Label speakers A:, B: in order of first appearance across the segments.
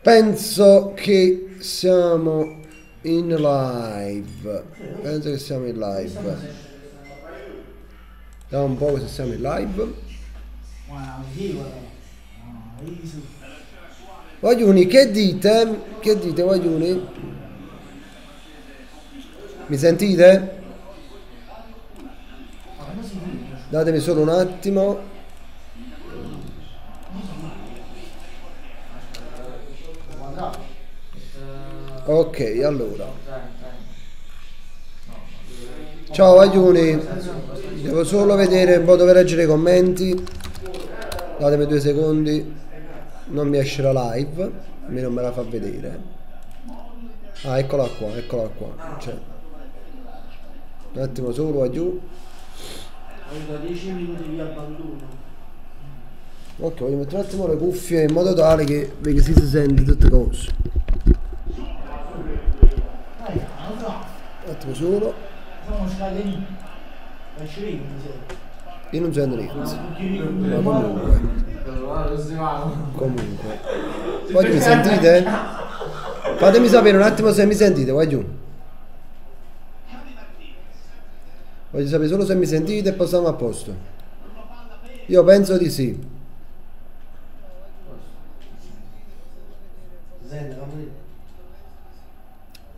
A: Penso che siamo in live. Penso che siamo in live. Vediamo un po' se siamo in live. Guagliuni, che dite? Che dite, guagliuni? Mi sentite? Datemi solo un attimo. Ok, allora. Ciao guagliuni. Devo solo vedere un po' dove leggere i commenti. Datemi 2 secondi. Non mi esce la live. A me non me la fa vedere. Ah, eccola qua, eccola qua. Cioè. Un attimo solo, va giù.
B: Ho 10 minuti di abbandono.
A: Ok, voglio mettere un attimo le cuffie in modo tale che si sente tutte cose. Un attimo solo.
B: Sono scadenti.
A: Io non sento niente. Ma comunque. Poi mi sentite? Fatemi sapere un attimo se mi sentite, vai giù. Voglio sapere solo se mi sentite e poi siamo a posto. Io penso di sì.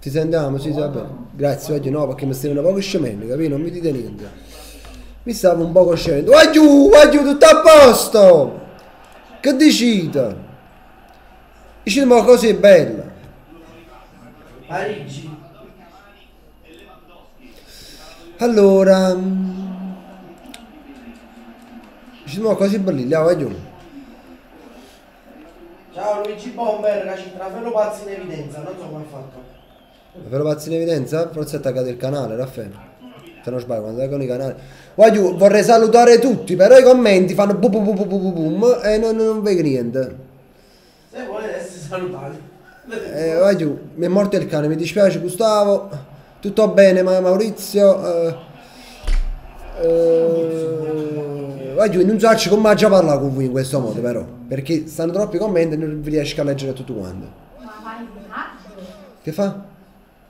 A: Ti sentiamo? Sì, va bene. Grazie, oggi no, perché mi stai un po' scemendo, capito? Non mi dite niente. Mi stavo un po' scemendo. Vai giù, tutto a posto! Che decide? Dici ma così bella.
B: Parigi.
A: Allora, diciamo così bella, vai giù.
B: Ciao Luigi Bomber, che c'è Raffaello Pazzi in evidenza, non so come ha fatto.
A: Raffaello Pazzi in evidenza? Forse è attaccato il canale, Raffaele. Se non sbaglio, quando è con i canali. Vai giù, vorrei salutare tutti, però i commenti fanno boom boom boom boom boom e non vedo niente.
B: Se volete essere salutati.
A: Vai giù, mi è morto il cane, mi dispiace Gustavo. Tutto bene, Maurizio? Vai giù, non so come già parlare con voi in questo modo però, perché stanno troppi commenti e non vi riesco a leggere tutto quanto.
C: Ma vai in viaggio?
A: Che fa?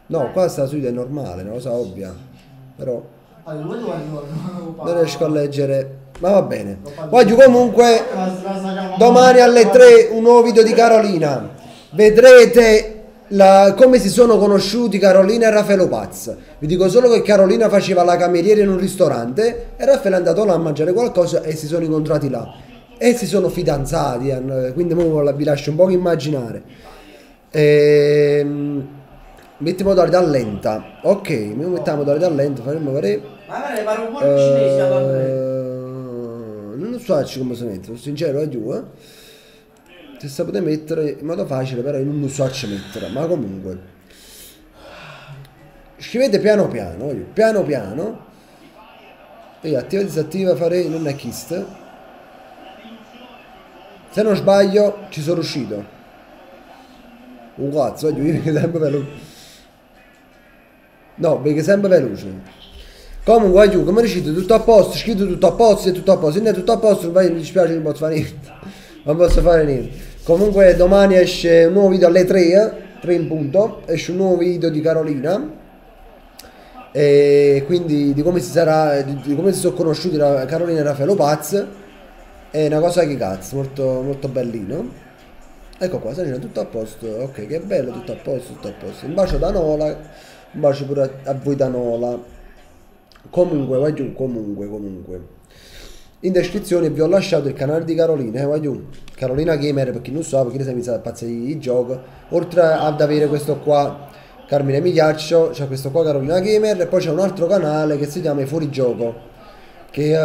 A: No, qua sta suite è normale, una cosa ovvia. Però non riesco a leggere. Ma va bene. Vai giù comunque. Domani alle 3 un nuovo video di Carolina. Vedrete come si sono conosciuti Carolina e Raffaello Paz. Vi dico solo che Carolina faceva la cameriera in un ristorante e Raffaello è andato là a mangiare qualcosa e si sono incontrati là e si sono fidanzati, quindi vi lascio un po' immaginare. Metti modalità lenta. Ok, mi mettiamo modalità lenta, faremo vedere.
B: Magari pare un po' cinese ad Andrea.
A: Non so come si mette, sono sincero, giù, Se sapete mettere in modo facile, però io non so mettere, ma comunque scrivete piano piano, piano piano. E attiva e disattiva fare non è chist. Se non sbaglio ci sono riuscito. Un cazzo, io vedo sempre veloce. No, vedo sempre veloce. Comunque giù, come riuscite, tutto a posto, scritto tutto a posto, è tutto a posto, se non è tutto a posto, mi dispiace, non posso fare niente. Non posso fare niente. Comunque domani esce un nuovo video alle 3 in punto, esce un nuovo video di Carolina e quindi di come si sono conosciuti Carolina e Raffaello Paz. È una cosa che cazzo, molto, molto bellino. Ecco qua, Sarina, tutto a posto, ok, che bello, tutto a posto, tutto a posto. Un bacio da Nola, un bacio pure a voi da Nola. Comunque, vai giù, comunque. In descrizione vi ho lasciato il canale di Carolina, vai giù. Carolina Gamer, per chi non sa, perché ne sa iniziato a pazzare di gioco. Oltre ad avere questo qua, Carmine Migliaccio, c'è questo qua Carolina Gamer, e poi c'è un altro canale che si chiama Fuorigioco. Che,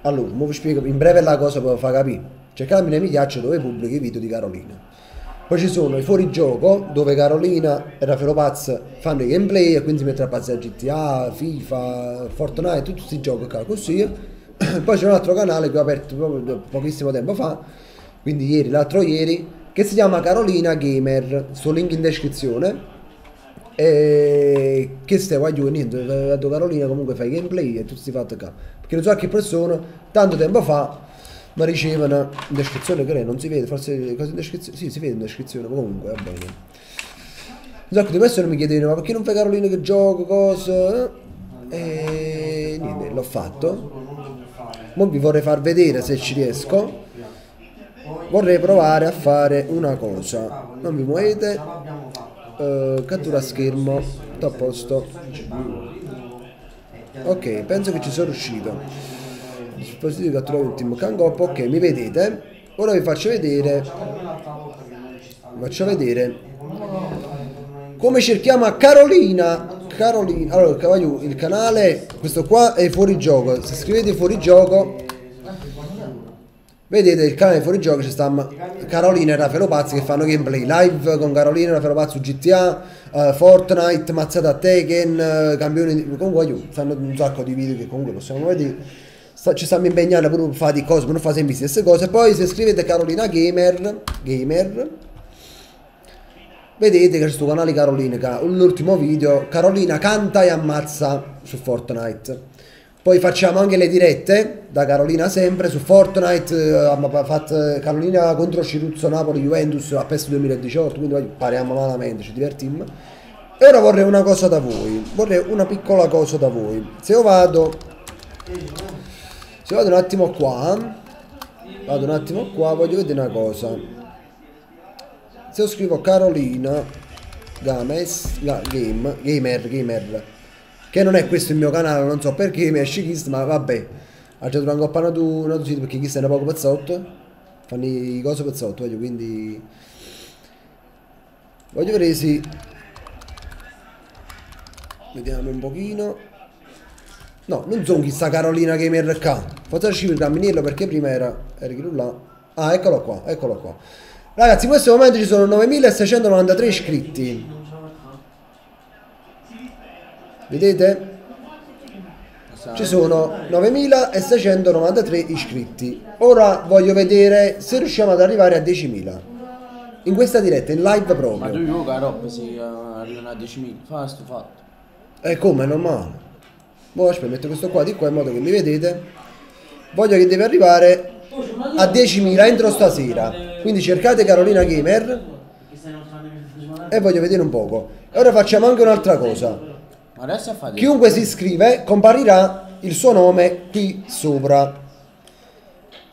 A: allora, vi spiego in breve la cosa per far capire. C'è Carmine Migliaccio dove pubblica i video di Carolina. Poi ci sono i fuorigioco dove Carolina e Raffaello Paz fanno i gameplay e quindi si mettono a pazzare GTA, FIFA, Fortnite, tutti questi giochi qua così. Poi c'è un altro canale che ho aperto proprio pochissimo tempo fa, quindi l'altro ieri, che si chiama Carolina Gamer, sto link in descrizione. E che stai voglio niente, vedo Carolina comunque fai gameplay e tutti si fatti qua. Perché non so che persone tanto tempo fa mi ricevono in descrizione, che non si vede, forse cosa in descrizione? Sì, si vede in descrizione, comunque va bene. Un sacco di persone mi chiedevano ma perché non fai Carolina che gioco, cosa? E niente, l'ho fatto. Ora vi vorrei far vedere se ci riesco. Vorrei provare a fare una cosa. Non vi muovete. Cattura schermo. Tutto a posto. Ok, penso che ci sono riuscito. Dispositivo cattura ultimo. Cangop, ok, mi vedete? Ora vi faccio vedere. Come cerchiamo a Carolina. Allora, il canale, questo qua è fuorigioco. Se scrivete fuorigioco, vedete il canale fuorigioco, ci sta Carolina e Raffaele Pazzi che fanno gameplay live con Carolina e Raffaele Pazzi su GTA, Fortnite, mazzata a Tekken, campioni comunque fanno un sacco di video che comunque possiamo vedere. Ci stiamo impegnando pure per fare di cose, per non fare sempre le stesse cose. Poi se scrivete Carolina Gamer vedete che c'è questo canale Carolina, l'ultimo video, Carolina canta e ammazza su Fortnite. Poi facciamo anche le dirette, da Carolina sempre, su Fortnite, abbiamo fatto Carolina contro Ciruzzo Napoli Juventus a PES 2018, quindi pariamo malamente, ci divertiamo. E ora vorrei una cosa da voi, vorrei una piccola cosa da voi. Se io vado un attimo qua, voglio vedere una cosa. Se io scrivo Carolina Gamer, che non è questo il mio canale, non so perché mi esce Kiss, ma vabbè. Ha già trovato un altro sito perché Kiss è poco pezzotto. Fanno i cose pezzotto, voglio, quindi voglio vedere se vediamo un pochino. No, non sono chissà Carolina Gamer K. Forse scrivere il camminello perché prima era quello là. Ah, eccolo qua. Ragazzi, in questo momento ci sono 9693 iscritti. Vedete? Ci sono 9693 iscritti. Ora voglio vedere se riusciamo ad arrivare a 10.000. In questa diretta, in live proprio.
D: Ma tu gioca roba si arrivano a 10.000. Fa sto fatto.
A: Come? È normale. Ora aspetta, metto questo qua di qua in modo che mi vedete. Voglio che deve arrivare a 10.000 entro stasera. Quindi cercate Carolina Gamer e voglio vedere un poco. E ora facciamo anche un'altra cosa. Chiunque si iscrive comparirà il suo nome qui sopra.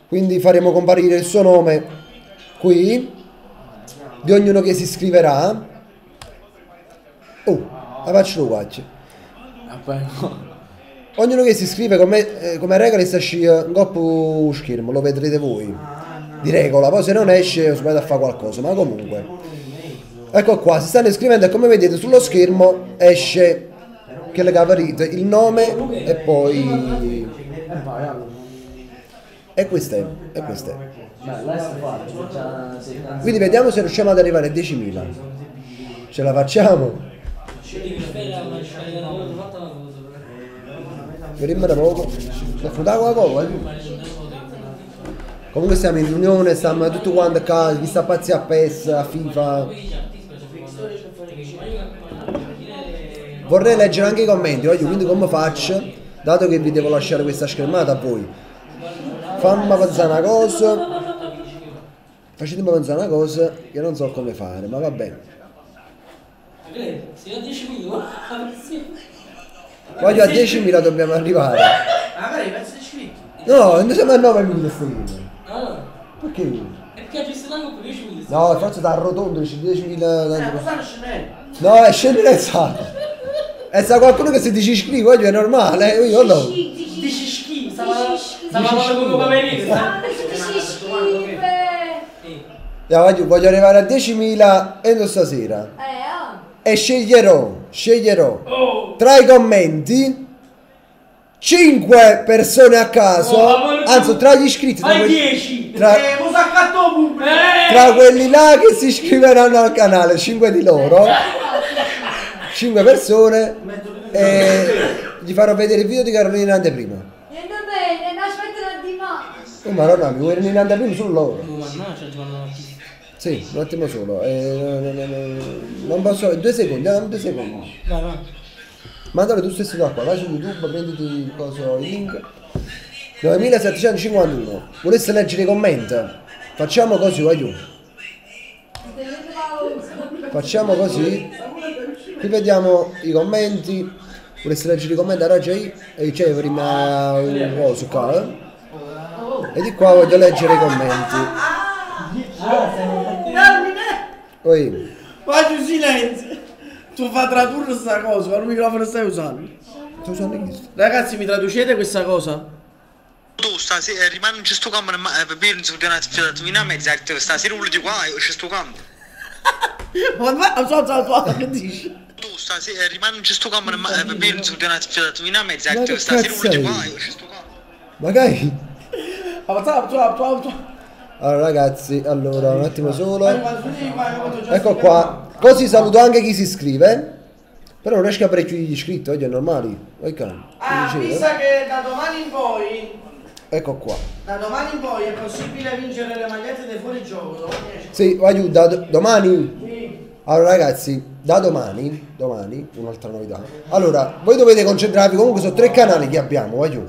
A: Quindi faremo comparire il suo nome qui di ognuno che si iscriverà. La faccio uguale. Ognuno che si iscrive come regola sta un coppo schermo, lo vedrete voi. Di regola, poi se non esce sbagliate a fare qualcosa, ma comunque. Ecco qua, si stanno iscrivendo e come vedete sullo schermo esce che le caparite il nome e poi. E questo è. Quindi vediamo se riusciamo ad arrivare a 10.000. Ce la facciamo? Vediamo da poco. Per fare la Coca-Cola, comunque siamo in riunione, stiamo tutti quanti a casa, chi sta pazzi a PES, a FIFA. Vorrei leggere anche i commenti, quindi come faccio? Dato che vi devo lasciare questa schermata a voi. Fammi pensare una cosa. Facetemi pensare una cosa che non so come fare, ma va bene. Voglio a 10.000 dobbiamo arrivare.
B: Magari penso iscritti.
A: No, non siamo a 9.000 sto. Perché?
D: Perché ci stanno con 10.000.
A: No, forse da arrotondo, dice 10.000.
B: Non stanno scendendo.
A: No, è scendere e sa. E sa qualcuno che si dice iscrivo, è normale, io no.
B: Dici schifo.
D: Stava come paperino.
A: Voglio arrivare a 10.000 entro stasera. E sceglierò tra i commenti 5 persone a caso, anzi tra gli iscritti, tra quelli là che si iscriveranno al canale, 5 di loro, 5 persone, e gli farò vedere il video di Carolina in anteprima. Oh Madonna, mi vuoi venire in anteprima solo loro? Sì, un attimo solo, non posso, 2 secondi, 2 secondi. Mandalo tu stesso da qua, vai su YouTube, prenditi il coso, il link. 9751. Volesse leggere i commenti? Facciamo così, voglio. Facciamo così. Qui vediamo i commenti. Volesse leggere i commenti a Raggi e c'è prima un coso qua. E di qua voglio leggere i commenti. Poi.
D: Faccio silenzio. Tu fai tradurre questa cosa, quale microfono stai usando?
A: Sto usando questo.
D: Ragazzi, mi traducete questa cosa?
E: Tu stasera rimani in questo campo per bere una mezza stasera uno di qua e c'è sto campo.
D: Che dici?
E: Tu stasera rimani in questo campo per bere una mezza stasera uno di qua e c'è sto campo.
A: Magari. Allora ragazzi, allora un attimo solo. Ecco qua. Così saluto anche chi si iscrive. Però non riesco a avere più gli iscritti, oggi è normale.
B: Avvisa che da domani in poi.
A: Ecco qua.
B: Da domani in poi è possibile vincere le magliette dei fuorigioco.
A: Sì, voglio domani.
B: Sì.
A: Allora ragazzi, da domani, un'altra novità. Allora, voi dovete concentrarvi, comunque sono 3 canali che abbiamo, voglio.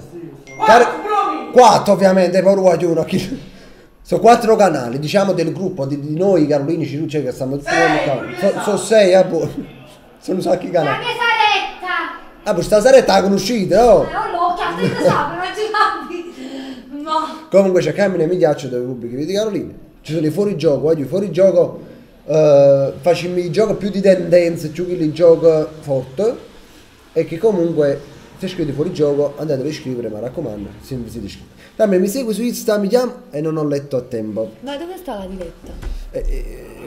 A: 4 ovviamente, poi voglio uno. Sono 4 canali, diciamo, del gruppo di noi Carolini Cirucce che stanno sono 6, sono un sacco di canali.
C: Anche Saretta!
A: Ah, poi sta saretta la conoscete, no?
C: Non l'ho chiamato, non ci capi. No.
A: Comunque c'è Carmine Migliaccio dove pubblichi video di Carolina. Ci sono i fuorigioco, voglio i fuorigioco, facciamo il gioco più di tendenze, più che il gioco forte. E che comunque, se scrivete fuorigioco, andate a iscrivere, mi raccomando, se vi siete iscritti. Carmine, mi segui su Insta, mi chiama e non ho letto a tempo.
F: Ma dove sta la diretta?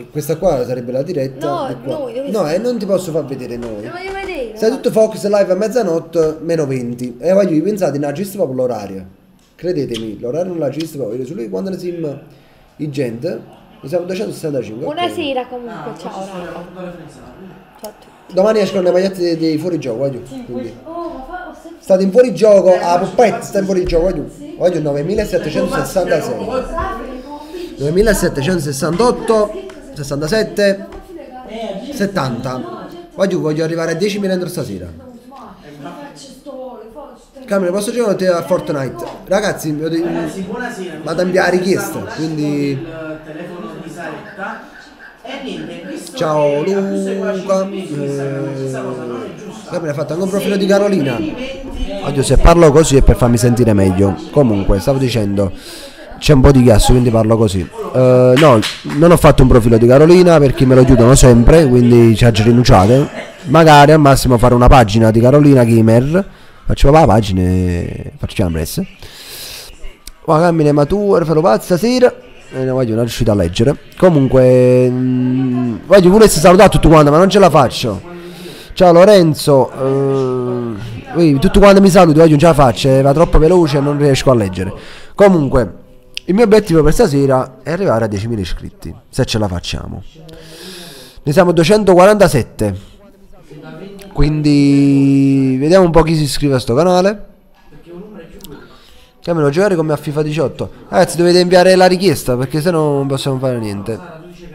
A: Questa qua sarebbe la diretta.
F: No,
A: di qua.
F: noi, dove
A: no,
F: sta?
A: non ti posso far vedere noi.
F: Non voglio vedere.
A: Stai tutto Focus live a mezzanotte meno 20. E voglio pensate, non agiste proprio l'orario. Credetemi, l'orario non l'agiste proprio. Su lui quando ne siamo i gente, ne siamo 265.
F: Buonasera comunque, ciao raga. Ciao a tutti.
A: Domani escono le magliette dei fuorigioco, voglio. Quindi.
F: Oh, ma ho sempre...
A: State in fuorigioco, a Puppetta sta in fuorigioco, voglio 9766. 9768, 67, 70. Voglio arrivare a 10.000 entro stasera. Camera, posso giocare a Fortnite? Ragazzi,
B: Buonasera.
A: vado a inviare richiesta, quindi
B: Il telefono di Saretta. E niente, visto
A: ciao
B: che a tu sei qua
A: Luca.
B: 5 mesi, questa cosa non è giusta.
A: Camera ha fatto anche un profilo di Carolina.
B: I 20
A: Oddio, se parlo così è per farmi sentire meglio. Comunque, stavo dicendo, c'è un po' di chiasso, quindi parlo così. No, non ho fatto un profilo di Carolina perché me lo chiudono sempre, quindi ci aggi rinunciate. Magari al massimo fare una pagina di Carolina Gamer. Facciamo la pagina e facciamo presto. Qua cammine matura, farò pazza stasera. E non voglio, non riuscito a leggere. Comunque, voglio pure salutare tutti quanti, ma non ce la faccio. Ciao Lorenzo, tutti quanti mi saluti, oggi non ce la faccio, va troppo veloce e non riesco a leggere. Comunque, il mio obiettivo per stasera è arrivare a 10.000 iscritti, se ce la facciamo. Ne siamo 247. Quindi vediamo un po' chi si iscrive a sto canale. Chiamano giocare come a FIFA 18. Ragazzi, dovete inviare la richiesta perché se no non possiamo fare niente.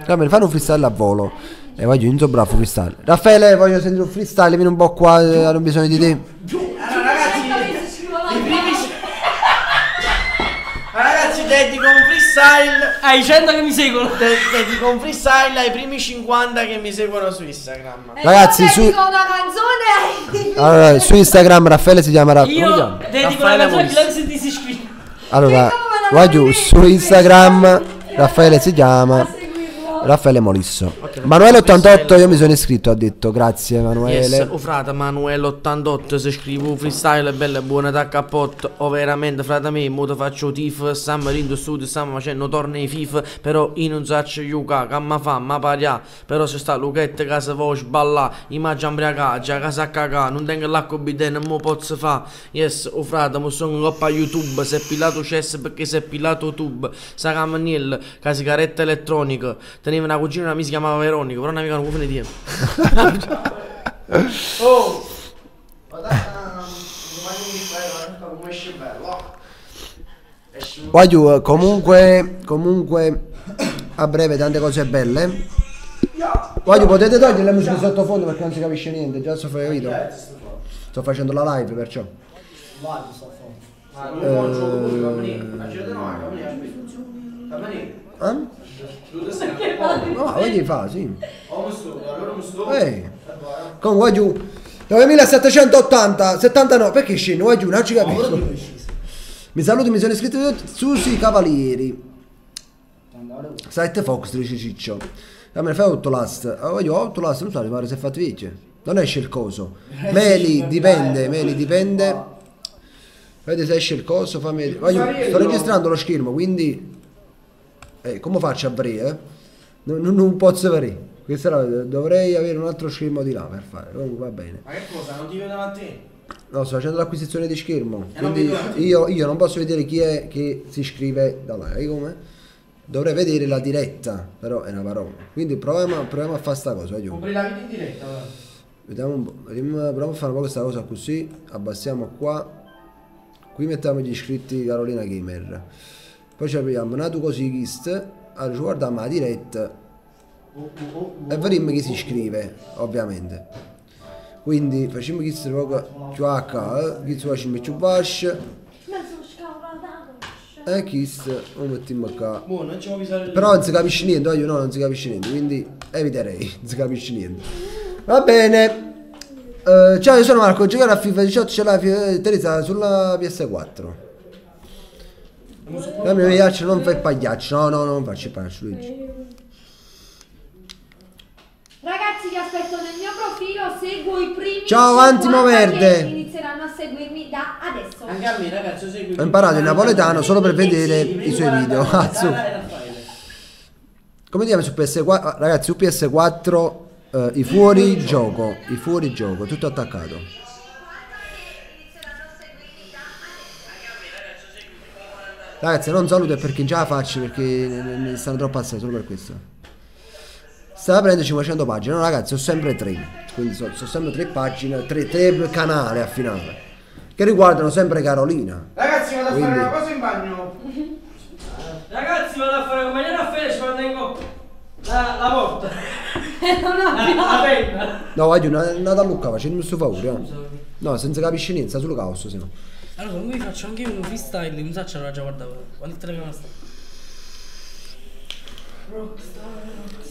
A: Chiamano, fanno un freestyle a volo. E voglio un bravo freestyle. Raffaele, voglio sentire un freestyle, vieni un po' qua, hanno bisogno di te.
B: Allora ragazzi, i primi ragazzi dedico un freestyle
D: Hai 100 che mi seguono.
B: dedico un freestyle ai primi 50 che mi seguono su Instagram.
A: Ragazzi, su,
C: Dedico una canzone.
A: allora, su Instagram Raffaele si chiama come si
D: Io
A: chiama?
D: dedico la
B: Raffaele
D: canzone
B: Molis.
D: Glenn se ti si iscrive.
A: Allora, voglio su Instagram Raffaele si chiama Raffaele Molisso. Manuele 88, io mi sono iscritto, ha detto, grazie Emanuele.
B: Yes, frate Manuele 88, se scrivo freestyle bella e buona da cappotto. O veramente frate me, mo te faccio tif. Stiamo in studio, stiamo facendo tornei FIFA. Però io non saccio giocare, che ma fa, ma paria. Però se sta Luchette che se vuoi sballare, immagina imbriacare, già casa a cagare. Non tengo l'acqua bidene, mo posso fa. Yes, o frate, mo sono coppa YouTube. Se è pilato chess perché se è pilato tube. Sa camaniel, che sigaretta elettronica. Teneva una cugina, mi si chiamava Veronica, però un'amica non può finire. Oh!
A: Voglio comunque a breve tante cose belle. Voglio potete togliere la musica sottofondo perché non si capisce niente, già so fai capito. Sto facendo la live perciò.
D: Vai, sto fuori.
A: No, voglio fa, sì. Comunque giù 9780, 79, perché scendo? Vai giù, non ci capisco. Mi saluto, mi sono iscritto Susi Cavalieri. Site Fox, dice Ciccio. A me fai Outlast. Io Outlast, non so, mi pare se è fatto vice. Non esce il coso. Meli, dipende. Vedi se esce il coso, fammi. Sto registrando lo schermo, quindi. Come faccio a aprire? Non posso aprire. Dovrei avere un altro schermo di là per fare. Comunque va bene.
D: Ma che cosa? Non ti vedo davanti a te?
A: No, sto facendo l'acquisizione di schermo. Quindi io non posso vedere chi è che si iscrive da là. Come? Dovrei vedere la diretta, però è una parola. Quindi proviamo a fare sta cosa.
D: Compri la video in diretta, allora.
A: Vediamo un po'. Proviamo a fare un po' questa cosa così. Abbassiamo qua. Qui mettiamo gli iscritti Carolina Gamer. Poi ci apriamo Natu così Chist. Allora guardiamo la diretta. E vediamo chi si iscrive, ovviamente. Quindi facciamo questo poco più H, questo facciamo più basso. E questo lo mettiamo qua. Però non si capisce niente, io no, non si capisce niente, quindi eviterei, non si capisce niente. Va bene. Ciao, io sono Marco, giocare a FIFA 18 c'è la Teresa sulla PS4. La mia pagliaccio, non fai pagliaccio, no, non faccio il pagliaccio, Luigi.
C: Ragazzi, vi aspetto nel mio profilo, seguo i primi.
A: Ciao, Antimo
C: 50
A: Verde.
C: che inizieranno a seguirmi da adesso.
D: Anche a me, ragazzi, segui.
A: Ho imparato il napoletano solo per vedere i suoi video. Come diciamo su PS4, ragazzi, su PS4 i fuori gioco, tutto attaccato. Ragazzi, non saluto perché già la faccio, perché ne stanno troppo assai, solo per questo. Stava prendendo 500 pagine, no ragazzi, ho sempre 3, quindi sono sempre 3 pagine, 3 canali a finale, che riguardano sempre Carolina.
D: Ragazzi, vado a fare una cosa in bagno.
G: Ragazzi, vado a fare come a fece quando tengo la porta.
C: Non ho
G: La penna.
A: No, voglio una da Luca, facendo questo favore. No, senza capisci niente, sta sul caos, se no.
G: Allora, come vi faccio anche io un freestyle, mi sa ce l'ho già guardato. Quale telecamera sta?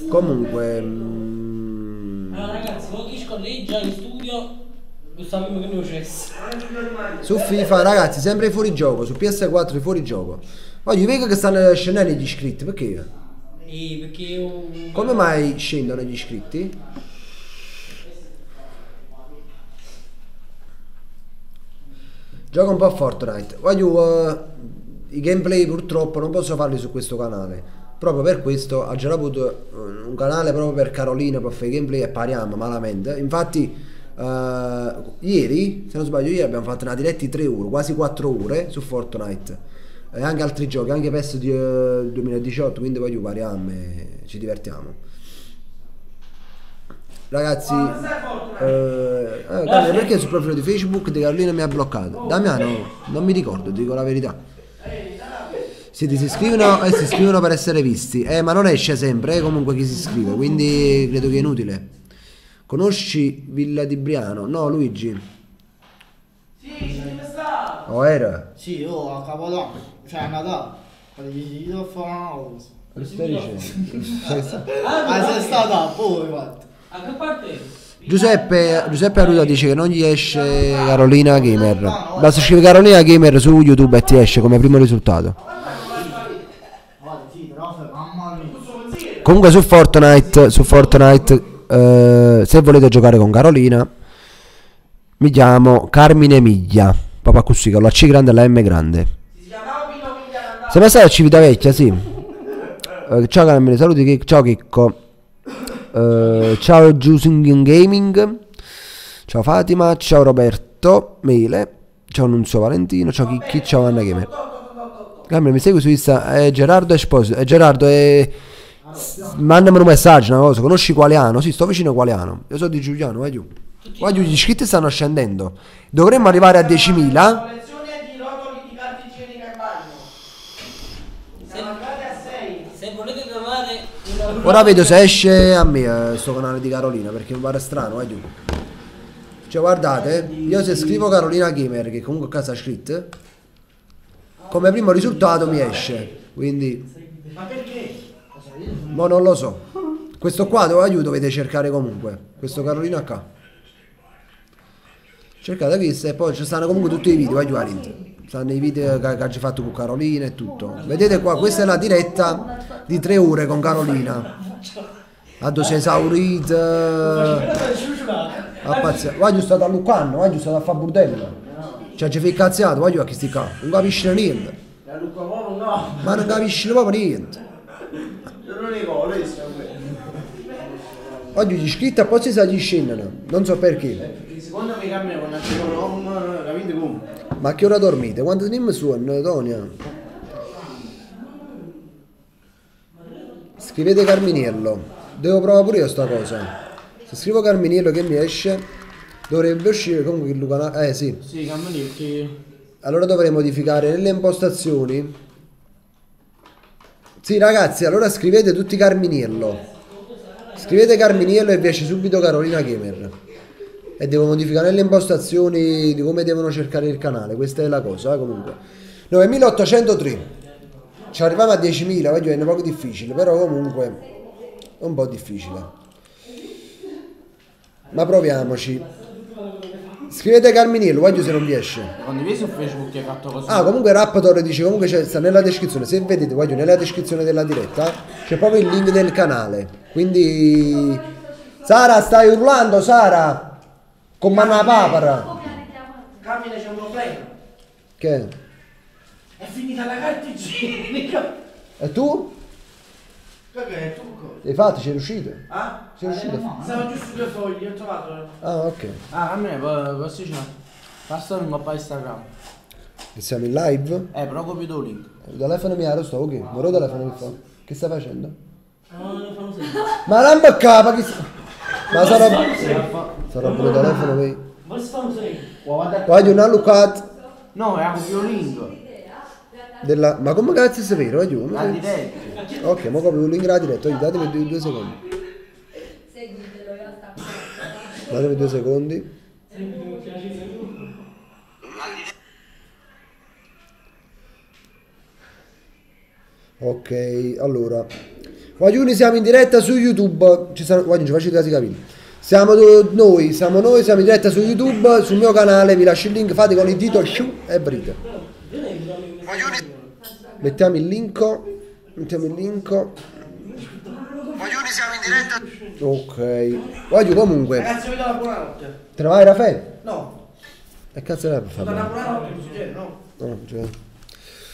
A: Comunque
G: Allora ragazzi, voi chi scolleggia in studio lo sappiamo che non c'è.
A: su FIFA, ragazzi, sempre i fuorigioco, su PS4 i fuorigioco. Voglio vedo che stanno scendendo gli iscritti, perché?
G: Perché io...
A: Come mai scendono gli iscritti? Gioco un po' a Fortnite. Voglio i gameplay purtroppo non posso farli su questo canale. Proprio per questo ha già avuto un canale proprio per Carolina, per fare i gameplay e pariamo malamente. Infatti ieri, se non sbaglio, ieri abbiamo fatto una diretta di 3 ore, quasi 4 ore su Fortnite. E anche altri giochi, anche PES di 2018, quindi voglio pariamo e ci divertiamo. Ragazzi, perché sul profilo di Facebook di Carolina mi ha bloccato? Damiano, non mi ricordo, dico la verità. Si iscrivono e si iscrivono per essere visti, ma non esce sempre, comunque chi si iscrive, quindi credo che è inutile. Conosci Villa di Briano? No, Luigi.
D: Sì, ci sta.
A: Oh, era?
D: Sì, io a Capodanno, cioè a Natale. Io devo fare una cosa.
A: Che stai dicendo?
D: Sei stata poi, infatti.
G: A che parte?
A: Giuseppe Arruda dice che non gli esce Carolina Gamer. Basta scrivere Carolina Gamer su YouTube e ti esce come primo risultato. Comunque su Fortnite se volete giocare con Carolina, mi chiamo Carmine Miglia, proprio così, con la C grande e la M grande. Sei mai stato a Civitavecchia? Sì. Ciao Carmine, saluti, ciao Chicco. Ciao Juicing Gaming, ciao Fatima, ciao Roberto Mele, ciao Nunzio Valentino, ciao Chicchi, ciao Anna Gamer. Carmine, mi segui su Insta? Gerardo Esposito. Gerardo, mandami un messaggio, una cosa. Conosci Qualiano? Sì, sto vicino a Qualiano. Io sono di Giuliano, vai giù. Vai giù, gli iscritti stanno scendendo. Dovremmo arrivare a 10.000.
G: Se volete trovare
A: Ora vedo se esce a me sto canale di Carolina, perché mi pare strano, vai giù. Cioè guardate, io se scrivo Carolina Gamer, che comunque a casa ha scritto, come primo risultato mi esce. Quindi...
D: Ma perché?
A: Ma non lo so. Questo qua dovete cercare comunque. Questo Carolina qua. Cercate questo e poi ci stanno comunque tutti i video, stanno i video che ha fatto con Carolina e tutto. Vedete qua, questa è la diretta di 3 ore con Carolina. Quando si è esaurita. Voglio stato a Lucano, voglio stato a fare burdello. Cioè ci fai cazziato, voglio a chi sti qua. Non capisci niente. Ma non capisci proprio niente. Oggi gli iscritti apposta si scendono, non so perché.
D: Secondo me cambia quando c'è un capite come?
A: Ma a che ora dormite? Quando teniamo su, Tonia? Scrivete Carminiello. Devo provare pure io sta cosa. Se scrivo Carminiello che mi esce, dovrebbe uscire comunque il Lucana. Sì.
D: Sì, Carminiello che...
A: Allora dovrei modificare nelle impostazioni. Sì ragazzi, allora scrivete tutti Carminiello. Scrivete Carminiello e vi esce subito Carolina Gamer. E devo modificare le impostazioni di come devono cercare il canale. Questa è la cosa, comunque. 9803. Ci arriviamo a 10.000, voglio è un po' difficile, però comunque è un po' difficile. Ma proviamoci. Scrivete Carminiello, voglio se non vi esce.
D: Condividi su Facebook che hai fatto così.
A: Ah, comunque Raptor dice, comunque sta nella descrizione. Se vedete, voglio nella descrizione della diretta c'è proprio il link del canale. Quindi Sara, stai urlando, Sara? Con manna papera.
D: Carmine c'è un problema.
A: Che?
D: È finita la carta igienica.
A: E tu?
D: Che è tu?
A: Hai fatto, sei riuscito?
D: Ah?
A: Sei riuscito?
D: Stavo giusto 2 fogli, ho trovato.
A: Ah, ok.
D: Ah, Carmine, posso dire? Passa un po' a Instagram.
A: E siamo in live?
D: Però copio il link.
A: Il telefono mi ha rosto, ok. Moro telefono che fa? Che stai facendo?
G: No, non fanno sempre.
A: Ma non capa che ma sarà pure il telefono qui.
G: Ma si fanno sempre.
A: Voglio una Lucat
D: No, è copio il link.
A: della... Ma come cazzo è vero? Voglio
D: La diretta.
A: ok, ma copio un link la diretta, datemi 2 secondi. Datemi 2 secondi. Ok, allora. Guagliuni siamo in diretta su YouTube. Ci sono... Guagliuni, ci faccio i casi capire. Siamo noi, siamo in diretta su YouTube, sul mio canale, vi lascio il link, fate con il dito e brite. Mettiamo il link.
E: Guaglioni siamo in diretta.
A: Ok. Voglio comunque.
D: Ragazzi, vi do la buonanotte.
A: Te ne vai Raffaele?
D: No.
A: E cazzo era per
D: Do la
A: fare?
D: buonanotte, no.
A: No, cioè.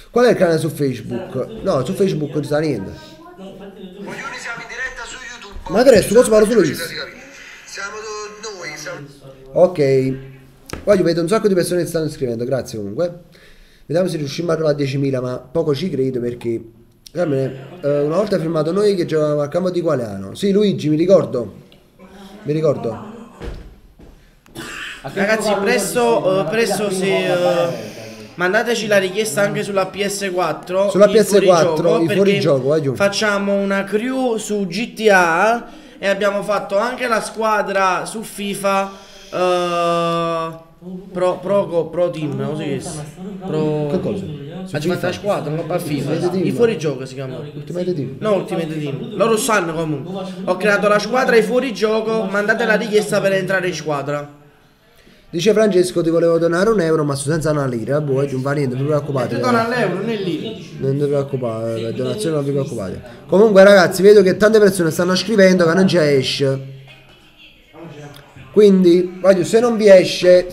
A: Qual è il canale su Facebook? No, su Facebook non ci sta niente.
E: Guaglioni siamo in diretta su YouTube.
A: Ma che adesso posso fare solo questo?
E: Siamo noi, siamo...
A: Ok. Voglio vedo un sacco di persone che stanno iscrivendo, grazie comunque. Vediamo se riusciamo a arrivare a 10.000, ma poco ci credo perché... una volta ha firmato noi che giocavamo al campo di Qualeano. Sì, Luigi, mi ricordo. Mi ricordo.
B: Ragazzi, presto se mandateci la richiesta anche sulla PS4.
A: Sulla
B: i
A: PS4,
B: fuorigioco,
A: i
B: perché
A: fuorigioco, vai giù.
B: facciamo una crew su GTA e abbiamo fatto anche la squadra su FIFA. Pro team, così
A: Che cosa?
B: Faccio fatta la squadra, non a FIFA.
A: Ultimate Team.
B: I fuorigioco si chiamano.
A: Ultimate Team.
B: No, Ultimate Team. Loro sanno comunque. Ho creato la squadra e i fuorigioco. Mandate la richiesta per entrare in squadra.
A: Dice Francesco ti volevo donare €1 ma senza una lira. Boh, non fa niente, non vi preoccupate.
D: Ti dono all'euro, non lì.
A: Non vi preoccupate, la donazione non vi preoccupate. Comunque ragazzi, vedo che tante persone stanno scrivendo che non già esce. Quindi, voglio, se non vi esce,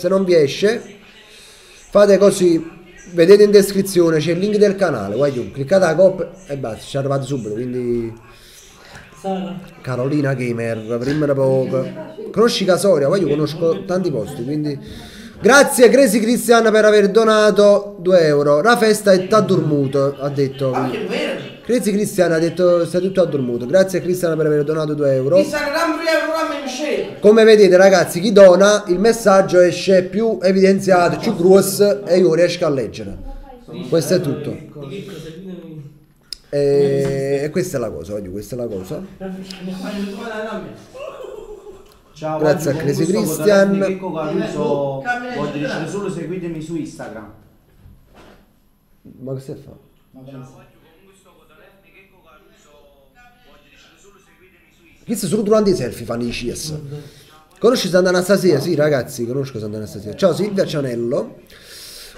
A: fate così. Vedete in descrizione, c'è il link del canale. Voglio, cliccate la copia e basta, ci arrivate subito. Quindi Carolina Gamer, prima da poco. Conosci Casoria? Io conosco tanti posti, quindi grazie Crazy Christian per aver donato €2. La festa è t'addormuto, ha detto.
D: Che vero?
A: Crazy Christian ha detto stai tutto addormuto. Grazie a Christian per aver donato €2. Come vedete ragazzi, chi dona il messaggio esce più evidenziato, più grosso e io riesco a leggere. Questo è tutto. E questa è la cosa, voglio, questa è la cosa.
D: Ciao,
A: Grazie a
D: oggi
A: Crazy
D: con questo
A: Christian.
D: potere di Checco Caruso voglio dire solo seguitemi su Instagram.
A: Ma che stai a fare? Questo solo durante i selfie fanno i CS. Conosci Sant'Anastasia? Sì, ragazzi, conosco Sant'Anastasia. Ciao Silvia Cianello.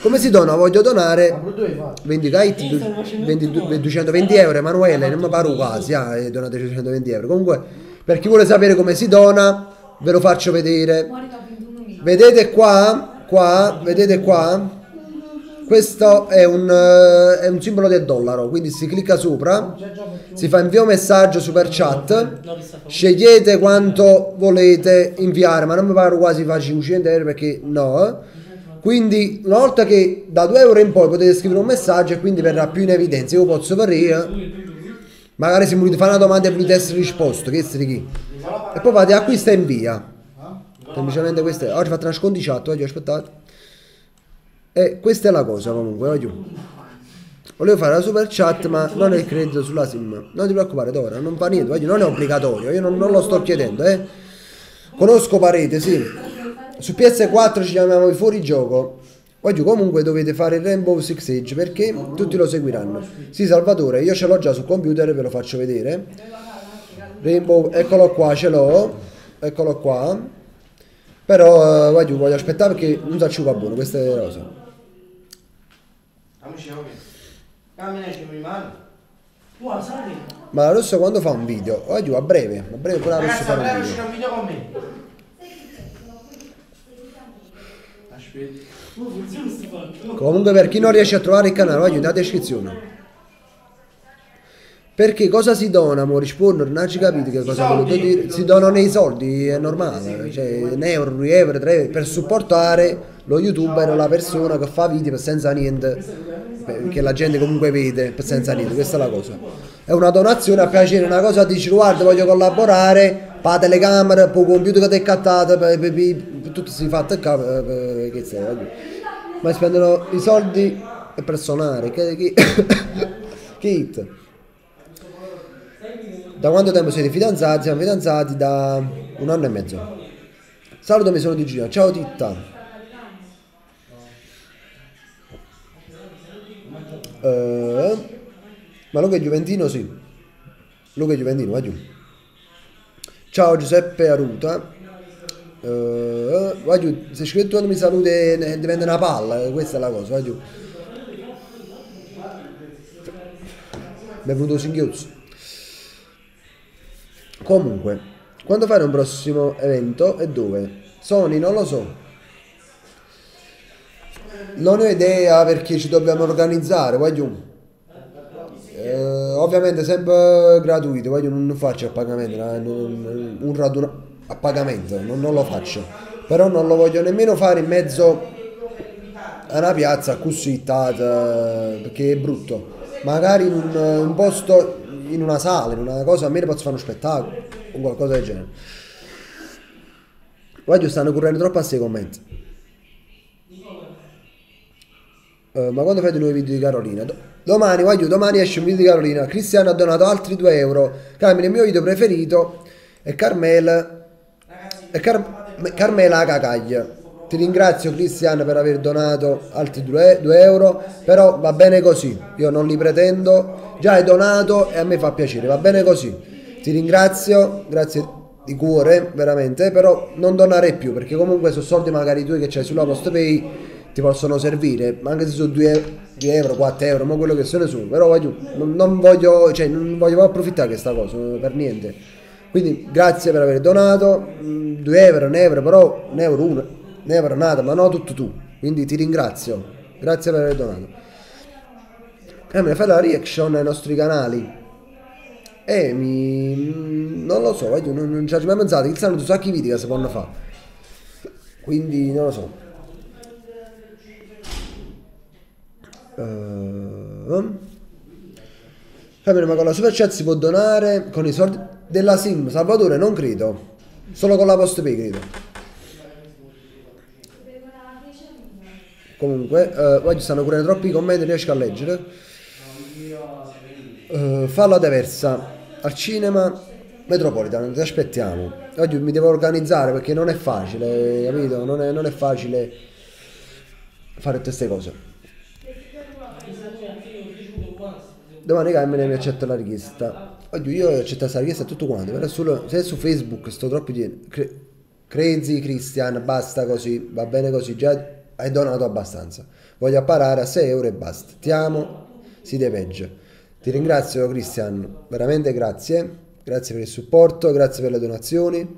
A: Come si dona? Voglio donare 20 kite, 220 euro. Emanuele, non mi pare quasi, donate 220 euro. Comunque, per chi vuole sapere come si dona, ve lo faccio vedere. Vedete qua, vedete qua? Questo è un simbolo del dollaro, quindi si clicca sopra, si fa invio messaggio super chat, scegliete quanto volete inviare, ma non mi pare quasi facile 100 euro perché no. Quindi una volta che da 2 euro in poi potete scrivere un messaggio e quindi verrà più in evidenza. Io posso fare, magari se volete fare una domanda e volete essere risposto, che siete chi? E poi fate acquista e invia. Semplicemente questo è. Oggi ho fatto una scondicciato, oggi aspettate. E questa è la cosa comunque, oggi. Volevo fare la super chat ma non è il credito sulla SIM. Non ti preoccupare Dora, non fa niente, oggi non è obbligatorio, io non lo sto chiedendo, Conosco Parete, sì. Su PS4 ci chiamiamo i fuorigioco. Oggi comunque dovete fare il Rainbow Six Siege perché tutti lo seguiranno. Sì Salvatore, io ce l'ho già sul computer, ve lo faccio vedere. Rainbow, eccolo qua, ce l'ho. Eccolo qua. Però voglio aspettare perché non so ciucca buono queste cose. Ma la Rossa quando fa un video? Oggi a breve pure la Rossa fa un video
D: con me.
A: Comunque per chi non riesce a trovare il canale, voglio date iscrizione. Perché cosa si dona, Moric Porno? Non hai capito che cosa ho voluto dire? Si donano i soldi, è normale, cioè 1 euro, 2 euro, 3 euro, per supportare lo youtuber o la persona che fa video per senza niente, che la gente comunque vede per senza niente, questa è la cosa. È una donazione a piacere, una cosa dici guarda voglio collaborare, pa telecamera, poi computer che ti è cattato, tutto si fa attaccare, che sei, ma spendono i soldi per suonare, che hit. Da quanto tempo siete fidanzati? Siamo fidanzati da 1 anno e mezzo. Salutami, sono di Gino. Ciao Titta. Ma Luca è Juventino? Sì. Luca è Juventino, va giù. Ciao Giuseppe Aruta. Va giù. Se scrivi quando mi saluti diventa una palla. Questa è la cosa, va giù. Mi è venuto singhiozzo. Comunque, quando fare un prossimo evento e dove? Sony, non lo so. Non ho idea perché ci dobbiamo organizzare, voglio. Ovviamente sempre gratuito, voglio, non faccio a pagamento, un raduno a pagamento, non lo faccio. Però non lo voglio nemmeno fare in mezzo a una piazza così perché è brutto. Magari in un posto, in una sala, in una cosa, a me ne posso fare uno spettacolo o qualcosa del genere. Voglio, stanno correndo troppo a sei commenti. Ma quando fate i nuovi video di Carolina? Domani, domani esce un video di Carolina. Cristiano ha donato altri 2 euro. Carmine, il mio video preferito è Carmela Cacaglia. Ti ringrazio Cristiano per aver donato altri 2 euro, però va bene così, io non li pretendo, già hai donato e a me fa piacere, va bene così. Ti ringrazio, grazie di cuore, veramente, però non donare più, perché comunque sono soldi magari tuoi che c'hai sulla PostPay, ti possono servire, anche se sono 2 euro, 4 euro, ma quello che se ne sono, però non voglio approfittare di questa cosa, per niente. Quindi grazie per aver donato, 2 euro, 1 euro, però 1 euro uno. Ne avrà nata, ma no tutto tu. Quindi ti ringrazio. Grazie per aver donato. Mi fai la reaction ai nostri canali. Non lo so, non ci ho mai pensato. Iniziano un sacco di video che si possono fare. Quindi non lo so. Ma con la super chat si può donare con i soldi della SIM. Salvatore, non credo. Solo con la PostPay, credo. Comunque, oggi stanno correndo troppi commenti, non riesco a leggere. Fallo diversa. Al cinema Metropolitan, ti aspettiamo. Oggi mi devo organizzare perché non è facile, capito? Non è facile fare tutte queste cose. Domani Carmine mi accetta la richiesta. Oggi io accetto questa richiesta a tutto quanto, però solo se su Facebook sto troppo pieno. Crazy Christian, basta così, va bene così, già hai donato abbastanza. Voglio apparare a 6 euro e basta. Ti amo, si deve peggio. Ti ringrazio Christian, veramente grazie. Grazie per il supporto, grazie per le donazioni.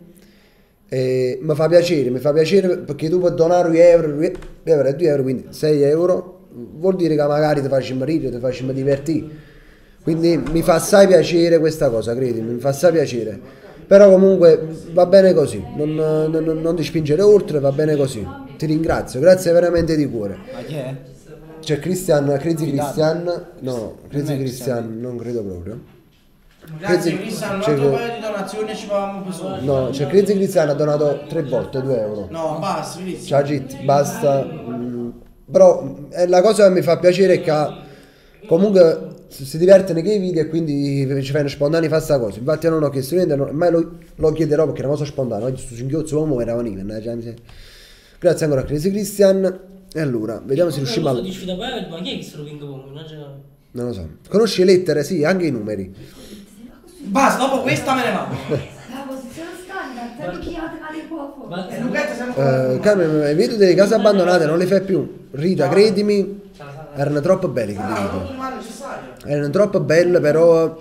A: Mi fa piacere perché tu puoi donare 2 euro, 2 euro e 2 euro, quindi 6 euro. Vuol dire che magari ti facciamo ridere, ti facciamo divertire. Quindi mi fa assai piacere questa cosa, credimi, mi fa assai piacere. Però comunque va bene così, non ti spingere oltre, va bene così. Ti ringrazio, grazie veramente di cuore.
D: Ma chi è?
A: C'è Crazy Christian, no, Crazy Christian non credo proprio.
D: Grazie Cristian, un altro paio di donazioni e ci pagavamo più soldi.
A: No, c'è Crazy Christian ha donato 3 volte 2 euro.
D: No, basta, Cristian.
A: Ciao Git, basta. Però la cosa che mi fa piacere è che comunque si divertono che i video e quindi ci fanno spontanei fare sta cosa. Infatti io non ho chiesto niente, mai lo chiederò perché è una cosa spontanea. Oggi sto singhiozzo uomo era venire. Grazie ancora a Crazy Christian. E allora, vediamo se riusciamo a...
G: Ma chi è che sto ping pong?
A: Non lo so. Conosci le lettere? Sì, anche i numeri.
D: Basta, dopo questa me ne vado.
C: La posizione standard, te chi ha male poco.
D: E Lucetta siamo
A: Carmen, i video delle case abbandonate non le fai più. Rita, credimi, erano troppo belle quelle video. Erano troppo belle, però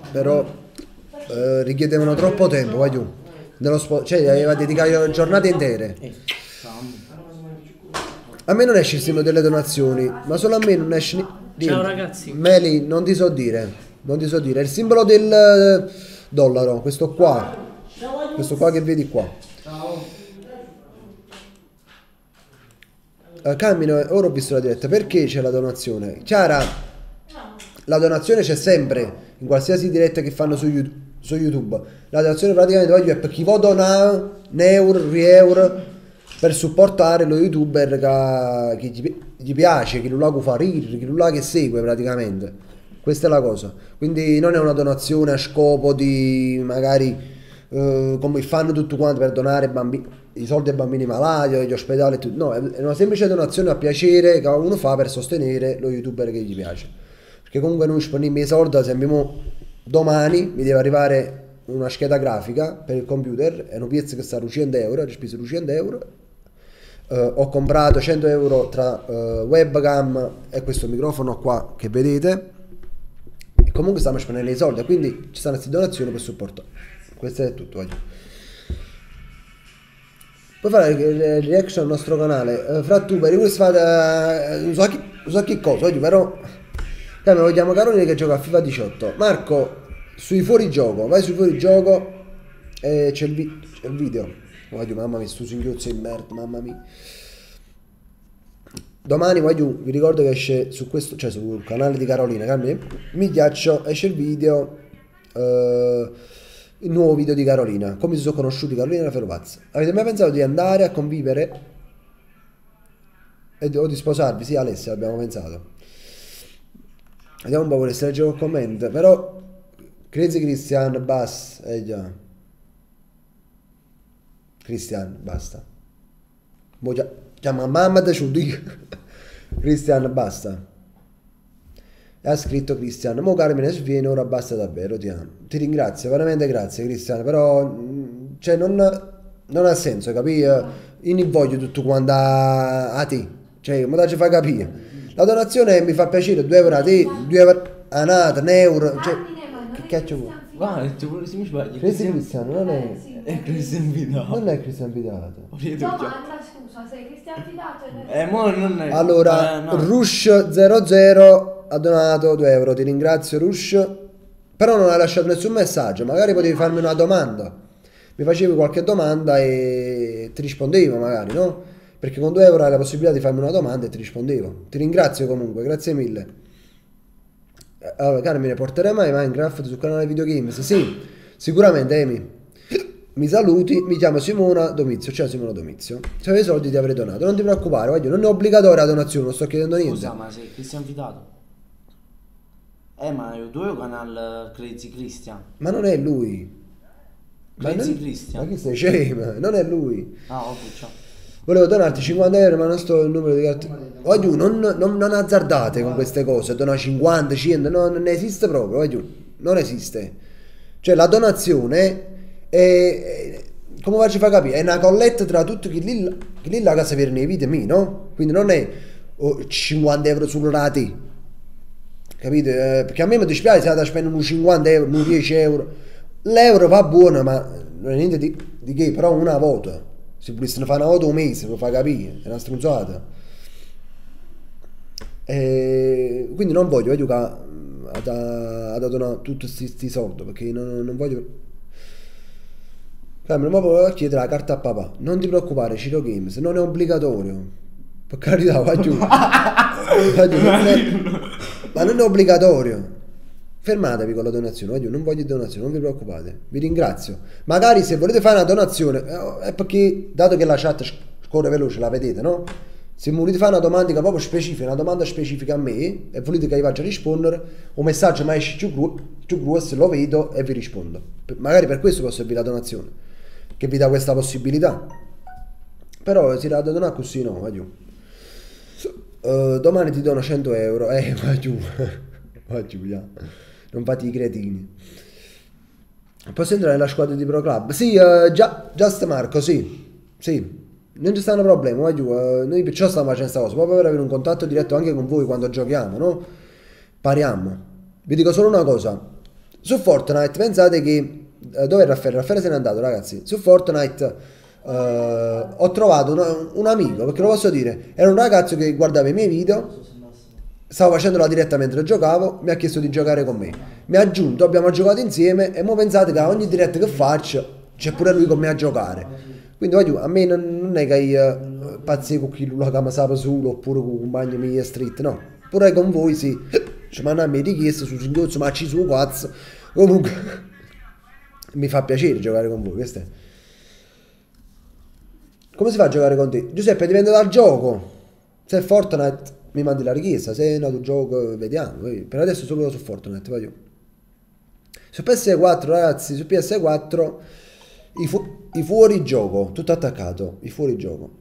A: richiedevano troppo tempo, vai giù. Cioè, aveva dedicato giornate intere. A me non esce il simbolo delle donazioni, ma solo a me non esce niente.
G: Ciao ragazzi.
A: Meli, non ti so dire. Non ti so dire. È il simbolo del dollaro, questo qua. Questo qua che vedi qua. Cammino, ora ho visto la diretta. Perché c'è la donazione? Chiara, la donazione c'è sempre in qualsiasi diretta che fanno su YouTube. La donazione praticamente voglio è per chi vuole donare un euro, 2 euro per supportare lo youtuber che gli piace, che lo fa ridere, che lo che segue praticamente. Questa è la cosa. Quindi non è una donazione a scopo di magari come fanno tutti quanti per donare i soldi ai bambini malati, agli ospedali e tutto. No, è una semplice donazione a piacere che uno fa per sostenere lo youtuber che gli piace. Perché comunque noi spendiamo i soldi, ad esempio domani mi deve arrivare una scheda grafica per il computer, è una pezza che sta a 100 euro, ho speso 200 euro. Ho comprato 100 euro tra webcam e questo microfono qua che vedete. E comunque stiamo spendendo i soldi, quindi ci stanno queste donazioni per supportare. Questo è tutto oggi. Puoi fare le reaction al nostro canale. Fra tu per questo fate non so che cosa oggi, però lo chiamo Carolina che gioca a FIFA 18. Marco, sui fuorigioco, vai sui fuorigioco e c'è il video. Voglio, mamma mia, sto singhiozzo in merda, mamma mia. Domani voglio, vi ricordo che esce su questo, cioè sul canale di Carolina, mi ghiaccio, esce il video, il nuovo video di Carolina, come si sono conosciuti Carolina e Raffaele Pazza. Avete mai pensato di andare a convivere o di sposarvi? Sì, Alessia, abbiamo pensato. Vediamo un po' se leggevo il commento, però Crazy Christian, Bass, già. Cristian, basta. Chiama mamma da Ciudic. Cristian, basta. E ha scritto Cristian. Mo Carmine sviene, ora basta davvero, ti amo. Ti ringrazio, veramente grazie Cristian. Però, cioè, non ha senso, capì? Io non voglio tutto quanto a te. Cioè, come ci fa capire? La donazione mi fa piacere, 2 euro a te, 2 euro a Nata, 1 euro. Cioè, che cazzo vuoi?
D: Guarda, se mi sbagli.
A: Cristian non è...
D: È Cristian Fidato.
A: Non è Cristian Fidato.
C: Domanda, scusa, sei Cristian Fidato?
D: Mo non è.
A: Allora,
D: no.
A: Rush00 ha donato 2 euro. Ti ringrazio, Rush. Però non hai lasciato nessun messaggio. Magari potevi farmi una domanda. Mi facevi qualche domanda e ti rispondevo, magari, no? Perché con 2 euro hai la possibilità di farmi una domanda e ti rispondevo. Ti ringrazio comunque, grazie mille. Allora, Carmine, porterai mai Minecraft sul canale Videogames? Sì, sicuramente, Amy. Mi saluti, mi chiamo Simona Domizio, cioè Simona Domizio. Se avevi soldi ti avrei donato, non ti preoccupare, voglio, non è obbligatoria la donazione, non sto chiedendo niente.
D: Scusa, ma sei Cristian Fidato? Ma io tu hai un canale Crazy Christian.
A: Ma non è lui.
D: Renzi
A: ma
D: Cristian.
A: chi stai scema? Non è lui.
D: Ah, ok, ciao.
A: Volevo donarti 50 euro, ma non sto il numero di carta. Voglio, non azzardate con queste cose. Dona 50, 100, non esiste proprio. Voglio, non esiste. Cioè, la donazione è come faccio a far capire? È una colletta tra tutti chi lì la casa per nei vite mie, no? Quindi non è 50 euro sul rati. Capite? Perché a me mi dispiace se da spendere un 50 euro, un 10 euro. L'euro va buono, ma non è niente di che, però una volta. Se volessero fare una volta un mese, lo fa capire, è una stronzata. Quindi non voglio giocare ad donare tutti questi soldi, perché non voglio. Ma volevo chiedere la carta a papà. Non ti preoccupare, Ciro Games, non è obbligatorio. Per carità, va giù. Ma non è obbligatorio. Fermatevi con la donazione, voglio, non voglio donazione, non vi preoccupate, vi ringrazio. Magari se volete fare una donazione, è perché, dato che la chat scorre veloce, la vedete, no? Se volete fare una domanda proprio specifica, una domanda specifica a me, e volete che io faccia rispondere, un messaggio mi esce più grosso, lo vedo e vi rispondo. Magari per questo può servire la donazione, che vi dà questa possibilità. Però si dà da donare così, no, va giù. Domani ti dono 100 euro, va giù, va giù, yeah. Non fate i cretini. Posso entrare nella squadra di Pro Club? Sì, Just Marco, sì, non ci stanno problemi, va giù. Noi perciò stiamo facendo questa cosa, proprio per avere un contatto diretto anche con voi quando giochiamo, no? Pariamo. Vi dico solo una cosa, su Fortnite pensate che dove è Raffaele? Raffaele se n'è andato, ragazzi. Su Fortnite ho trovato un amico, perché lo posso dire, era un ragazzo che guardava i miei video, stavo facendola diretta mentre giocavo, mi ha chiesto di giocare con me, mi ha aggiunto, abbiamo giocato insieme e mo pensate che a ogni diretta che faccio c'è pure lui con me a giocare. Quindi voglio, a me non è che io pazzi con chi lo chiama sapo solo oppure con compagni miei street, no, pure con voi sì, ci mandano le richieste su singhiozzo, ma ci su cazzo, comunque mi fa piacere giocare con voi, questo è. Come si fa a giocare con te? Giuseppe, dipende dal gioco. Se è Fortnite mi mandi la richiesta, se è un altro gioco vediamo. Per adesso solo su Fortnite, voglio. Su PS4, ragazzi, su PS4 i fuori gioco, tutto attaccato, i fuori gioco.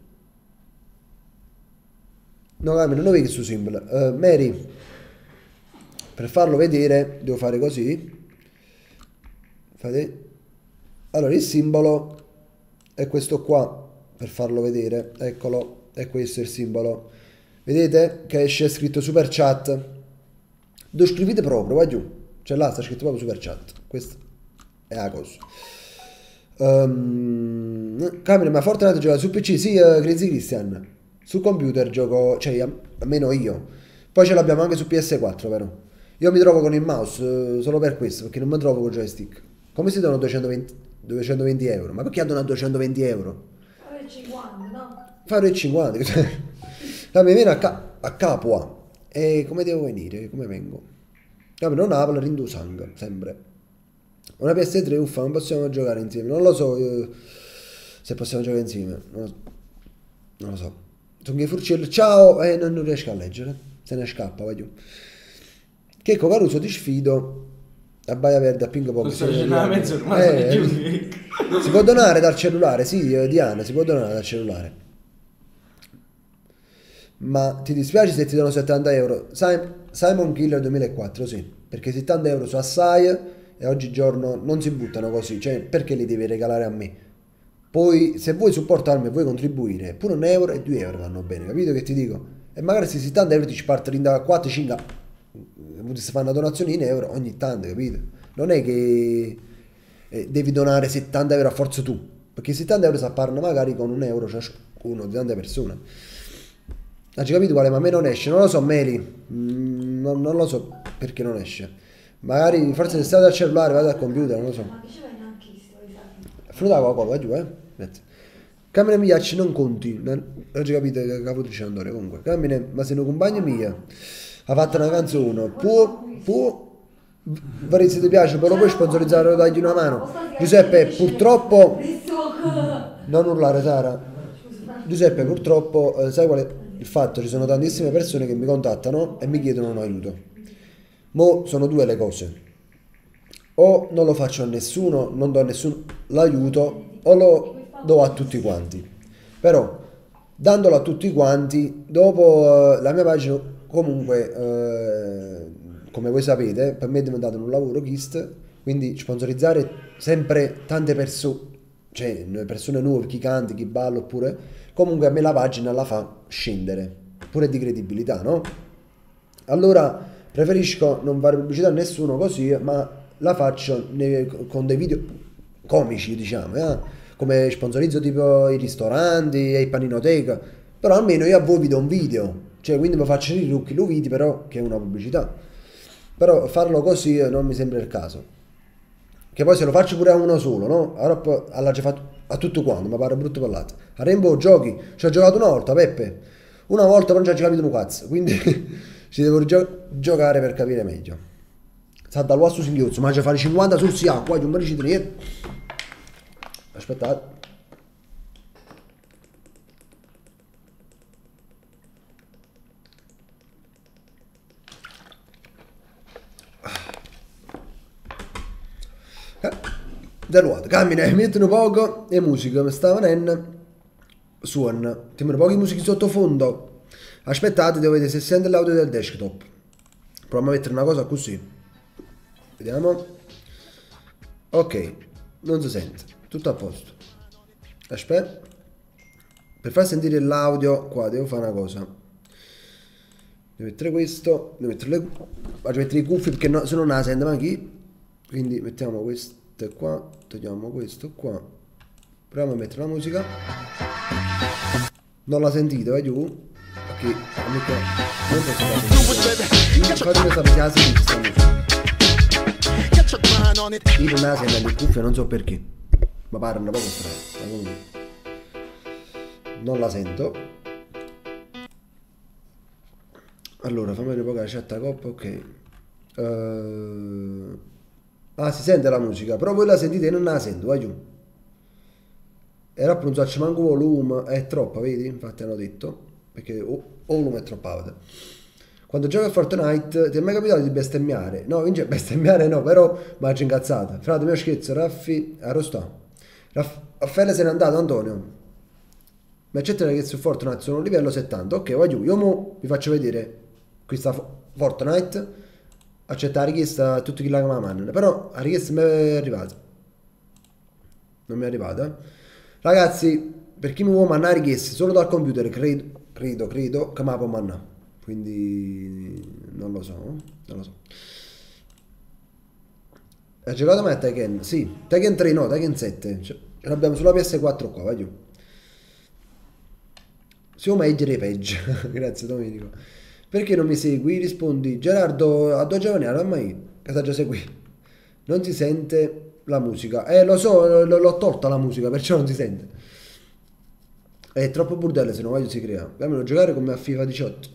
A: No, non lo vedi su Simple. Mary, per farlo vedere devo fare così. Fate. Allora, il simbolo è questo qua. Per farlo vedere, eccolo, è questo il simbolo, vedete che esce scritto super chat, lo scrivete proprio, va giù, cioè là sta scritto proprio super chat, questa è la cosa. Camera, ma Fortnite gioca su PC? Sì, Crazy Christian, su computer gioco, cioè almeno io, poi ce l'abbiamo anche su PS4 però, io mi trovo con il mouse solo per questo, perché non mi trovo con il joystick. Come si donano 220 euro? Ma perché donano 220 euro?
C: 50, no?
A: Fare il 50, mi viene a capo. E come devo venire? Come vengo? Non apro, rindo sangue, sempre. Una PS3 uffa, non possiamo giocare insieme. Non lo so se possiamo giocare insieme. Non lo so. Sono che furcello, ciao, e non riesco a leggere. Se ne scappa, va giù. Checco Caruso, ti sfido. A Baia Verde, a Ping Pong. Si può donare dal cellulare, sì, Diana, si può donare dal cellulare. Ma ti dispiace se ti danno 70 euro? Simon Killer 2004, sì, perché 70 euro su Assai e oggigiorno non si buttano così, cioè perché li devi regalare a me? Poi se vuoi supportarmi e vuoi contribuire, pure un euro e 2 euro vanno bene, capito che ti dico? E magari se 70 euro ti ci parte da 4, 5, si fa una donazione in euro ogni tanto, capito? Non è che devi donare 70 euro a forza tu, perché 70 euro si appaiono magari con un euro ciascuno di tante persone. Hai capito quale? Ma a me non esce, non lo so, Meli, non lo so perché non esce. Magari forse se state al cellulare, vado al computer, non lo so.
C: Ma che ci vai neanche sto,
A: Finita la Coca-Cola, va giù, grazie. Camine Migliacci non conti, non ci capite che capo dice Andore, comunque. Camine, ma se non compagno mia ha fatto una canzone, può Vari se ti piace, però puoi sponsorizzare, dagli una mano. Giuseppe, purtroppo non urlare Sara. Giuseppe, purtroppo sai qual è il fatto? Ci sono tantissime persone che mi contattano e mi chiedono un aiuto. Mo sono due le cose. o non lo faccio a nessuno, non do a nessuno l'aiuto, o lo do a tutti quanti. Però, dandolo a tutti quanti, dopo la mia pagina comunque, come voi sapete, per me è diventato un lavoro KIST, quindi sponsorizzare sempre tante persone, cioè persone nuove, chi canta, chi balla, oppure comunque a me la pagina la fa scendere, pure di credibilità, no? Allora preferisco non fare pubblicità a nessuno così, ma la faccio con dei video comici, diciamo, come sponsorizzo tipo i ristoranti e i paninoteca, però almeno io a voi vi do un video, cioè quindi mi faccio i trucchi, lo vidi però che è una pubblicità, però farlo così non mi sembra il caso. Che poi se lo faccio pure a uno solo, no? Allora l'ha già fatto a tutto quanto, mi pare brutto parlato. A Rainbow giochi, ci ho giocato una volta, Peppe. Una volta però non ci ha capito un cazzo, quindi ci devo giocare per capire meglio. Sa dal vostro singhiozzo, ma già fare 50 sul sia, qua non mi dici niente. Aspettate. Deluato, cammina, mettono poco e musica, mi sta venendo, suona, ti mettono pochi musiche sottofondo, aspettate, devo vedere se sente l'audio del desktop, proviamo a mettere una cosa così, vediamo, ok, non si sente, tutto a posto, aspetta, per far sentire l'audio qua devo fare una cosa, devo mettere questo, devo mettere faccio mettere i cuffie perché no, se no non la sente manchi, quindi mettiamo questo qua, togliamo questo qua, proviamo a mettere la musica, non la sentite, giù, perché non posso fare, fatemi sapere se la sentite sta musica, io non la sento le cuffie, non so perché, ma pare un poco strano, ma comunque non la sento. Allora fammi vedere un po' la chat a coppa, ok. Ah, si sente la musica, però voi la sentite e non la sento, vai giù. Era per non farci manco volume, è troppa, vedi? Infatti hanno detto, perché volume è troppo alto. Quando giochi a Fortnite ti è mai capitato di bestemmiare? No, vince bestemmiare no, però mi ha incazzata. Frate mio scherzo, Raffi, arrostò. Raffaele se n'è andato, Antonio. Mi accettare che su Fortnite sono a livello 70, ok, vai giù. Io mo vi faccio vedere questa Fortnite. Accetta la richiesta a tutti chi la chiamano, però la richiesta mi è arrivata, non mi è arrivata. Ragazzi, per chi mi vuole mandare richieste solo dal computer, credo che me la può mandare, quindi non lo so. Hai giocato mai a Tekken? Sì, Tekken 3 no, Tekken 7, ce l'abbiamo sulla PS4 qua, vai giù. Siamo meglio peggio, grazie Domenico. Perché non mi segui? Rispondi Gerardo a due giovani, ormai che già segui. Non si sente la musica. Lo so, l'ho tolta la musica, perciò non si sente. È troppo burdelle se no voglio si crea. Dobbiamo giocare come a FIFA 18.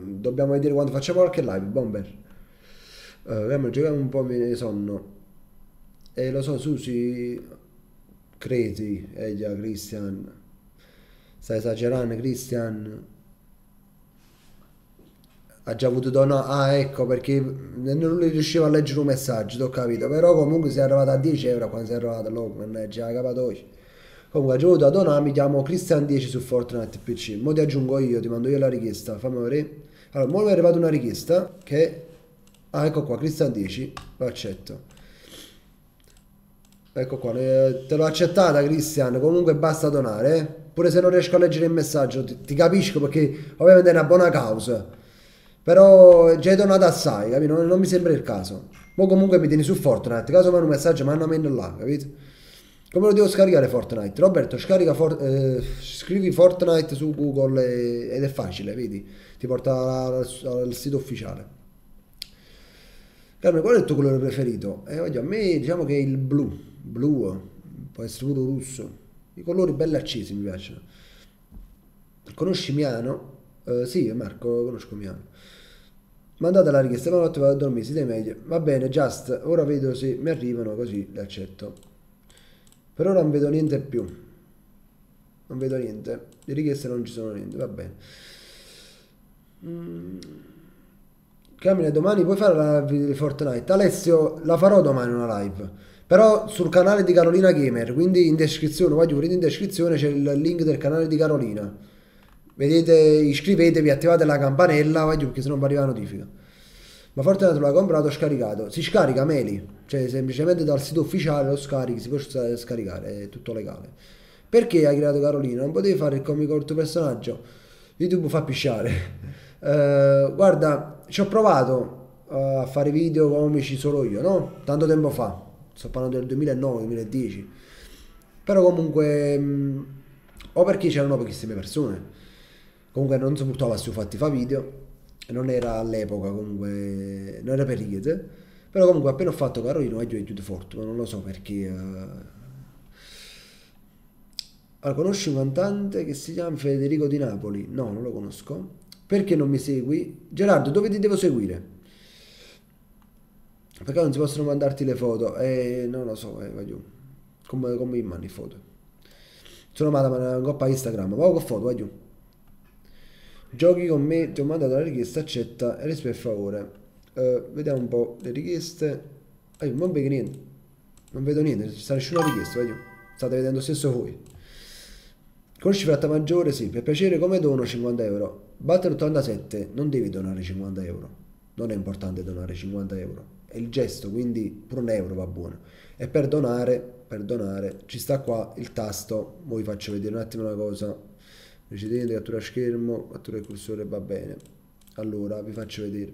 A: Dobbiamo vedere quando facciamo qualche live, bomber. Dobbiamo giocare un po' di sonno. Lo so, Susi credi, già Christian. Stai esagerando, Christian. Ha già avuto dono. Ah, ecco perché non riusciva a leggere un messaggio, ho capito. Però comunque si è arrivato a 10 euro quando si è arrivato loco, mannaggia la capatoia. Comunque ha già avuto a donare, mi chiamo Christian 10 su Fortnite PC. Mo ti aggiungo io, ti mando io la richiesta, fammi vedere. Allora, mo mi è arrivata una richiesta che. Ah, ecco qua, Christian 10, lo accetto. Ecco qua, te l'ho accettata Christian, comunque basta donare, Pure se non riesco a leggere il messaggio, ti capisco perché ovviamente è una buona causa. Però già hai donato assai, capito? Non mi sembra il caso. Ma comunque mi tieni su Fortnite, caso mando un messaggio, mandamelo là, capito? Come lo devo scaricare Fortnite? Roberto, scarica scrivi Fortnite su Google ed è facile, vedi? Ti porta al sito ufficiale. Carmen, qual è il tuo colore preferito? Voglio, a me diciamo che è il blu, può essere pure russo. I colori belli accesi mi piacciono. Conosci Miano? Sì, Marco, lo conosco Miano. Mandate la richiesta, ma notte vado a dormire, siete meglio. Va bene, just, ora vedo se mi arrivano, così le accetto. Per ora non vedo niente più. Non vedo niente. Le richieste non ci sono niente, va bene. Camine, domani puoi fare la live di Fortnite? Alessio, la farò domani una live. Però sul canale di Carolina Gamer, quindi in descrizione, voglio in descrizione c'è il link del canale di Carolina. Vedete, iscrivetevi, attivate la campanella, voglio, perché se non vi arriva la notifica. Ma Fortnite l'ho comprato, ho scaricato. Si scarica Meli, cioè semplicemente dal sito ufficiale lo scarichi, si può scaricare, è tutto legale. Perché hai creato Carolina? Non potevi fare il comico col tuo personaggio? YouTube fa pisciare. Guarda, ci ho provato a fare video comici solo io, no? Tanto tempo fa, sto parlando del 2009-2010. Però comunque, o perché c'erano pochissime persone, comunque non sopportavo più fatti fa video, non era all'epoca, comunque non era per richiede. Però comunque appena ho fatto Carolina io aiuto forte, ma non lo so perché. Allora, conosci un cantante che si chiama Federico di Napoli? No, non lo conosco. Perché non mi segui? Gerardo, dove ti devo seguire? Perché non si possono mandarti le foto? Non lo so, voglio. Come mi mandi foto? Sono mandata una coppa Instagram, ma con foto, voglio. Giochi con me, ti ho mandato la richiesta, accetta e rispondi per favore. Vediamo un po' le richieste. Non vedo niente. Non vedo niente, non ci sta nessuna richiesta, voglio. State vedendo stesso voi. Conosci Frattamaggiore? Sì, per piacere come dono 50 euro. Battle 87, non devi donare 50 euro. Non è importante donare 50 euro. È il gesto, quindi pure un euro va buono. E per donare, ci sta qua il tasto. Ora vi faccio vedere un attimo una cosa. Precedente, cattura schermo, cattura il cursore, va bene. Allora, vi faccio vedere.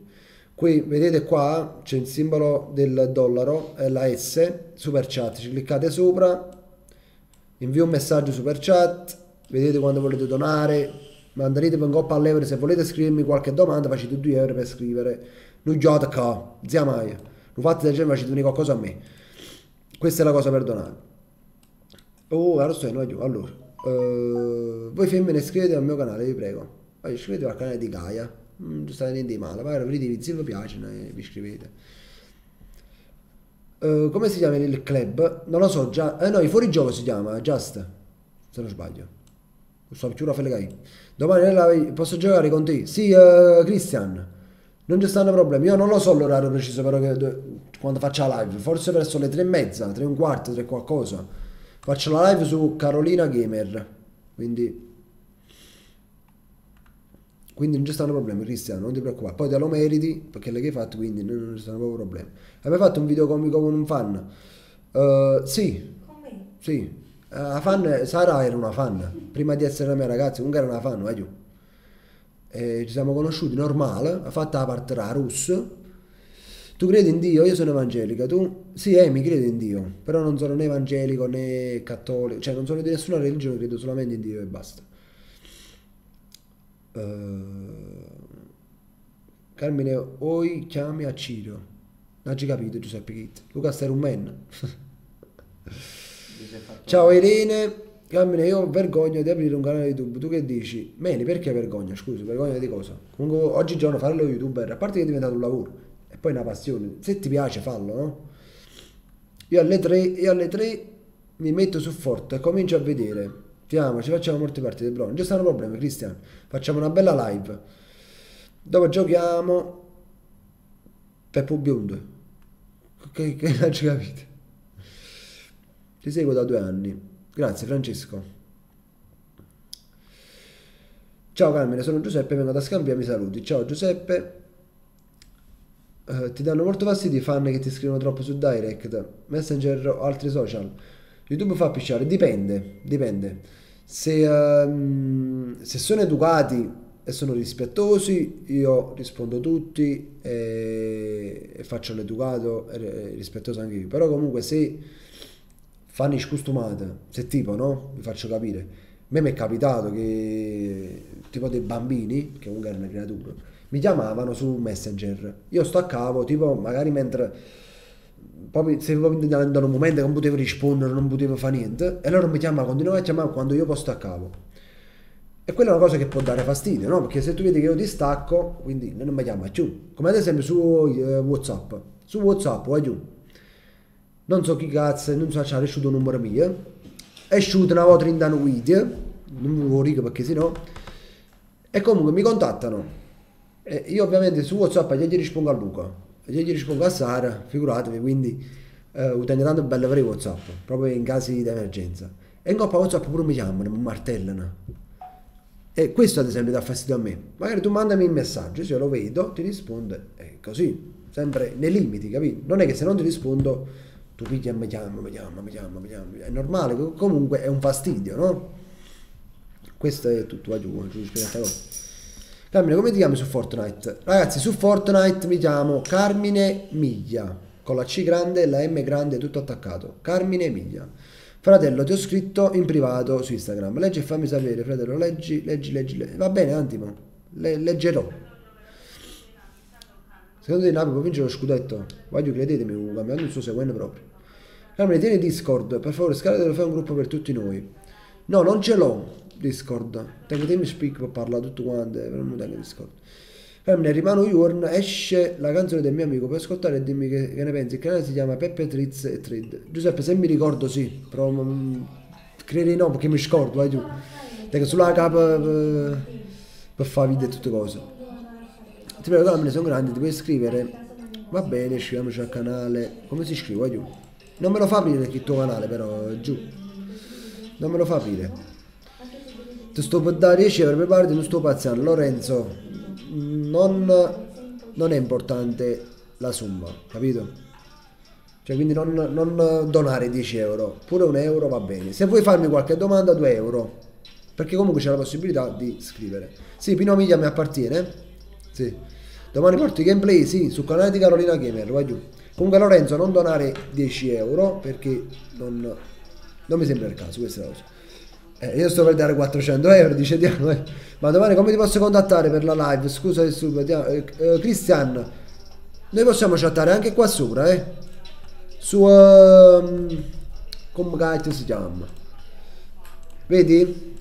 A: Qui, vedete qua, c'è il simbolo del dollaro, è la S, super chat. Ci cliccate sopra, invio un messaggio super chat. Vedete quando volete donare, manderete un coppa all'euro. Se volete scrivermi qualche domanda facete 2 euro per scrivere. Non giocate qua, zia mai. Non fate del genere, facete qualcosa a me. Questa è la cosa per donare. Oh, caro sto allora, voi femmine iscrivetevi al mio canale, vi prego. Iscrivetevi al canale di Gaia, non state niente di male, magari vedete se vi piacciono e vi iscrivete. Come si chiama il club? Non lo so, già. No, il fuorigioco si chiama Just, se non sbaglio. So più Raffaele Gai. Domani posso giocare con te? Sì, Christian. Non ci stanno problemi. Io non lo so l'orario preciso, però quando faccio la live. Forse verso le 3:30, 3:15, 3 qualcosa. Faccio la live su Carolina Gamer. Quindi non ci stanno problemi, Cristiano, non ti preoccupare. Poi te lo meriti, perché lei che hai fatto, quindi non ci stanno proprio problemi. Hai mai fatto un video comico con un fan? Sì.
C: Con me?
A: Sì. La fan, Sara era una fan, prima di essere la mia ragazza, comunque era una fan, vai giù. Ci siamo conosciuti normale, ha fatto la parte da russo. Tu credi in Dio? Io sono evangelica, tu? Sì, mi credo in Dio, però non sono né evangelico né cattolico, cioè non sono di nessuna religione, credo solamente in Dio e basta. Carmine, oi chiami a Ciro. Non hai capito Giuseppe Kitt. Luca stai rumeno. Ciao Irene. Carmine, io ho vergogna di aprire un canale YouTube. Tu che dici? Meni, perché vergogna? Scusa, vergogna di cosa? Comunque oggigiorno fare lo youtuber, a parte che è diventato un lavoro e poi una passione. Se ti piace fallo, no? Io alle 3 mi metto su Forte e comincio a vedere. Ti amo, ci facciamo molte partite, bro. Non ci stanno problemi, Cristian. Facciamo una bella live. Dopo giochiamo Peppo Biondo. Che non ci capite? Ti seguo da 2 anni. Grazie Francesco. Ciao Carmine, sono Giuseppe, vengo da Scambia, mi saluti. Ciao Giuseppe. Ti danno molto fastidio i fan che ti scrivono troppo su Direct, Messenger o altri social? YouTube fa pisciare, dipende. Se sono educati e sono rispettosi, io rispondo tutti e faccio l'educato e rispettoso anche io. Però comunque se fanno scostumate, se tipo, no? Vi faccio capire. A me mi è capitato che tipo dei bambini, che comunque erano creature, mi chiamavano su Messenger. Io staccavo, tipo magari mentre proprio se andando un momento che non potevo rispondere, non potevo fare niente, e loro mi chiamavano, continuavano a chiamare quando io poi staccavo. E quella è una cosa che può dare fastidio, no? Perché se tu vedi che io ti stacco, quindi non mi chiama più. Come ad esempio su WhatsApp. Su WhatsApp, vai giù. Non so chi cazzo, non so se c'è riuscito un numero mio. È uscito una volta in danno video, non mi vuoi rico perché sennò. E comunque mi contattano. Io ovviamente su WhatsApp gli rispondo a Luca, gli rispondo a Sara, figuratevi, quindi tengo tanto bello per i WhatsApp, proprio in casi di emergenza. E in coppa WhatsApp pure mi chiamano, mi martellano. E questo ad esempio dà fastidio a me. Magari tu mandami un messaggio, se io lo vedo, ti rispondo, e così, sempre nei limiti, capito? Non è che se non ti rispondo, tu pigli e mi chiami. È normale, comunque è un fastidio, no? Questo è tutto, vai giù, questa cosa. Carmine, come ti chiami su Fortnite? Ragazzi, su Fortnite mi chiamo Carmine Miglia, con la C grande e la M grande tutto attaccato. Carmine Miglia. Fratello, ti ho scritto in privato su Instagram. Leggi e fammi sapere, fratello, leggi. Va bene, Antimo, leggerò. Secondo te Napoli può vincere lo scudetto? Voglio, credetemi, un campionato non sto seguendo proprio. Carmine, tieni Discord, per favore, scaricatelo, fai un gruppo per tutti noi. No, non ce l'ho. Discord, tengo Team Speak per parlare tutto quanto, però non tengo Discord. Carmine, rimano Yorn, esce la canzone del mio amico, puoi ascoltare e dimmi che ne pensi. Il canale si chiama Peppe Triz e Trid. Giuseppe, se mi ricordo sì, però credi no perché mi scordo, vai tu. Tengo sulla capa per fare video e tutte cose. Ti prego Carmine, sono grandi, ti puoi iscrivere? Va bene, iscriviamoci al canale. Come si iscrive, vai giù? Non me lo fa aprire il tuo canale però, giù. Non me lo fa aprire. Ti sto per dare 10 euro, preparati, non sto paziando. Lorenzo, non è importante la somma, capito? Cioè, quindi non donare 10 euro, pure un euro va bene. Se vuoi farmi qualche domanda, 2 euro, perché comunque c'è la possibilità di scrivere. Sì, Pino Miglia mi appartiene? Sì. Domani porto i gameplay, sì, sul canale di Carolina Gamer, vai giù. Comunque Lorenzo, non donare 10 euro, perché non mi sembra il caso, questa è la cosa. Io sto per dare 400 euro, dice Diana. Ma domani come ti posso contattare per la live? Scusa il Cristian, noi possiamo chattare anche qua sopra, su come cazzo si chiama? Vedi?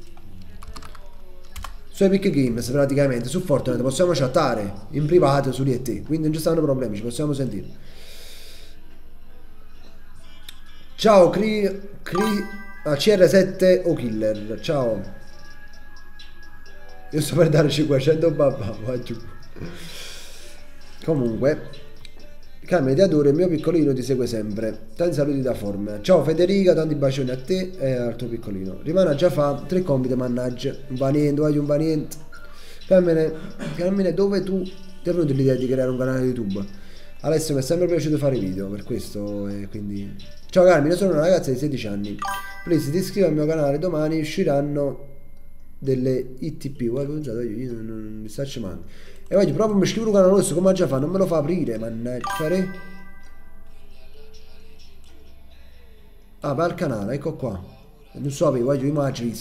A: Su Epic Games praticamente, su Fortnite possiamo chattare in privato su di te, quindi non ci stanno problemi, ci possiamo sentire. Ciao CR7 o Killer, ciao. Io sto per dare 500 babà, va giù. Comunque, Carmine ti adoro, il mio piccolino ti segue sempre. Tanti saluti da Forme. Ciao Federica, tanti bacioni a te e al tuo piccolino. Rimane a già fa 3 compiti, mannaggia. Un va niente, vai un va niente. Carmine, dove tu ti è venuta l'idea di creare un canale YouTube? Alessio, mi è sempre piaciuto fare video, per questo, quindi... Ciao Carmine, sono una ragazza di 16 anni. Please, ti iscrivi al mio canale, domani usciranno delle ITP. Guarda, io non mi sta cimando. E voglio proprio mi scrivo un canale rosso, come già fa, non me lo fa aprire, mannaggia. Ah, va al canale, ecco qua. Non sapevo, voglio immagini.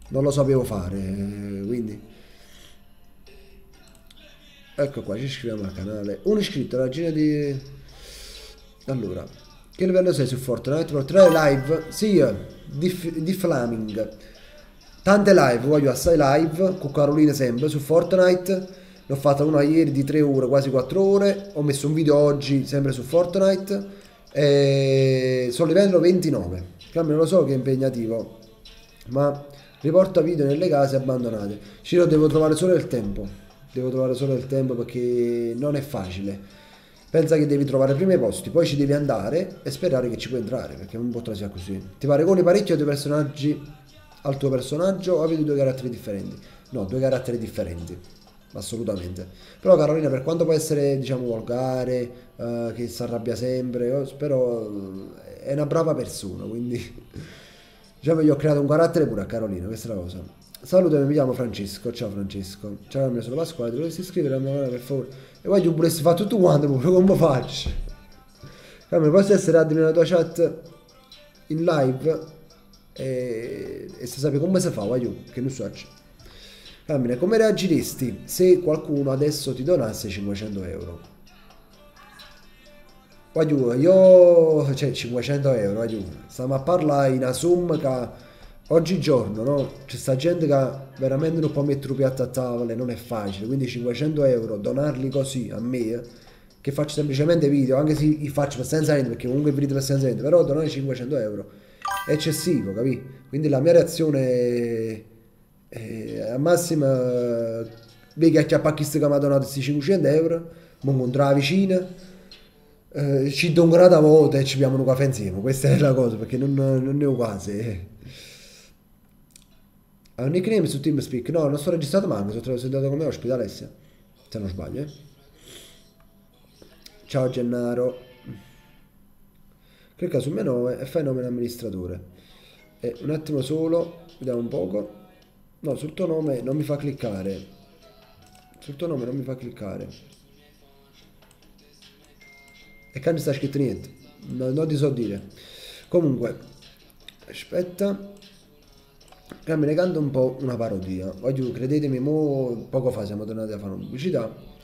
A: Non lo sapevo fare, quindi... Ecco qua, ci iscriviamo al canale. Un iscritto, la regina di... Allora, che livello sei su Fortnite? Per 3 live? Sì, di Flaming. Tante live, voglio assai live, con Carolina sempre, su Fortnite. Ne ho fatta una ieri di 3 ore, quasi 4 ore. Ho messo un video oggi, sempre su Fortnite. E sono livello 29. Non lo so che è impegnativo, ma riporta video nelle case abbandonate. Ciro, devo trovare solo il tempo. Devo trovare solo il tempo perché non è facile. Pensa che devi trovare prima i posti, poi ci devi andare e sperare che ci puoi entrare, perché non potrà sia così. Ti paragoni parecchio ai tuoi personaggi al tuo personaggio o avete 2 caratteri differenti? No, 2 caratteri differenti, assolutamente. Però Carolina, per quanto può essere, diciamo, volgare, che si arrabbia sempre, però è una brava persona, quindi diciamo io ho creato un carattere pure a Carolina, questa è la cosa. Salutami, mi chiamo Francesco, ciao Francesco. Ciao, mi sono Pasquale, ti volessi iscrivere al mio canale per favore? E voglio pure se fa tutto quanto, pure come faccio? Come posso essere admin nella tua chat in live e se sappi come si fa, voglio, che non so. Carmine, come reagiresti se qualcuno adesso ti donasse 500 euro? Voglio, io, cioè 500 euro, voglio, stiamo a parlare in una somma che... Oggigiorno, no? C'è sta gente che veramente non può mettere un piatto a tavola, non è facile, quindi 500 euro, donarli così a me, che faccio semplicemente video, anche se li faccio per senza niente, perché comunque video per senza niente, però donare 500 euro è eccessivo, capì? Quindi la mia reazione è a massima vedi che acchiappa chi che mi ha donato questi 500 euro, mi incontro la vicina, ci do una volta e ci abbiamo un caffè insieme, questa è la cosa, perché non ne ho quasi. Ha un nickname su TeamSpeak? No, non sto registrato manco, sono sentato come ospite Alessia, se non sbaglio. Ciao Gennaro. Clicca sul mio nome e fai nome amministratore. E un attimo solo, vediamo un poco. No, sul tuo nome non mi fa cliccare. Sul tuo nome non mi fa cliccare. E che non sta scritto niente. Non ti so dire. Comunque, aspetta. Mi ne canto un po' una parodia. Voglio, credetemi, poco fa siamo tornati a fare una pubblicità.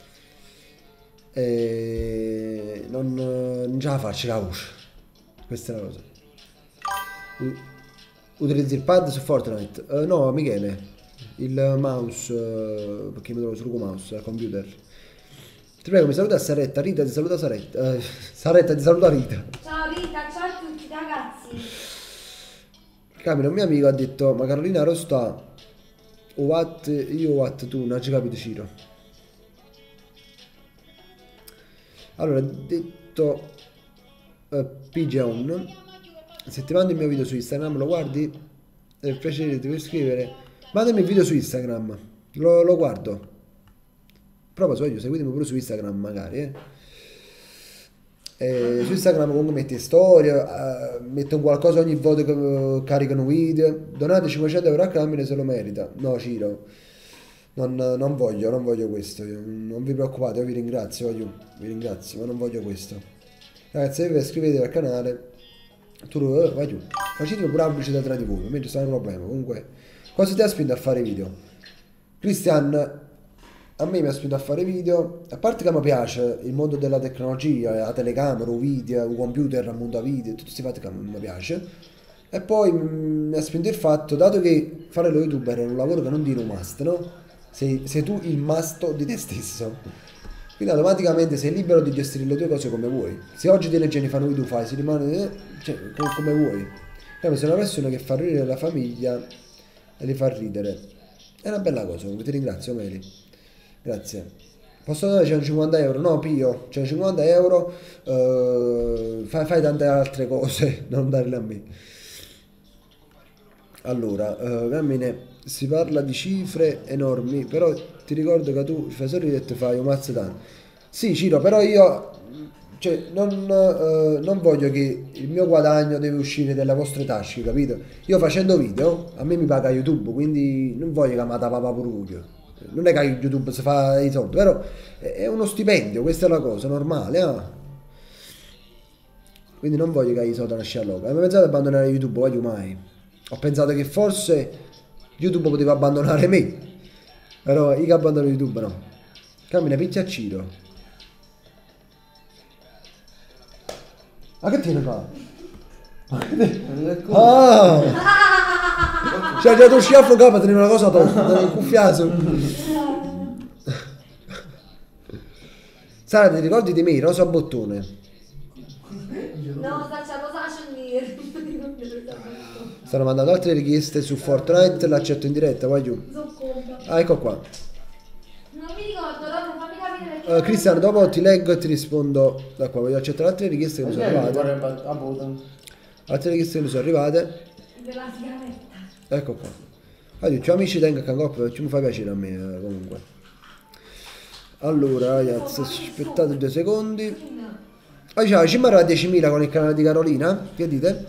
A: E non ce la faccio la voce. Questa è la cosa. Utilizzi il pad su Fortnite? No, Michele. Il mouse. Perché mi trovo sul mouse al computer. Ti prego, mi saluta Saretta. Rita ti saluta Saretta. Saretta ti saluta Rita.
C: Ciao Rita, ciao a tutti ragazzi.
A: Camera, un mio amico ha detto: ma Carolina Rostà o Watt, io Watt, tu non ci capito Ciro. Allora, detto Pigeon, se ti mando il mio video su Instagram lo guardi? È un piacere, ti vuoi iscrivere? Mandami il video su Instagram, lo guardo. Prova su, seguitemi pure su Instagram magari, su Instagram comunque metti storie, metto qualcosa ogni volta che caricano video. Donate 500 euro a Camine se lo merita. No Ciro, non voglio questo. Non vi preoccupate, io vi ringrazio, ma non voglio questo. Ragazzi, se vi iscrivetevi al canale, tu vai giù, facete pure la pubblicità tra di voi, mentre sta un problema. Comunque, cosa ti ha spinto a fare video? Cristian, a me mi ha spinto a fare video, a parte che mi piace il mondo della tecnologia, la telecamera, il video, il computer, il mondo video, tutti questi fatti che mi piace. E poi mi ha spinto il fatto, dato che fare lo youtuber è un lavoro che non tiene un must, no? Sei tu il must di te stesso. Quindi automaticamente sei libero di gestire le tue cose come vuoi. Se oggi delle geni fanno video, fai, si rimane come vuoi. Però sei una persona che fa ridere la famiglia e li fa ridere. È una bella cosa, ti ringrazio Meli. Grazie. Posso dare 150 euro? No, Pio, 150 euro, fai tante altre cose, non darle a me. Allora, Cammine, si parla di cifre enormi, però ti ricordo che tu fai sorridere e ti fai un mazzo tanto. Sì, Ciro, però io non voglio che il mio guadagno deve uscire dalle vostre tasche, capito? Io facendo video, a me mi paga YouTube, quindi non voglio che mi da papà pure. Non è che YouTube si fa i soldi, però è uno stipendio, questa è la cosa normale, Quindi non voglio che i soldi nasci a loca. Hai mai pensato ad abbandonare YouTube? Voglio mai. Ho pensato che forse YouTube poteva abbandonare me, però io che abbandono YouTube no. Cammina, picchia a Ciro. Ma che tiene qua? Ah! Cioè già tu schiaffo capo, tenevi una cosa tosta, tenevi il cuffiato. Sara, ti ricordi di me, Rosa Bottone?
C: No, faccia cosa scendere.
A: Stanno mandando altre richieste su Fortnite, l'accetto in diretta, vai giù. Ah, ecco qua.
C: Non mi ricordo, dopo fammi capire perché.
A: Cristiano, dopo ti leggo e ti rispondo da qua. Voglio accettare altre richieste che mi sono arrivate. Altre richieste che mi sono arrivate.
C: Della sigaretta.
A: Ecco qua. Allora, ciao amici, tengo a Cangop, ci mi fa piacere a me comunque. Allora ragazzi, aspettate 2 secondi. Ah, ciao, ci marrà 10.000 con il canale di Carolina, che dite?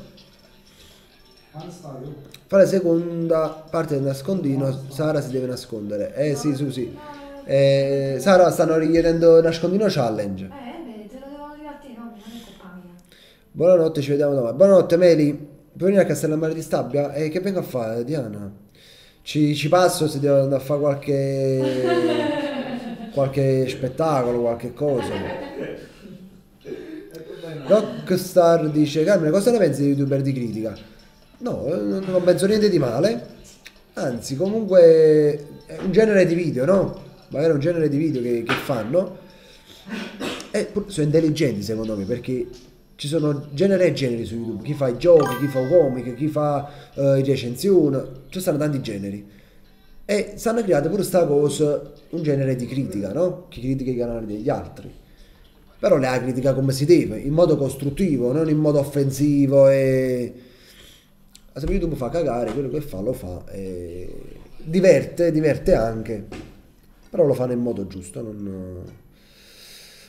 A: Fa la seconda parte del nascondino, Sara si deve nascondere. Sì, Susi. Sara, stanno richiedendo nascondino challenge.
C: Te lo devo dire a te, no? Non è colpa mia.
A: Buonanotte, ci vediamo domani. Buonanotte Meli. Puoi venire a Castellammare di Stabia? Che vengo a fare, Diana? Ci passo se devo andare a fare qualche spettacolo, qualche cosa. Rockstar dice: Carmine, cosa ne pensi dei youtuber di critica? No, non penso niente di male. Anzi, comunque è un genere di video, no? Magari è un genere di video che fanno. E sono intelligenti secondo me, perché ci sono generi e generi su YouTube. Chi fa i giochi, chi fa comiche, chi fa recensioni. Ci stanno tanti generi. E stanno creando pure sta cosa, un genere di critica, no? Chi critica i canali degli altri. Però le ha critica come si deve, in modo costruttivo, non in modo offensivo e... Se YouTube fa cagare, quello che fa lo fa e... diverte anche, però lo fanno in modo giusto, non...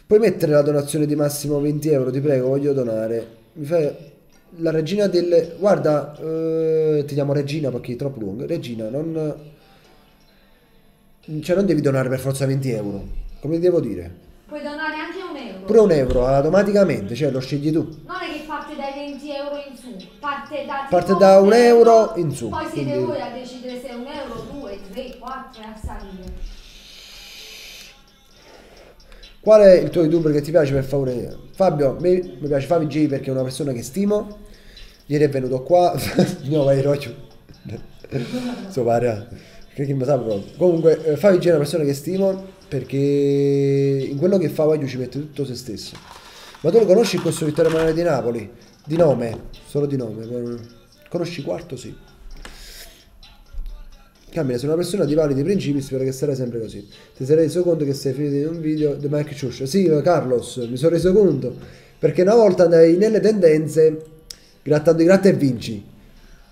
A: Puoi mettere la donazione di massimo 20 euro, ti prego, voglio donare. Mi fai la regina delle... Guarda, ti chiamo regina perché è troppo lungo. Regina, non... Cioè non devi donare per forza 20 euro, come devo dire?
C: Puoi donare anche un euro.
A: Pure un euro, automaticamente, cioè lo scegli tu.
C: Non è che parte dai 20 euro in su, parte
A: Parte da un euro in su.
C: Poi siete
A: Quindi...
C: voi a decidere se è un euro, 2, 3, 4 e a salire.
A: Qual è il tuo youtuber che ti piace, per favore? Fabio, mi piace Favi J perché è una persona che stimo. Ieri è venuto qua. No, vai Roccio. So pare. Che mi sa proprio. Comunque, Favi J è una persona che stimo perché in quello che fa Voglio ci mette tutto se stesso. Ma tu lo conosci il corso Vittorio Emanuele di Napoli? Di nome, solo di nome. Conosci Quarto? Sì. Cambia, sei una persona di validi principi, spero che sarai sempre così. Ti sei reso conto che sei finito in un video di Mike Ciuscia? Sì, Carlos, mi sono reso conto. Perché una volta andai nelle tendenze grattando i gratta e vinci.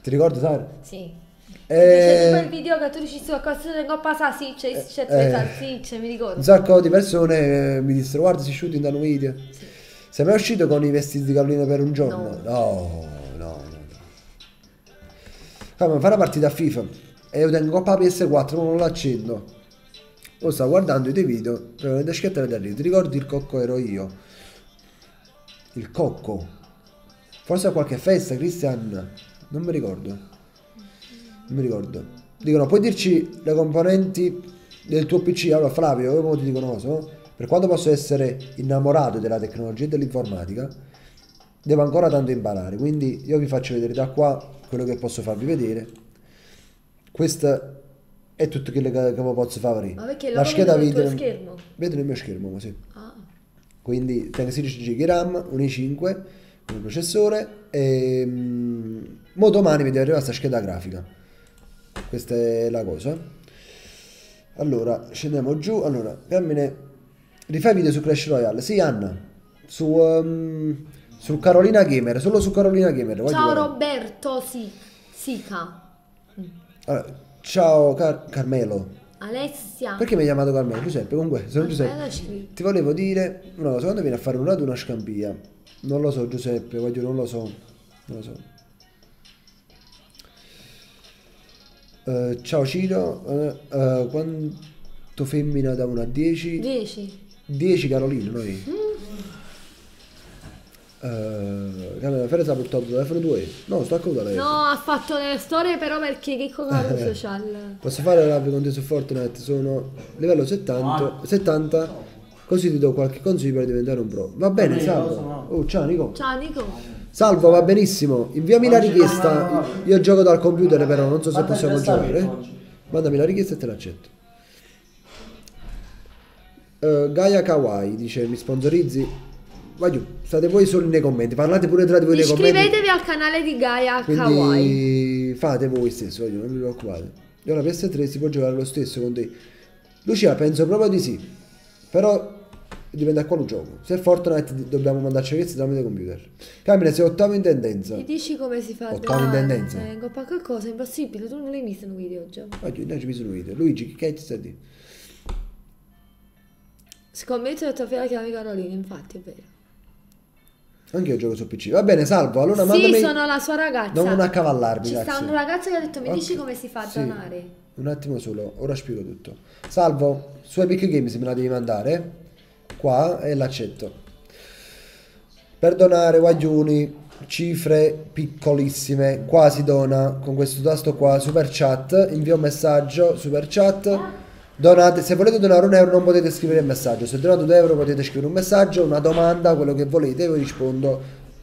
A: Ti ricordi, Sara?
F: Sì. C'è tipo il video che tu dici su cosa in coppa c'è tre salsicce, mi ricordo.
A: Un sacco di persone mi dissero guarda si shooting da un video. Sì. Sei mai uscito con i vestiti di Carolina per un giorno? No. Fai una partita a FIFA. E io tengo coppa PS4, non l'accendo. Io stavo guardando i tuoi video, le deschette da lì. Ti ricordi il cocco ero io? Il cocco? Forse a qualche festa, Christian? Non mi ricordo. Dicono, puoi dirci le componenti del tuo PC? Allora Flavio, io ti dico una cosa, no? Per quanto posso essere innamorato della tecnologia e dell'informatica, devo ancora tanto imparare. Quindi io vi faccio vedere da qua quello che posso farvi vedere. Questo è tutto quello che posso fare.
F: Ma perché
A: la scheda
F: vedono
A: video
F: il tuo schermo?
A: Vedono il mio schermo, ma sì.
F: Ah.
A: Quindi tengo 16 GB RAM, un i5 come processore e mo domani mi deve arrivare questa scheda grafica. Questa è la cosa. Allora, scendiamo giù. Allora, Carmine, rifai video su Clash Royale? Sì, Anna. Su Carolina Gamer, solo su Carolina Gamer.
F: Ciao Roberto, Sica.
A: Allora, ciao Carmelo.
F: Alessia.
A: Perché mi hai chiamato Carmelo? Giuseppe, comunque, sono Giuseppe. Ti volevo dire una cosa, quando vieni a fare un raduno a Scampia? Non lo so, Giuseppe, non lo so. Ciao Ciro, quanto femmina da 1 a 10? 10 Carolina, noi. Camera Ferres ha portato il telefono 2. No, sto a coda lei.
F: No, ha fatto le storie però perché che caro social.
A: Posso fare la con te su Fortnite? Sono livello 70. Così ti do qualche consiglio per diventare un pro. Va bene, Salvo. Oh, ciao Nico. Salvo, va benissimo. Inviami la richiesta. Io gioco dal computer però non so se possiamo giocare. Mandami la richiesta e te l'accetto. Gaia Kawaii dice mi sponsorizzi. Vai giù, state voi solo nei commenti, parlate pure tra di voi nei commenti.
F: Iscrivetevi al canale di Gaia
A: Quindi
F: Kawaii.
A: fate voi stesso, non vi preoccupate. Io la PS3 si può giocare lo stesso con te. Lucia, penso proprio di sì. Però dipende da quale gioco. Se è Fortnite dobbiamo mandarci ragazzi tramite computer. Camera, sei ottavo in tendenza.
F: Mi dici come si fa?
A: Ottavo in tendenza.
F: Coppa qualcosa, è impossibile, tu non l'hai visto un video già.
A: Oggi noi ci visto un video. Luigi, che cazzo stai di?
F: Scommetto che tua figlia chiami Carolina, infatti è vero.
A: Anche io gioco su PC. Va bene, Salvo. Allora
F: sì,
A: mandami...
F: sono la sua ragazza.
A: Non accavallarmi.
F: Ci sta un ragazzo che ha detto: mi
A: Okay.
F: dici come si fa a donare?
A: Un attimo solo, ora spiego tutto. Salvo, su Epic Games me la devi mandare. Qua e l'accetto. Per donare guaglioni, cifre piccolissime. Qua si dona con questo tasto qua, super chat. Invio un messaggio, super chat. Donate, se volete donare un euro non potete scrivere il messaggio, se donate 2 euro potete scrivere un messaggio, una domanda, quello che volete, io vi rispondo.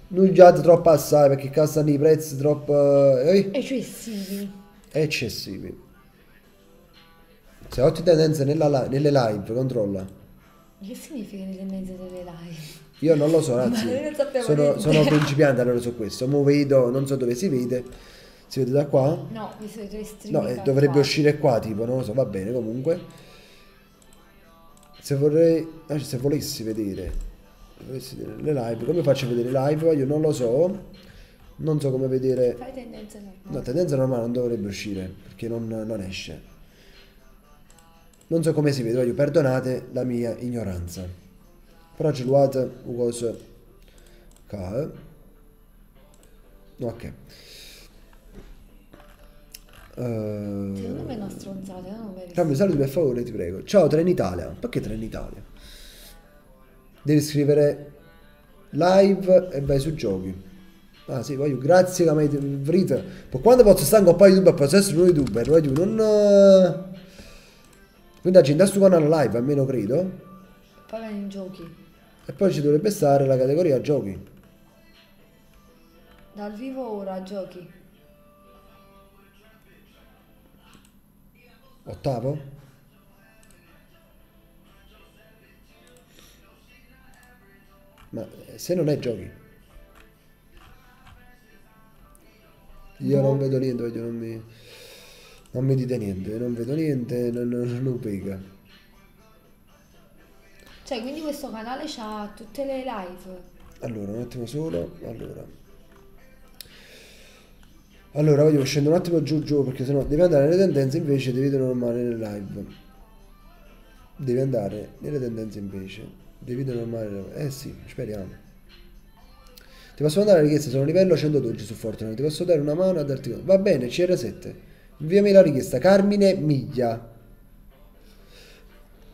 A: Non giate troppo assai perché castano i prezzi troppo eccessivi. Se ho tendenze nelle live, controlla.
F: Che significa le tendenze delle live?
A: Io non lo so, ragazzi.
F: Ma noi non sappiamo
A: sono principiante allora su questo. Mo vedo, non so dove si vede. Si vede da qua?
F: No, visto i tuoi stream.
A: No, dovrebbe uscire qua, tipo, non lo so, va bene, comunque. Se volessi vedere le live, come faccio a vedere le live? Io non lo so. Non so come vedere.
F: Fai tendenza normale.
A: No, tendenza normale non dovrebbe uscire, perché non esce. Non so come si vede, voglio perdonate la mia ignoranza. Però c'è l'uato cosa ca. Ok.
F: Secondo me è una stronzata, non mi
A: Fammi saluti per favore, ti prego. Ciao Trenitalia. Perché Trenitalia? Devi scrivere live e vai su giochi. Ah sì, voglio, grazie che mi hai vrito. Per quando posso stare un po' YouTube a processo un youtuber, voglio, non... Quindi oggi in sto canale live, almeno credo.
F: Poi vai in giochi.
A: E poi ci dovrebbe stare la categoria giochi.
F: Dal vivo ora giochi.
A: Ottavo? Ma se non è giochi. Io non vedo niente, voglio, non mi dite niente, non vedo niente, non pega.
F: Cioè, quindi questo canale c'ha tutte le live.
A: Allora, un attimo solo, allora voglio scendere un attimo giù perché sennò devi andare nelle tendenze invece devi vedere normale nelle live. Devi andare nelle tendenze invece, devi vedere normale. Sì, speriamo. Ti posso mandare la richiesta, sono a livello 112 su Fortnite, ti posso dare una mano a darti... Va bene, CR7. Inviami la richiesta, Carmine Miglia.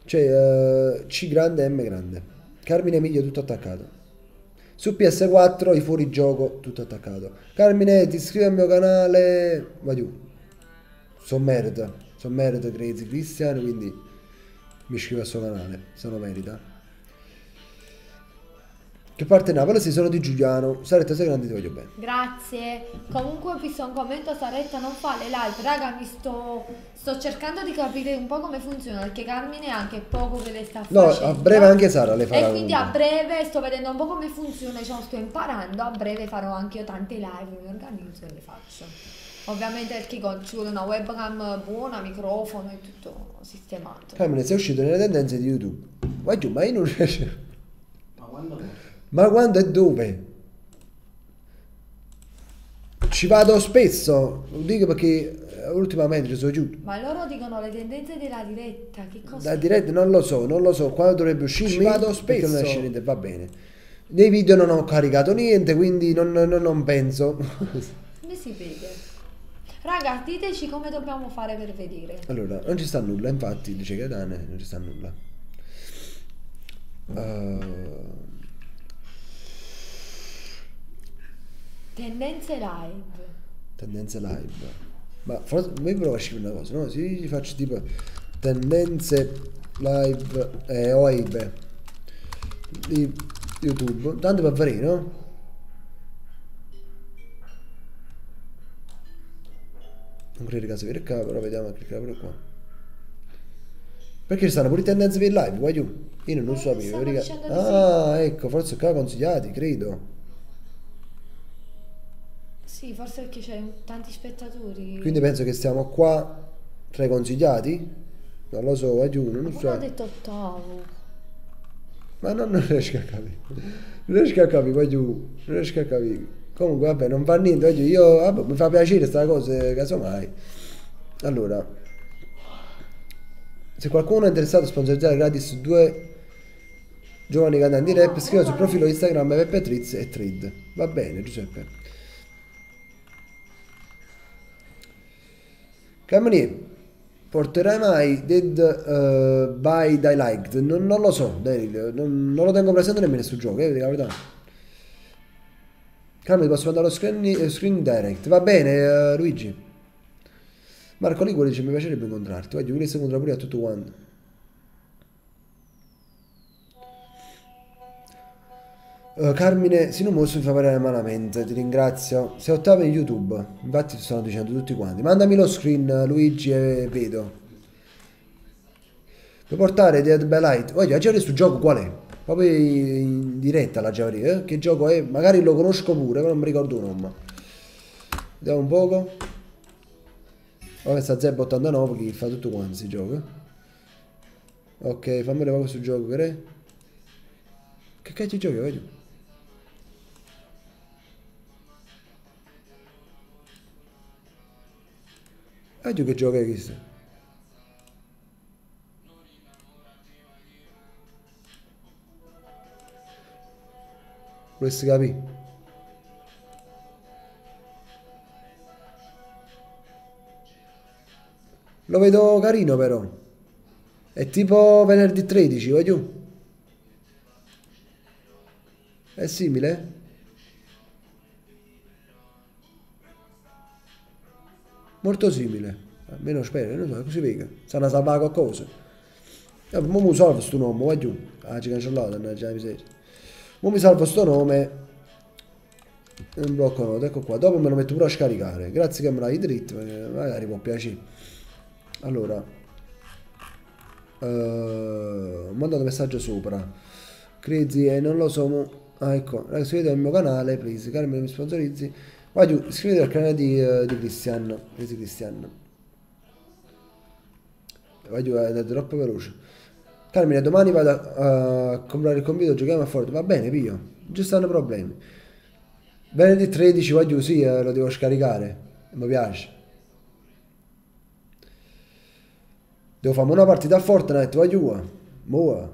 A: Cioè, C grande, M grande. Carmine Miglia tutto attaccato. Su PS4 i fuorigioco tutto attaccato. Carmine, ti iscrivi al mio canale. Vai giù. Sono merita Crazy Christian, quindi mi iscrivo al suo canale, se lo merita. Che parte Napoli? Sì, sono di Giuliano. Saretta, sei grande, ti voglio bene.
F: Grazie. Comunque ho visto un commento, Saretta non fa le live. Raga, sto cercando di capire un po' come funziona, perché Carmine ha anche poco che le sta
A: No,
F: facendo.
A: a breve anche Sara le farà.
F: E quindi a
A: comunque.
F: breve sto vedendo un po' come funziona, diciamo, sto imparando. A breve farò anche io tante live, mi organizzo e le faccio. Ovviamente perché ci vuole una webcam buona, microfono e tutto sistemato.
A: Carmine, sei uscito nelle tendenze di YouTube. Vai giù, ma io non riesco.
G: Ma quando?
A: Ma quando e dove? Ci vado spesso, lo dico perché ultimamente ci sono giù.
F: Ma loro dicono le tendenze della diretta, che cosa?
A: La diretta non lo so, quando dovrebbe uscirmi. Ci vado spesso. Non esce niente, va bene. Nei video non ho caricato niente, quindi non penso.
F: Come si vede? Raga, diteci come dobbiamo fare per vedere.
A: Allora, non ci sta nulla, infatti, dice Gaetane, non ci sta nulla. Tendenze live. Ma forse mi provo a scrivere una cosa, no? Sì, faccio tipo tendenze live OIB di YouTube. Tanto per fare, no? Non credo che si vede qua, però vediamo a cliccare pure qua. Perché ci stanno pure tendenze per live, voglio. Io non so
F: stanno
A: più.
F: dicendo di
A: Ah, ecco, forse qua consigliati, credo.
F: Sì, forse perché c'è tanti spettatori.
A: Quindi penso che stiamo qua tra i consigliati. Non lo so, non lo
F: Uno
A: so.
F: ha detto ottavo.
A: Ma non riesco a capire. Non riesco a capire, voglio. Non riesco a capire. Comunque, vabbè, non fa niente. Voglio, io, vabbè, mi fa piacere sta cosa, casomai. Allora, se qualcuno è interessato a sponsorizzare gratis 2 giovani cantanti rap, scriva sul profilo Instagram Peppe Triz e Thread. Va bene, Giuseppe. Camini, porterai mai Dead by Daylight? Non lo so, Daryl, non lo tengo presente nemmeno sul gioco, dico la verità. Camini, posso mandare lo screen direct? Va bene, Luigi. Marco Ligure dice mi piacerebbe incontrarti, voglio volessi incontrare pure a tutto quanto. Carmine Sinumos mi fa parlare malamente, ti ringrazio. Sei ottavo in YouTube, infatti ti stanno dicendo tutti quanti. Mandami lo screen, Luigi, e vedo. Puoi portare Dead by Light? Voglio aggiornare sul gioco qual è? Proprio in diretta la Giavari, Che gioco è? Magari lo conosco pure, però non mi ricordo il nome. Vediamo un poco. Vabbè, sta Zeb 89 che fa tutto quanto si gioca. Ok, fammi vedere questo gioco che è. Che cazzo giochi, vedi? Vedi che gioco è questo? Vorresti capire? Lo vedo carino però. È tipo venerdì 13, vai giù. È simile? Molto simile. Almeno spero, non so, così vega. Stanno a salvare qualcosa. Mo mi salvo sto nome, vai giù. Ah, ci cancellato, no, già miseria. Mo mi salvo sto nome. Un blocco note, ecco qua. Dopo me lo metto pure a scaricare. Grazie che me l'hai dritto, perché magari può piacere. Allora, ho mandato messaggio sopra. Crazy e non lo so. Ah, ecco, iscrivetevi al mio canale, please. Carmine mi sponsorizzi. Vai giù, iscrivetevi al canale di Cristian. Crazy Cristian. Vai giù, è troppo veloce. Carmine, domani vado a comprare il computer, giochiamo a Fortnite. Va bene, pio. Non ci stanno problemi. Venerdì 13, vai giù, sì, lo devo scaricare. Mi piace. Devo fare una partita a Fortnite, vai giù. Mo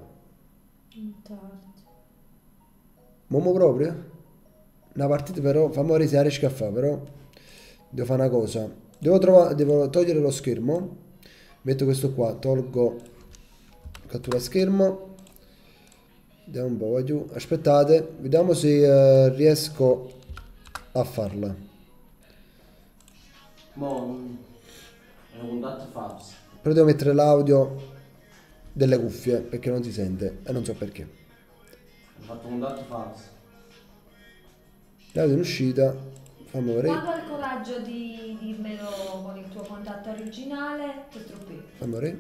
A: proprio? Una partita però, fammi vedere se riesco a fare, però devo fare una cosa. Devo togliere lo schermo. Metto questo qua, tolgo cattura schermo. Vediamo un po', vai giù. Aspettate, vediamo se riesco a farla.
B: Mo è un contatto falso.
A: Però devo mettere l'audio delle cuffie perché non si sente e non so perché.
B: Ho fatto un contatto falso.
A: L'audio in uscita, fammi vedere.
F: Quando hai il coraggio di dirmelo con il tuo contatto originale, ti struppi.
A: Fammi vedere.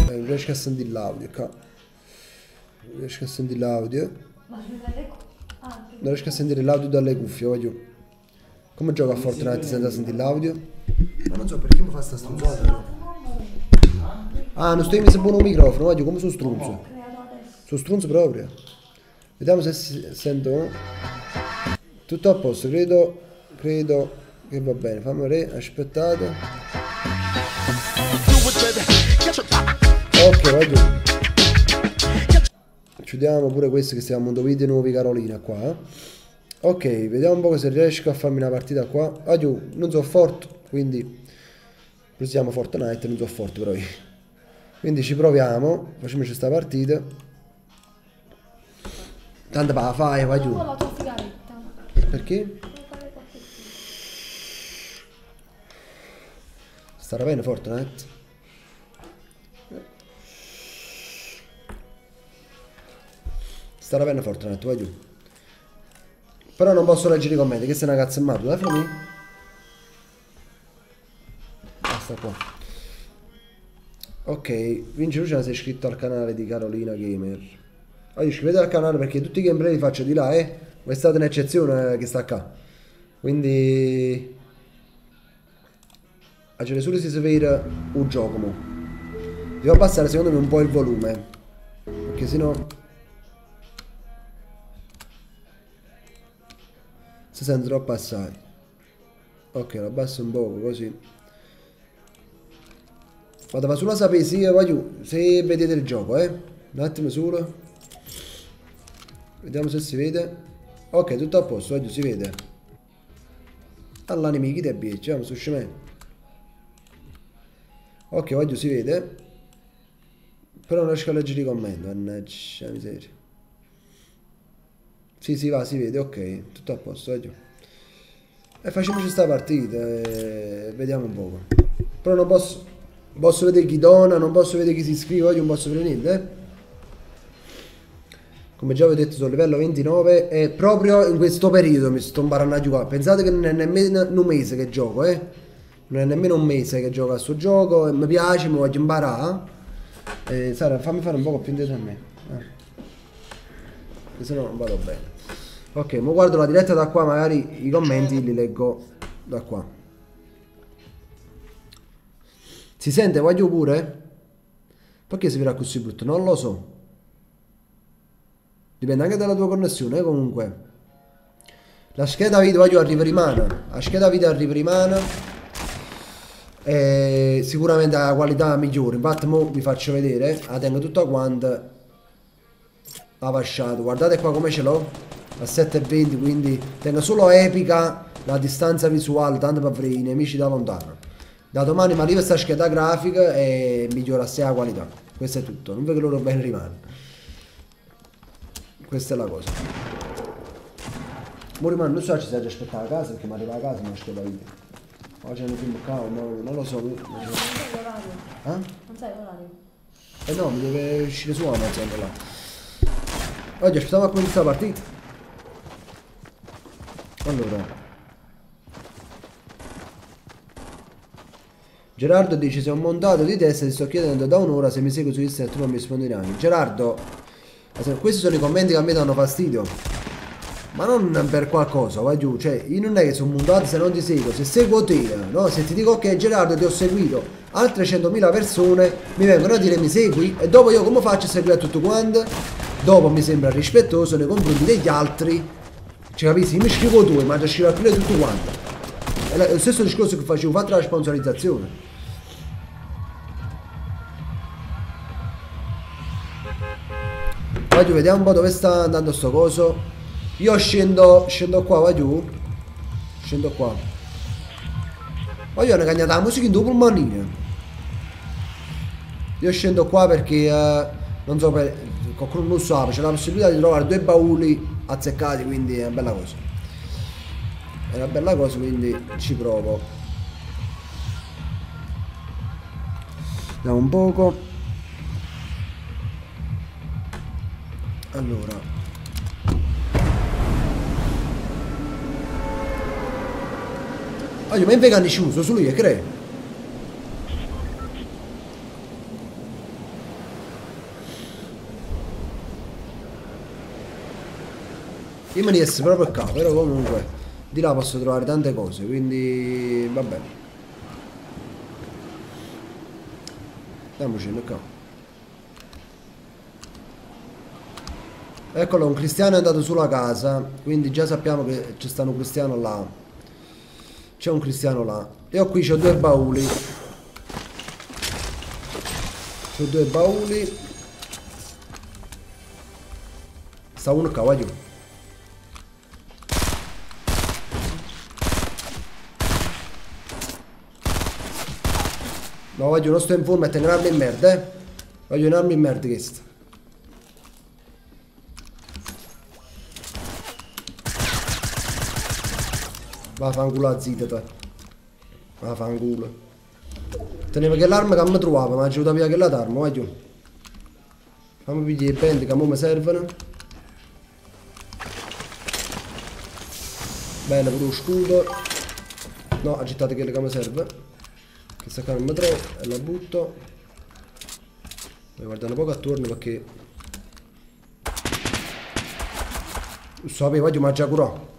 A: Non riesco a sentire l'audio qua. Non riesco a sentire l'audio.
F: Ma non
A: riesco a sentire l'audio dalle cuffie, voglio. Come gioco a Fortnite senza sentire l'audio? Ma non so perché mi fa sta stronzata. Ah, non sto in buono microfono, voglio come sono strunzo. Sono strunzo proprio. Vediamo se sento. Tutto a posto, credo che va bene. Fammi vedere, aspettate. Ok, voglio. Chiudiamo pure questo che stiamo mondo video nuovi Carolina qua. Ok, vediamo un po' se riesco a farmi una partita qua. Voglio, non so forte, quindi usiamo Fortnite, non so forte però io. Quindi ci proviamo, facciamoci questa partita. Tanto va, fai, vai giù.
F: la tua sigaretta.
A: Perché? Starà bene Fortnite? Starà bene Fortnite, vai giù. Però non posso leggere i commenti, che sei una cazzo in mano, dai fammi. Basta qua. Ok, Vince Luciana sei iscritto al canale di Carolina Gamer. Allora, iscrivetevi al canale perché tutti i gameplay li faccio di là, questa è stata un'eccezione che sta qua. Quindi a solo si vede un gioco mo. Devo abbassare secondo me un po' il volume, perché sennò si sente troppo assai. Ok, lo abbasso un poco così. Vado solo a sapere se vedete il gioco, un attimo solo. Vediamo se si vede. Ok, tutto a posto, si vede. All'anime chi te bieci, vediamo su scemè. Ok, voglio si vede. Però non riesco a leggere i commenti, mannaggia miseria. Sì, va, si vede, ok, tutto a posto, voglio. E facciamoci sta partita e vediamo un poco. Però non posso vedere chi dona, non posso vedere chi si iscrive, voglio, non posso vedere niente, Come già vi ho detto sono livello 29 e proprio in questo periodo mi sto imparando a giocare. Pensate che non è nemmeno un mese che gioco, Non è nemmeno un mese che gioco a sto gioco e mi piace, mi voglio imparare. Sara, fammi fare un poco più indietro a me. Che se no non vado bene. Ok, mo guardo la diretta da qua, magari i commenti li leggo da qua. Si sente voglio pure? Perché si verrà così brutto? Non lo so. Dipende anche dalla tua connessione, comunque. La scheda video voglio arriva rimane. La scheda video arriva rimane. E sicuramente la qualità migliore. Infatti mo vi faccio vedere. La tengo tutta quanta. Avasciato. Guardate qua come ce l'ho. A 720, quindi tengo solo epica la distanza visuale, tanto per vedere i nemici da lontano. Da domani mi arriva questa scheda grafica e migliora assai la qualità. Questo è tutto, non vedo che loro bene rimane. Questa è la cosa. Mo rimane, non so se ci serve aspettare a casa perché mi arriva a casa una scheda video. Oggi hanno film cavo, non lo so.
F: Non sai l'orario.
A: Eh?
F: Non sai l'orario.
A: Eh no, mi deve uscire su Amazon là. Oggi aspettiamo a cominciare la partita. Allora Gerardo dice se ho montato di testa ti sto chiedendo da un'ora se mi segui su Instagram e tu non mi rispondi neanche. Gerardo, questi sono i commenti che a me danno fastidio, ma non per qualcosa, vai giù, cioè io non è che sono montato se non ti seguo, se seguo te, no? Se ti dico ok Gerardo ti ho seguito, altre 100.000 persone mi vengono a dire mi segui e dopo io come faccio a seguire a tutto quanto? Dopo mi sembra rispettoso nei confronti degli altri. Cioè capisci? Io mi scrivo tu, ma ti scrivo a quello tutto quanto. È lo stesso discorso che facevo, fate la sponsorizzazione. Vai giù, vediamo un po' dove sta andando sto coso. Io scendo qua, vai giù. Scendo qua. Voglio una cagnata la musica in due polmonine. Io scendo qua perché non so, qualcuno non sa, c'è la possibilità di trovare 2 bauli azzeccati, quindi è una bella cosa. È una bella cosa, quindi ci provo. Vediamo un poco. Allora ma in vegani ci uso su lui e cree. Io me ne essi proprio qua, però comunque di là posso trovare tante cose, quindi vabbè. Andiamoci qua. Eccolo, un cristiano è andato sulla casa, quindi già sappiamo che c'è stato un cristiano là. C'è un cristiano là. E ho qui c'ho 2 bauli. C'ho 2 bauli. Sta uno qua, vai giù. No, voglio non sto in forma e tengo un'arma in merda, Voglio un'arma in merda questa. Vaffanculo a zita te. Vaffanculo. Tenevo che l'arma che mi trovava, ma ci ho via che l'arma, vai giù. Fammi pigliare i penti che mo mi servono. Bene, pure lo scudo. No, accettate quello che mi serve. Questa qua non mi trovo e la butto. Voglio guardare un poco attorno perché sapevo, voglio mangiare curò.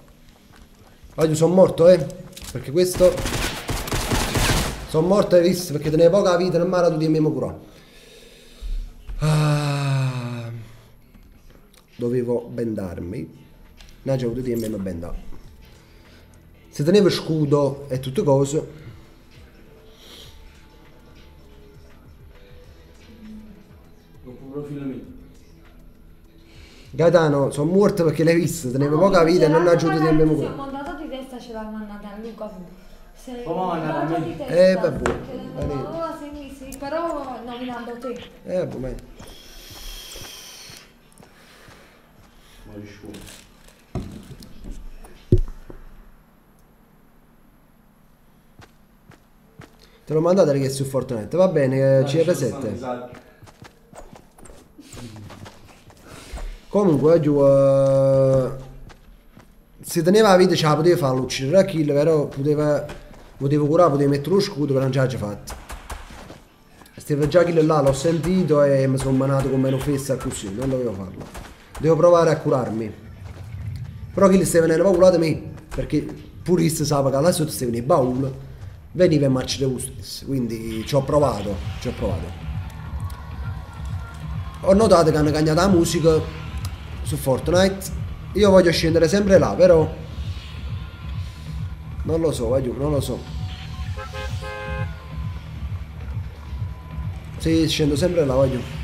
A: Voglio sono morto, perché questo sono morto, hai visto, perché tenevo poca vita, non mi ha dato di me curò. Dovevo bendarmi. Non c'è avuto di me bendare. Se tenevo scudo e tutte cose. Gaetano, sono morto perché l'hai visto, tenevo poca vita e non ha aggiunto di me
C: Se ho montato di testa ce l'ha mandata a Luca. Se
G: Come mandata a me?
C: di testa,
A: vabbè.
C: sì, però nominando te.
A: Vabbè, ma... Te l'ho mandato perché è su Fortnite, va bene, CR7. Comunque giù se teneva la vita ce la poteva farlo uccidere a kill, però potevo curare, potevo mettere lo scudo, però non ce l'ha già fatto. Steve già kill là, l'ho sentito e mi sono manato con meno fessa così, non dovevo farlo. Devo provare a curarmi. Però chi li stai venendo paura da me, perché purista sapeva che là sotto stai venendo baul, veniva e marcia di stesso, quindi ci ho provato. Ho notato che hanno cambiato la musica su Fortnite, io voglio scendere sempre là, però non lo so, non lo so. Sì, scendo sempre là, voglio.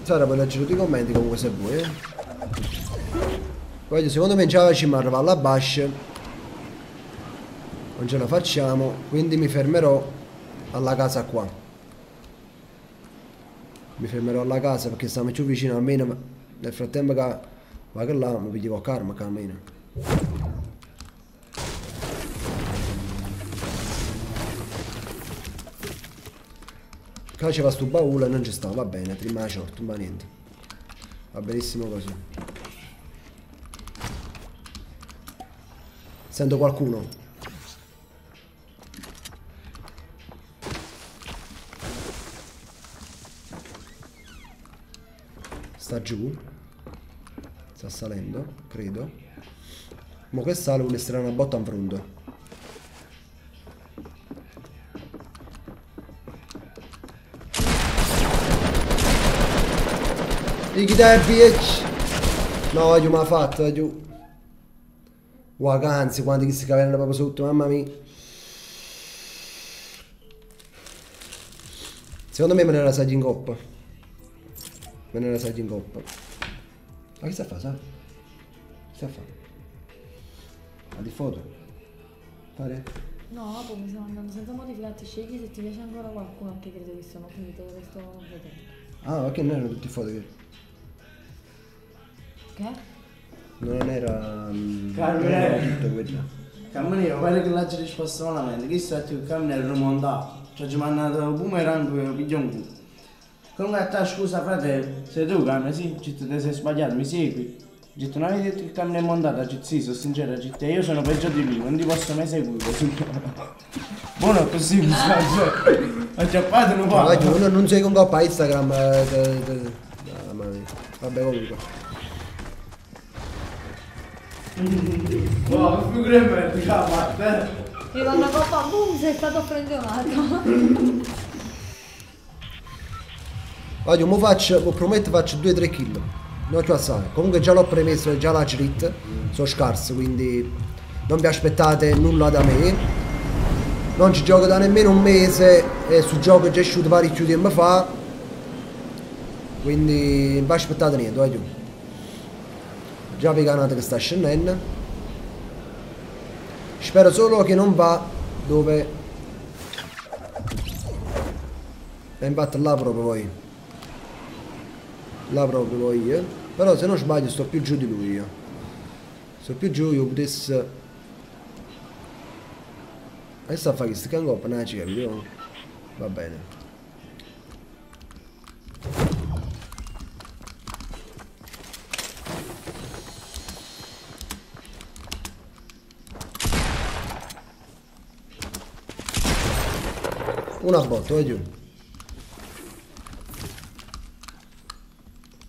A: Sara, poi leggere tutti i commenti comunque se vuoi. Voglio, secondo me già ci arriva alla Bash. Non ce la facciamo, quindi mi fermerò alla casa qua. Mi fermerò alla casa perché stiamo più vicino almeno. Nel frattempo che va che là mi piglio karma che almeno. Qua c'era sto baule e non ci sta, va bene, prima la short, non va niente. Va benissimo così. Sento qualcuno. Sta giù. Sta salendo, credo. Mo che sale vuole essere una botta in fronte. Dighi dai bitch. No, io mi ha fatto, giù. Vacanze, quanti che si cavano proprio sotto, mamma mia. Secondo me ne la saggi in coppa. Me ne la saggi in coppa. Ma che sta a fare, sa? Che sta a fare? Ma di foto? Fare?
F: No, poi mi sto andando senza modificare, scegli se ti piace ancora qualcuno, che credo che sono finite, le sto vedendo.
A: Ah, perché non erano tutti foto che...
F: Che?
A: Non era...
D: Carmine.
A: tutto quello.
D: Camminero, guarda che là ci risposto malamente, che sta più camminero rimontato. Cioè ci mandato un boomerang e piglio un culo. Comunque a te scusa frate, sei tu Carmine, sì, ti sei sbagliato, mi segui? Gitto, non avevi detto che il cammino è montato, sì, sono sincero, Gitto, io sono peggio di lui, non ti posso mai seguire così. Buono così, mi sta, acciappato non
A: Ma
D: fa.
A: non sei con coppa Instagram. Mamma mia. Vabbè, comunque.
D: Wow, più grande di parte.
F: E quando la coppa, boom, sei stato frenzonato.
A: Voglio, mo faccio, mo prometto faccio 2-3 kill. Non ci assai. Comunque già l'ho premesso, già la crit. Sono scarso, quindi non vi aspettate nulla da me. Non ci gioco da nemmeno un mese e sul gioco già è uscito parecchio tempo fa. Quindi non vi aspettate niente, voglio. Già vi canate che sta scendendo. Spero solo che non va dove... E infatti là proprio voi. Là proprio voi, eh. Però se non sbaglio sto più giù di lui io. Sto più giù, io potessi... E sta a fare questo cangop, non ci capito? Va bene. Una botta, vai giù.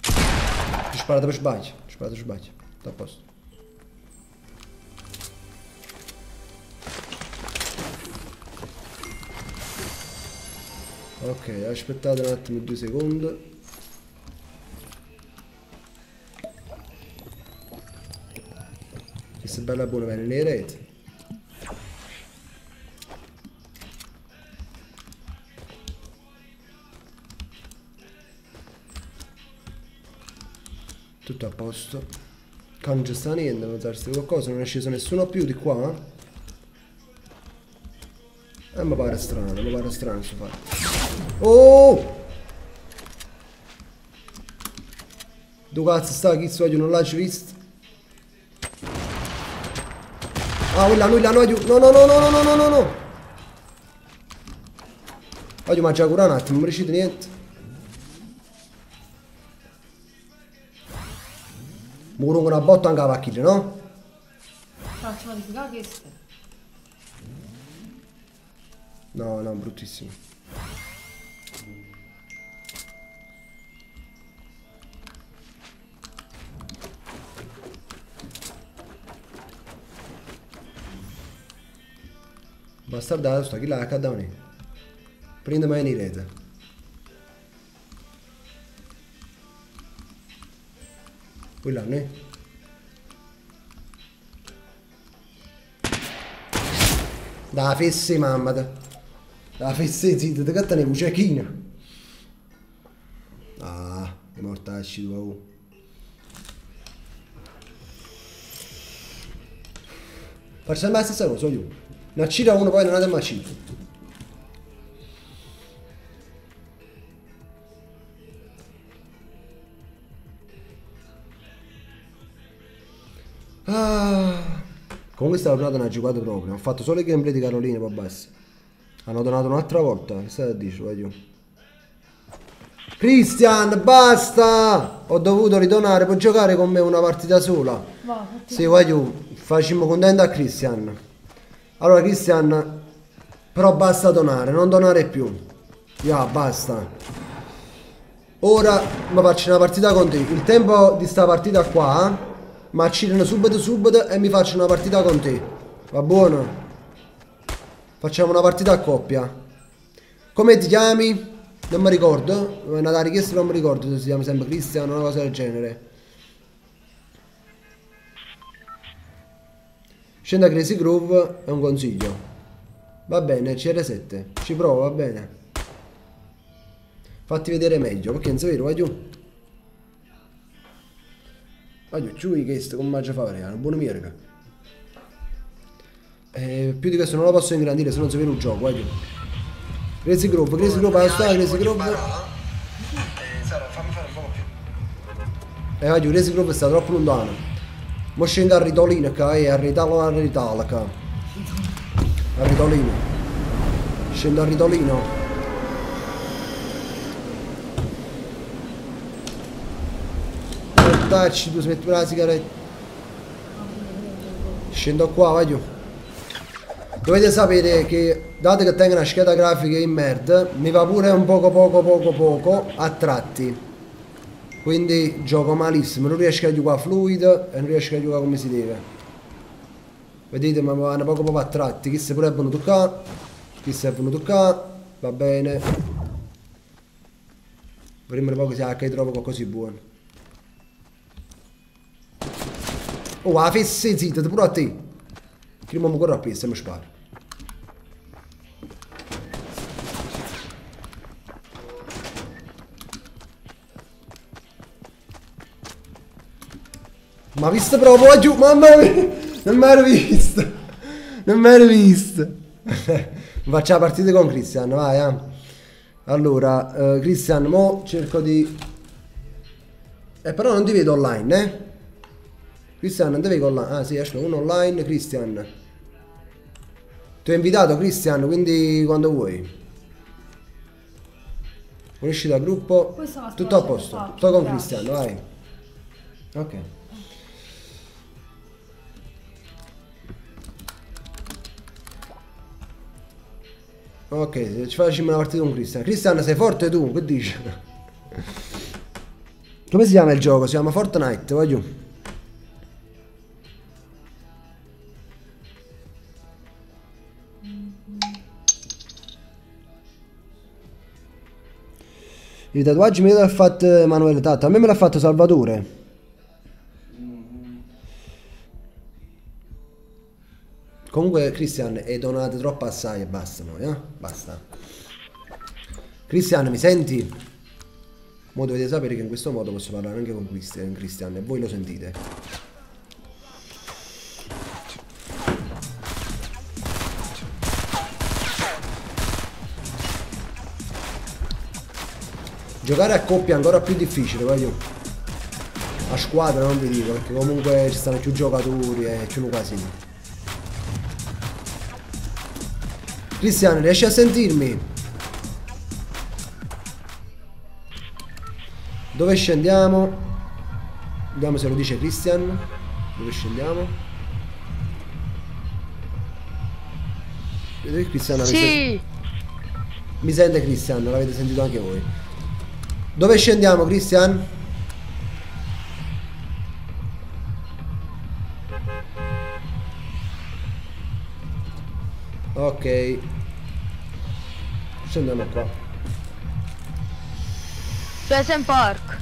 A: Ti sparato per sbaglio, ti sparato per sbaglio. Sta a posto. Ok, aspettate un attimo 2 secondi. Questa è bella buona, bene nelle reti. Tutto a posto. Qua non c'è sta niente, devo darsi qualcosa, non è sceso nessuno più di qua. Mi pare strano sto fatto. Oh! Dove cazzo sta? Chi so io non l'ho visto? Ah, quella, voglio. No. Voglio mangiare curare un attimo, non mi riuscite niente. Mi curungo una botta anche la pacchiglia, no?
F: Faccio modificare questo.
A: No, bruttissimo. Bastardato sta chi l'ha accaddato. Prende mai in rete. Quella ne? Da fesse mamma. Da fesse zitto, te cattane con cecchina. Ah, è mortacci tu. Faccio sempre la stessa cosa, io. Una cita uno poi non ha da macito. Comunque stava giocando una giocata proprio. Ho fatto solo i gameplay di Carolina poi basta. Hanno donato un'altra volta. Che stai a dire, voglio. Christian, basta! Ho dovuto ridonare per giocare con me una partita sola. Sì, voglio. Facciamo contento a Christian. Allora Christian, però basta donare, non donare più. Ya, basta. Ora mi faccio una partita con te. Il tempo di sta partita qua, ma accirano subito e mi faccio una partita con te. Va buono? Facciamo una partita a coppia. Come ti chiami? Non mi ricordo. È una richiesta, non mi ricordo se si chiama sempre Christian o una cosa del genere. Scenda Crazy Groove è un consiglio. Va bene, CR7. Ci provo, va bene. Fatti vedere meglio, perché non si vero, vai giù. Vai giù, giù questo come mangia fare, è una buona mirca. Più di questo non lo posso ingrandire, se non si vede un gioco, vai giù. Crazy Groove, Crazy Groove, Crazy Groove.
E: Sara, fammi fare un po' più.
A: Vai giù, Crazy Groove sta troppo lontano. Mo scendo a Ritolino qua, a Ritalo a Ritala qua. A Ritolino. Scendo a Ritolino. Portacci, tu smetti la sigaretta. Scendo qua, vai giù. Dovete sapere che, dato che tengo una scheda grafica in merda, mi va pure un poco a tratti. Quindi gioco malissimo, non riesco a giocare fluido e non riesco a giocare come si deve. Vedete, ma vanno poco a tratti. Chi si pure è venuto qua, chi si è venuto qua, va bene. Prima poco si che trovo qualcosa di buono. Oh, la fesse zitta, pure a te. Prima mi corro a pista e mi sparo. Ma visto proprio giù, mamma mia, non mi ero visto. Faccio la partita con Christian, vai. Allora, Christian, mo cerco di... però non ti vedo online, Christian, non ti vedo online. Ah sì, esce uno online, Christian. Ti ho invitato, Christian, quindi quando vuoi. Unisci dal gruppo. Tutto a posto, sto con Christian, vai. Ok. Ok, ci facciamo una partita con Christian. Christian, sei forte tu? Che dici? Come si chiama il gioco? Si chiama Fortnite, vai giù. I tatuaggi me li ha fatti Emanuele Tatto. A me me l'ha fatto Salvatore. Comunque Christian è donato troppo assai e basta noi, basta. Christian, mi senti? Mo dovete sapere che in questo modo posso parlare anche con Christian e voi lo sentite. Giocare a coppia è ancora più difficile, voglio. A squadra non vi dico, perché comunque ci stanno più giocatori e c'è un casino. Cristiano, riesci a sentirmi? Dove scendiamo? Vediamo se lo dice Cristian. Dove scendiamo? Vedete Cristiano?
H: Sì.
A: Mi sente Cristian, l'avete sentito anche voi. Dove scendiamo Cristian? Ok. Scendiamo qua.
H: Pleasant Park.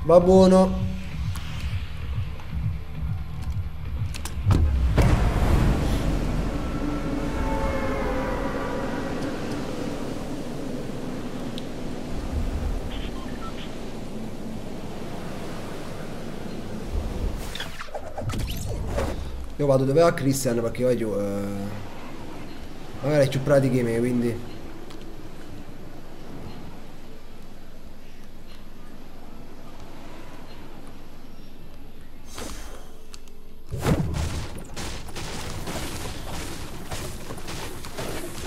A: Va buono. Io vado dove va Christian perché voglio magari è più pratiche me, quindi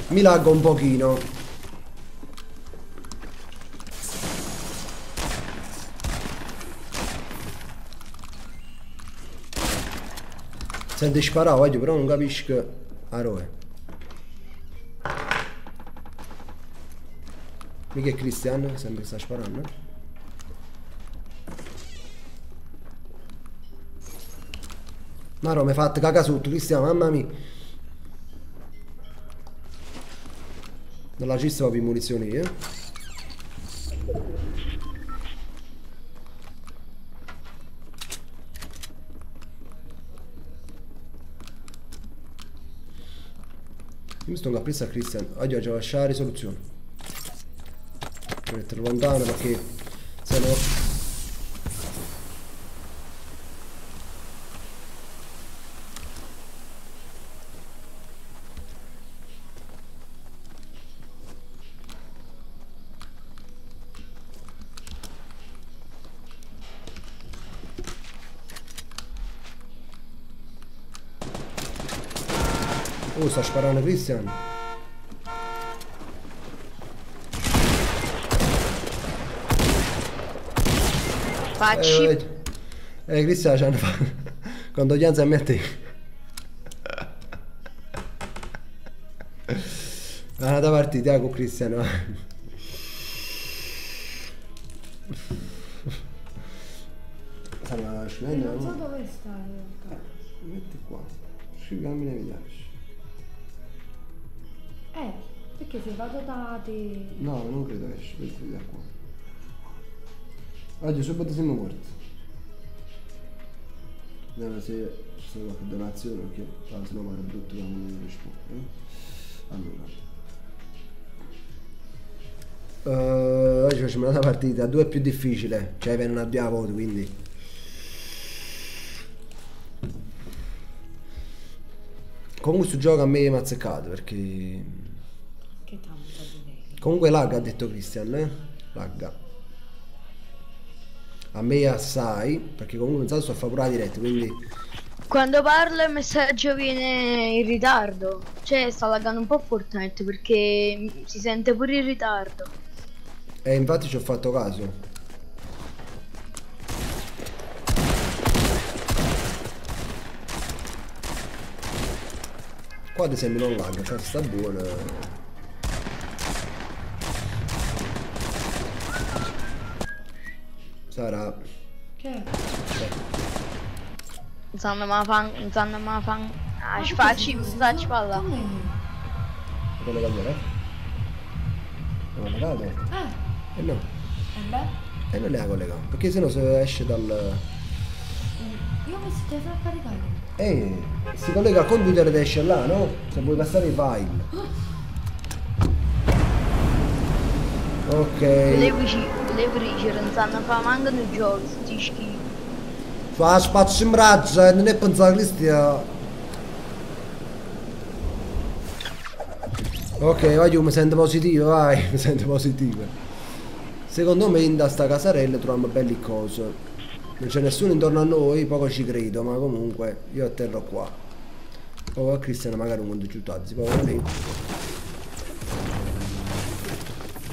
A: mi laggo un pochino. Senti sparare, voglio, però non capisco a roe. Mica è Cristian, sembra che sta sparando. Maro, mi ha fatto caca sotto, Cristian, mamma mia. Non la cista proprio munizioni, Io mi sto capriccio a Christian. Oggi ho già lasciato la risoluzione. Devo metterlo lontano perché se no. Sta sparando Christian.
H: Facci.
A: Cristian c'hanno fatto condoglianze a me e a te. È andata partita con Cristiano.
F: Non so dove stai.
A: Metti qua. Scriviamo ne vediamo.
F: Perché se vado da te...
A: No, non credo esci, metti da qua. Oggi subito siamo morti. Vediamo se ci sono qualche donazione, perché se no pare brutto da non rispondere. Allora. Oggi facciamo una partita, 2 è più difficile, cioè non abbiamo voti, quindi. Comunque sto gioco a me mi ha azzeccato perché.
F: Che tanto di
A: Comunque lagga, ha detto Christian, lagga. A me assai, perché comunque pensate sto a fare pure la diretta, quindi.
H: Quando parlo il messaggio viene in ritardo. Cioè sta laggando un po' Fortnite perché si sente pure in ritardo.
A: Infatti ci ho fatto caso. Qua ad esempio non lagga, cioè sta buona. Sarà.
F: Che?
H: Zanno ma fan. Ah, facci palla.
A: Come cambiare? Non l'ha collegato? No.
F: Beh?
A: Non le ha collegato. Perché sennò se esce dal.
F: Io ho messo il telefono a caricare.
A: Si collega al computer ed esce là, no? Se vuoi passare i file. Ok.
H: Le frici non sanno fare manco nei giochi, sti schifo.
A: Fa spazio in braccia e non è pensato Cristian. Ok, voglio mi sento positivo, vai, mi sento positivo. Secondo me in sta casarella troviamo belli cose. Non c'è nessuno intorno a noi, poco ci credo, ma comunque io atterro qua. Oh, a Cristiano magari un conto giuttato, si può vedere.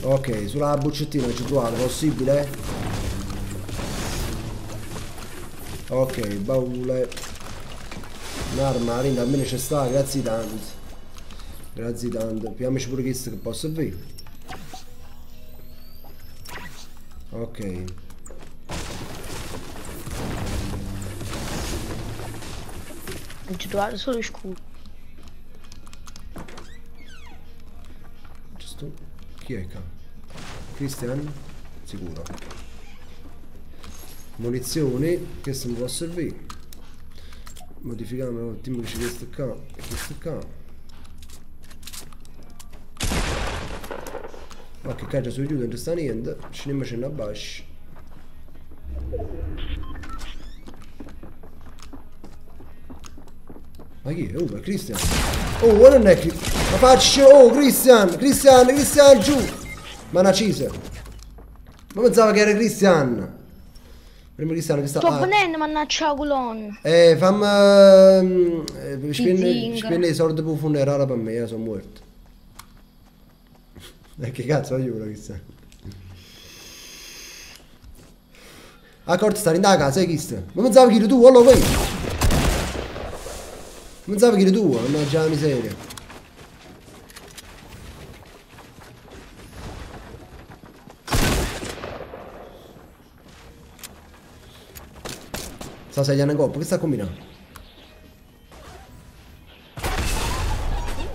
A: Ok, sulla buccettina ci trovate, possibile? Ok, baule. Un'arma, quindi almeno c'è sta, grazie tanto. Grazie tanto. Pigliamoci pure questo che posso vedere. Ok.
H: Non ci trovate solo scudo.
A: Giusto? Chi è qua? Cristian? Sicuro. Munizioni, questo mi può servire. Modifichiamo, dimmi che c'è questo qua e questo qua. Ma che caccia su giù non sta niente, ce ne abbasci. Ma chi è? Oh, è Cristian. Oh, non è Cristian. Ma faccio, oh, Cristian, giù. Ma una cisa. Ma pensavo che era Cristian. Prima Cristiano che sta...
H: Sto venendo, mannaggia la colonna.
A: Fammi... spendi i soldi per un funerale per me, sono morto. Che cazzo aiuto Cristiano? Accordo stare in da casa, sai Cristiano? Ma pensavo che eri tu, allora poi. Pensavo che eri tu, mannaggia la miseria. Sta segliando in coppa, che sta combinando?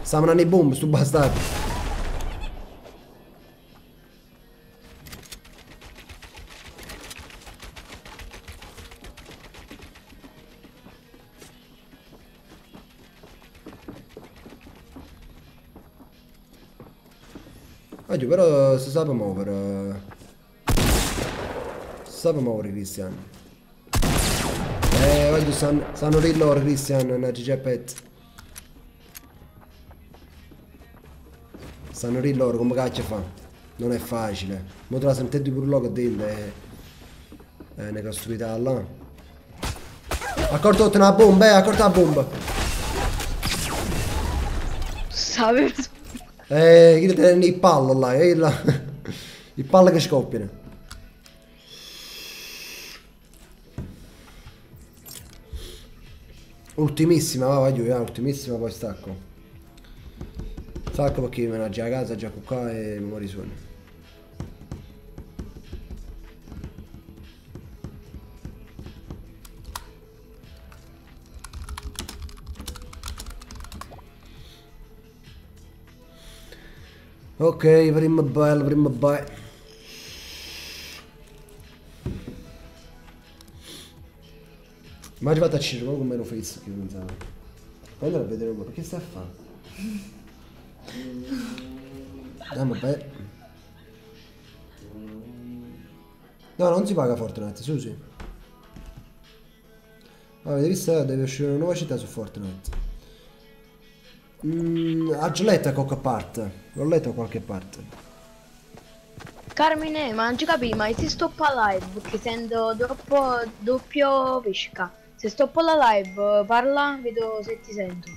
A: Sta mandando i bomb, sto bastardo. Oddio, però si sa per muovere. Si sa per muovere Cristiano. Voglio stanno lì loro Cristiano, una GG. Stanno lì loro, come cacchio fa? Non è facile. Mo te la sentite pure loro che dille. Una stupidità là. Accordo una bomba, accordo la bomba.
H: Sapevo.
A: Chi te ne il pallo là, il pallo che scoppiano. Ultimissima, va giù, ultimissima, poi stacco. Stacco perché mi managgia a casa, già qua e mi muori suono. Ok, prima bello. Ma arrivato a Ciro, come ero face che pensavo. Poi andrò a vedere un po', perché stai a fare? Vabbè. No, non si paga Fortnite, Susi. Avete visto? Deve uscire una nuova città su Fortnite. Ho letto a qualche parte. L'ho letto a qualche parte.
H: Carmine, ma non ci capi, ma se stoppa la live perché sento doppio pesca. Se stoppo la live, parla, vedo se ti sento.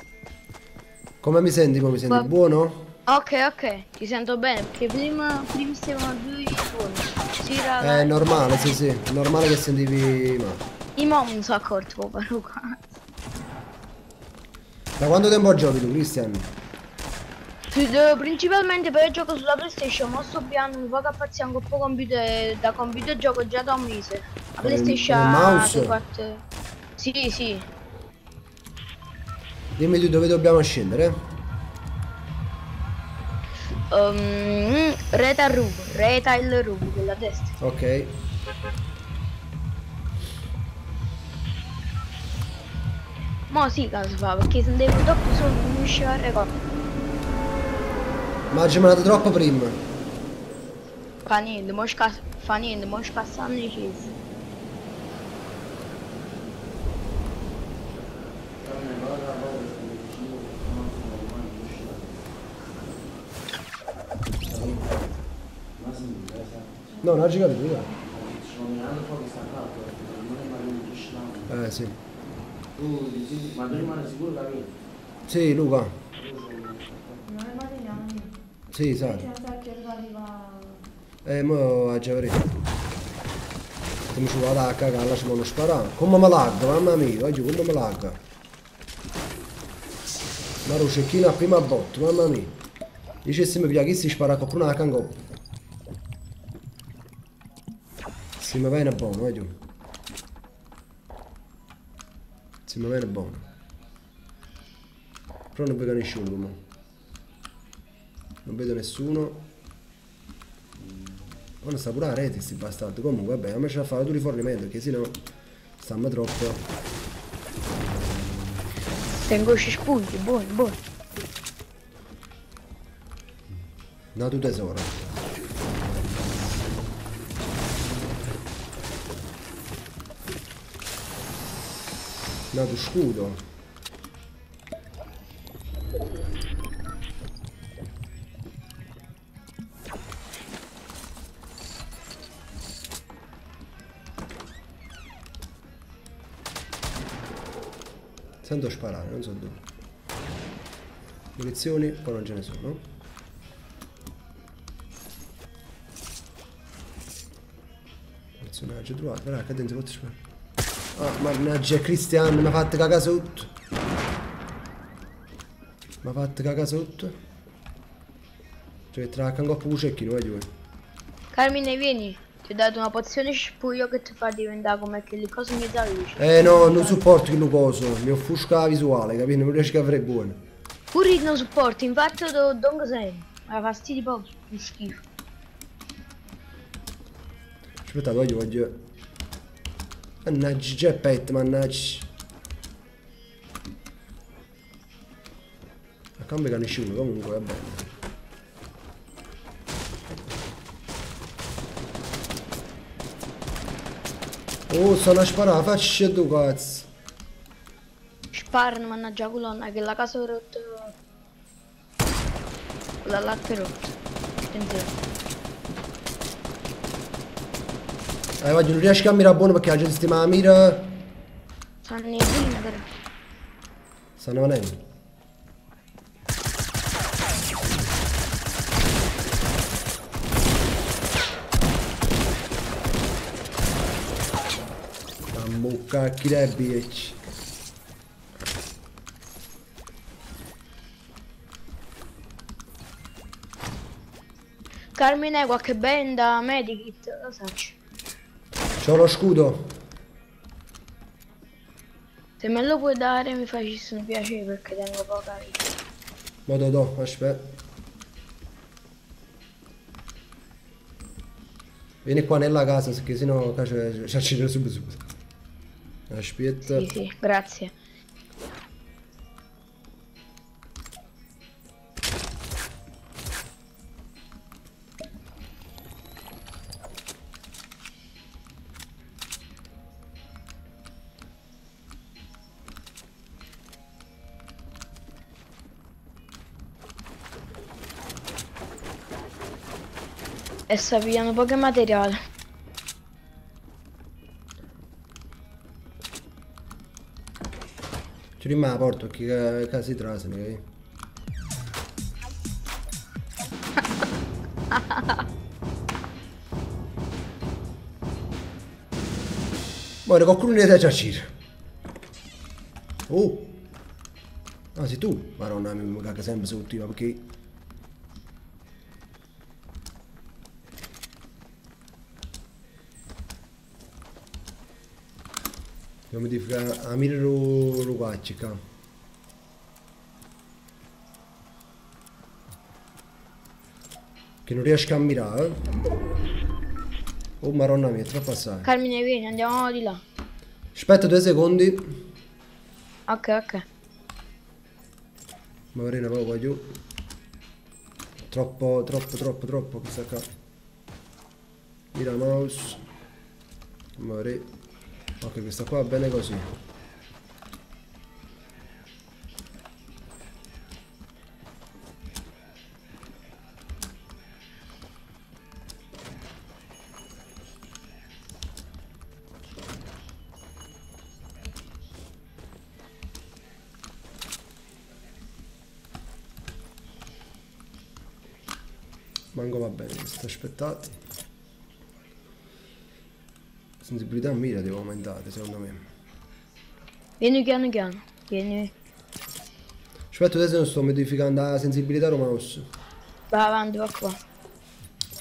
A: Come mi senti? Come mi senti? Buono?
H: Ok, ti sento bene, perché prima stavano due buoni. Sì, raga.
A: È normale, sì. È normale che sentivi male.
H: I mom non sono accorto, però qua.
A: Da quanto tempo giochi tu, Cristian?
H: Principalmente per gioco sulla PlayStation, ma sto piano mi fa capazzi anche un po' computer, da computer gioco già da un mese. La PlayStation
A: il mouse?
H: Sì.
A: Dimmi tu dove dobbiamo scendere?
H: Retail Room, quella a destra.
A: Ok.
H: Ma sì, caso fa, perché se devo dopo solo non riuscivo a recordare.
A: Ma ci mandato troppo prima.
H: Fa niente, mo scassano i cesi.
A: No, non ho giocato tu, sì.
D: Ma tu rimani sicuro che
A: Sì, Luca.
F: Non è Marignano.
A: Sì, sai.
F: Perché non sa che arriva...
A: Mo ha già vedere. Come ci vado a cagare, lasciamo uno sparare. Come mi lagga, mamma mia, oggi come mi lagga. Ma lo cecchino a prima botta, mamma mia. Dicessimo che chi si spara a qualcuno a cangò. Si mi viene buono, giù. Si mi viene buono. Però non vedo nessuno, mo. Non vedo nessuno. Ma non sta pure la rete sti bastardi. Comunque vabbè, a me ce la fare tu rifornimento perché sennò stiamo troppo.
H: Tengo spunti, buoni, buoni.
A: Dato tesoro. Dato scudo. Sento sparare, non so dove. Munizioni, poi non ce ne sono. Personaggio trovato, però che dentro posso sparare. Ah, mannaggia Cristian, mi ha fatto cagare sotto. Mi ha fatto cagare sotto. Cioè tra il cangoppo un cecchino, vai giù.
H: Carmine, vieni. Ti ho dato una pozione spuio che ti fa diventare come che le cose mi dà luce.
A: No, non supporto il coso, mi offusca la visuale, capito? Non riesco a fare buono.
H: Pure non supporti, infatti Dong sei. Ma fastidio proprio, che schifo.
A: Aspettate, voglio. Mannaggia, Geppetto, mannaggia. A cambio che nessuno, comunque va bene. Oh, stanno a sparare, faccia tu cazzo.
H: Sparano, mannaggia colonna, che la casa è rotta. La latte è rotta. Attenzione.
A: Voglio, non riesco a mirare buono perché la gente stima la mira.
H: Stanno i blender.
A: Stanno venendo. Cacchi dai bitch.
H: Carmine, hai qualche benda medikit? Lo sacci.
A: C'ho lo scudo.
H: Se me lo puoi dare mi facesse un piacere perché tengo poca vita.
A: Modo do, aspetta. Vieni qua nella casa perché sennò ci accende subito. Aspetta.
H: Sì, sì, grazie. E sta pigliando poco materiale.
A: Ci rimane la porta perché casi trasano, capito? Buono, qualcuno ne sa già. Oh! Ah, sei tu? Madonna, mi caga sempre sotto io, perché... Devo modificare a mira lo quaccica. Che non riesco a mirare. Oh maronna mia, è troppo assai.
H: Carmine, vieni, andiamo di là.
A: Aspetta 2 secondi.
H: Ok, ok.
A: Marina, poi voglio. Troppo questa qua. Mira mouse. Marina. Ok, questa qua va bene così. Manco va bene questo, aspettate. Sensibilità mira devo aumentare secondo me.
H: Vieni piano piano. Vieni.
A: Aspetta, adesso non sto modificando la sensibilità del mouse.
H: Va avanti, va qua.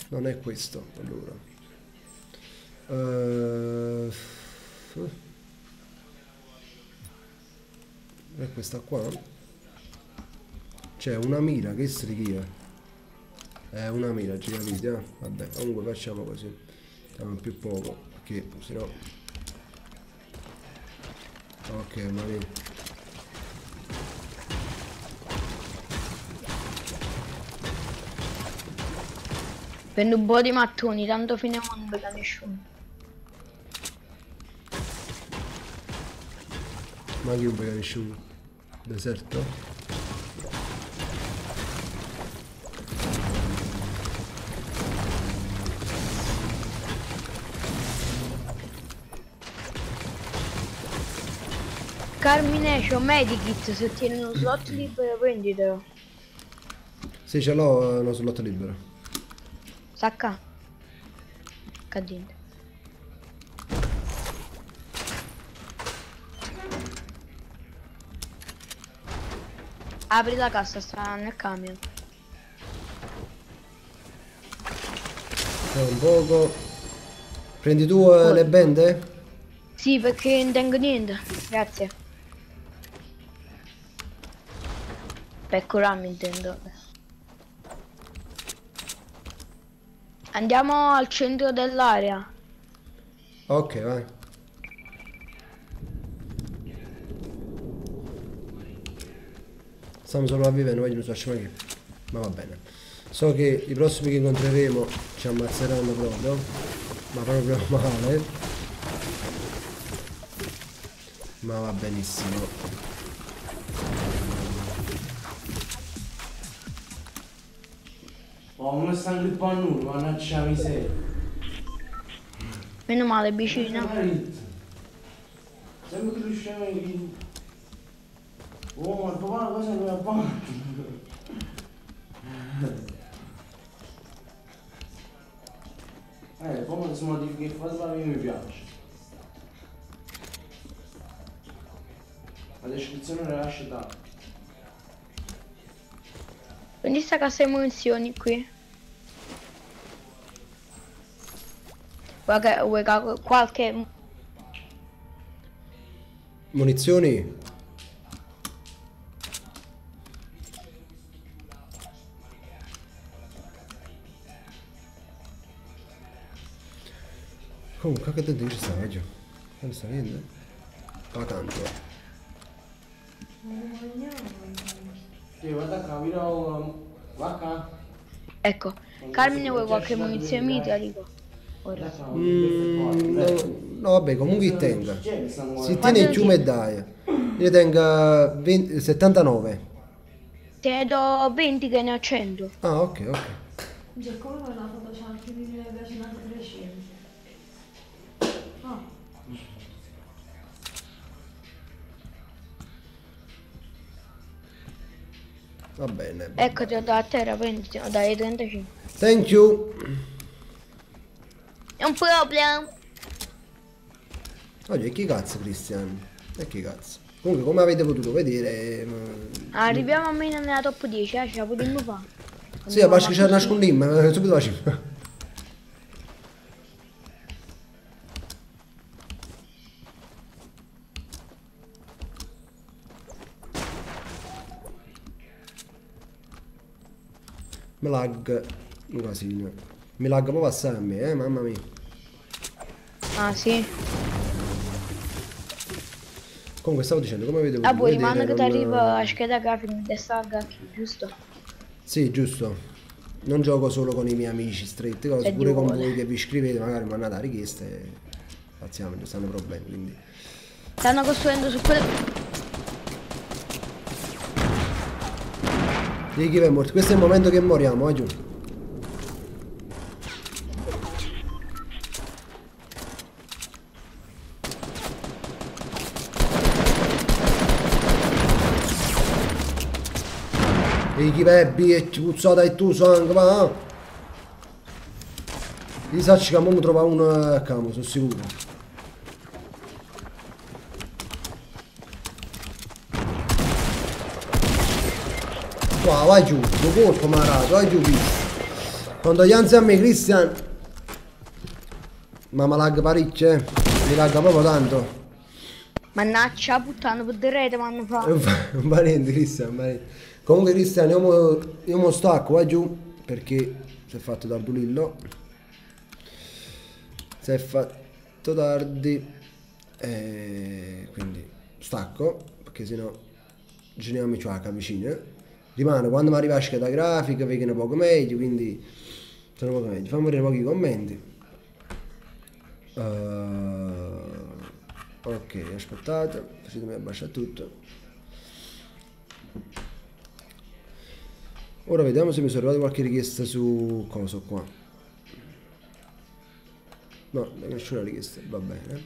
A: Non è questo, allora. È questa qua? C'è una mira, che strichia. È una mira, ci capite? Vabbè, comunque facciamo così. Siamo più poco, perché sennò... Ok, ma vedi.
H: Prendo un po' di mattoni, tanto finiamo non bega nessuno.
A: Ma chi non pega nessuno? Deserto?
H: Carmine, c'ho Medikit, se tieni uno slot libero prenditelo.
A: Sì, ce l'ho uno slot libero.
H: Sacca. Cadente. Apri la cassa, sta nel camion.
A: Un poco. Prendi tu le bende?
H: Sì, perché non tengo niente. Grazie. Per curarmi intendo. Andiamo al centro dell'area.
A: Ok, vai. Stiamo sopravvivendo, voglio non so che. Ma va bene. So che i prossimi che incontreremo ci ammazzeranno proprio. Ma proprio male. Ma va benissimo.
D: Oh, non sta grippando nulla, mannaggia miseria.
H: Meno male, vicino.
D: Sempre che riusciamo a... Oh, ma papà cosa mi ha fatto? Poi se modifica il fatto a me mi piace. La descrizione la lascio dare.
H: Prendi sta cassa di munizioni qui. Guarda, vuoi qualche...
A: Munizioni? Comunque che dentro ci sta peggio. Non sta vedendo? Va tanto.
D: Guarda qua, viro... Vacca.
H: Ecco, Carmine vuoi qualche munizione mitalico? Ora.
A: No, vabbè, comunque tenga. Si tiene il ciume e dai. Io tenga 79.
H: Te ne do 20 che ne ho 100.
A: Ah, ok, ok.
C: Già come una foto c'è anche di me piace una 300.
A: Va bene.
H: Ecco, ti ho dato a terra, prenditi, dai 35.
A: Thank you.
H: È un problema.
A: Oggi e chi cazzo, Cristian? E chi cazzo? Comunque, come avete potuto vedere...
H: Arriviamo almeno nella top 10, ce la potremmo fare.
A: Sì, ma che c'è nascondiamo, subito la cima. Mi lag un casino. Mi lag può passare a me, mamma mia.
H: Ah, sì.
A: Comunque stavo dicendo, come avete
H: Ah,
A: potuto
H: poi
A: vedere...
H: rimane che ti
A: non-
H: arriva la scheda grafica in testa grafica, giusto?
A: Sì, giusto. Non gioco solo con i miei amici stretti, cose,
H: E
A: pure con
H: vuole.
A: voi che vi iscrivete, magari mi mandate richieste e facciamo, ci stanno problemi, quindi...
H: Stanno costruendo su quelle...
A: Di chi è morto? Questo è il momento che moriamo, giù. E chi bebbi e puzzata e tu sangue, va? Gli sacci che mo mi trova uno a campo, sono sicuro. Qua, vai giù, lo colpo marato, vai giù, visto. Quando gli anzi a me, Cristian. Ma lag parecchio, mi lagga proprio tanto.
H: Mannaggia puttana, potrete mi hanno fatto.
A: Non va niente, Cristian, non va niente. Comunque Cristian, io mo stacco, vai giù, perché si è fatto tardulillo. Si è fatto tardi. Quindi stacco, perché sennò giriamo la vicina. Rimane, quando mi arriva la scheda grafica, vedono poco meglio, quindi sono poco meglio. Fammi vedere pochi commenti. Ok, aspettate, così mi abbascia tutto. Ora vediamo se mi sono arrivate qualche richiesta su cosa qua. No, nessuna richiesta, va bene.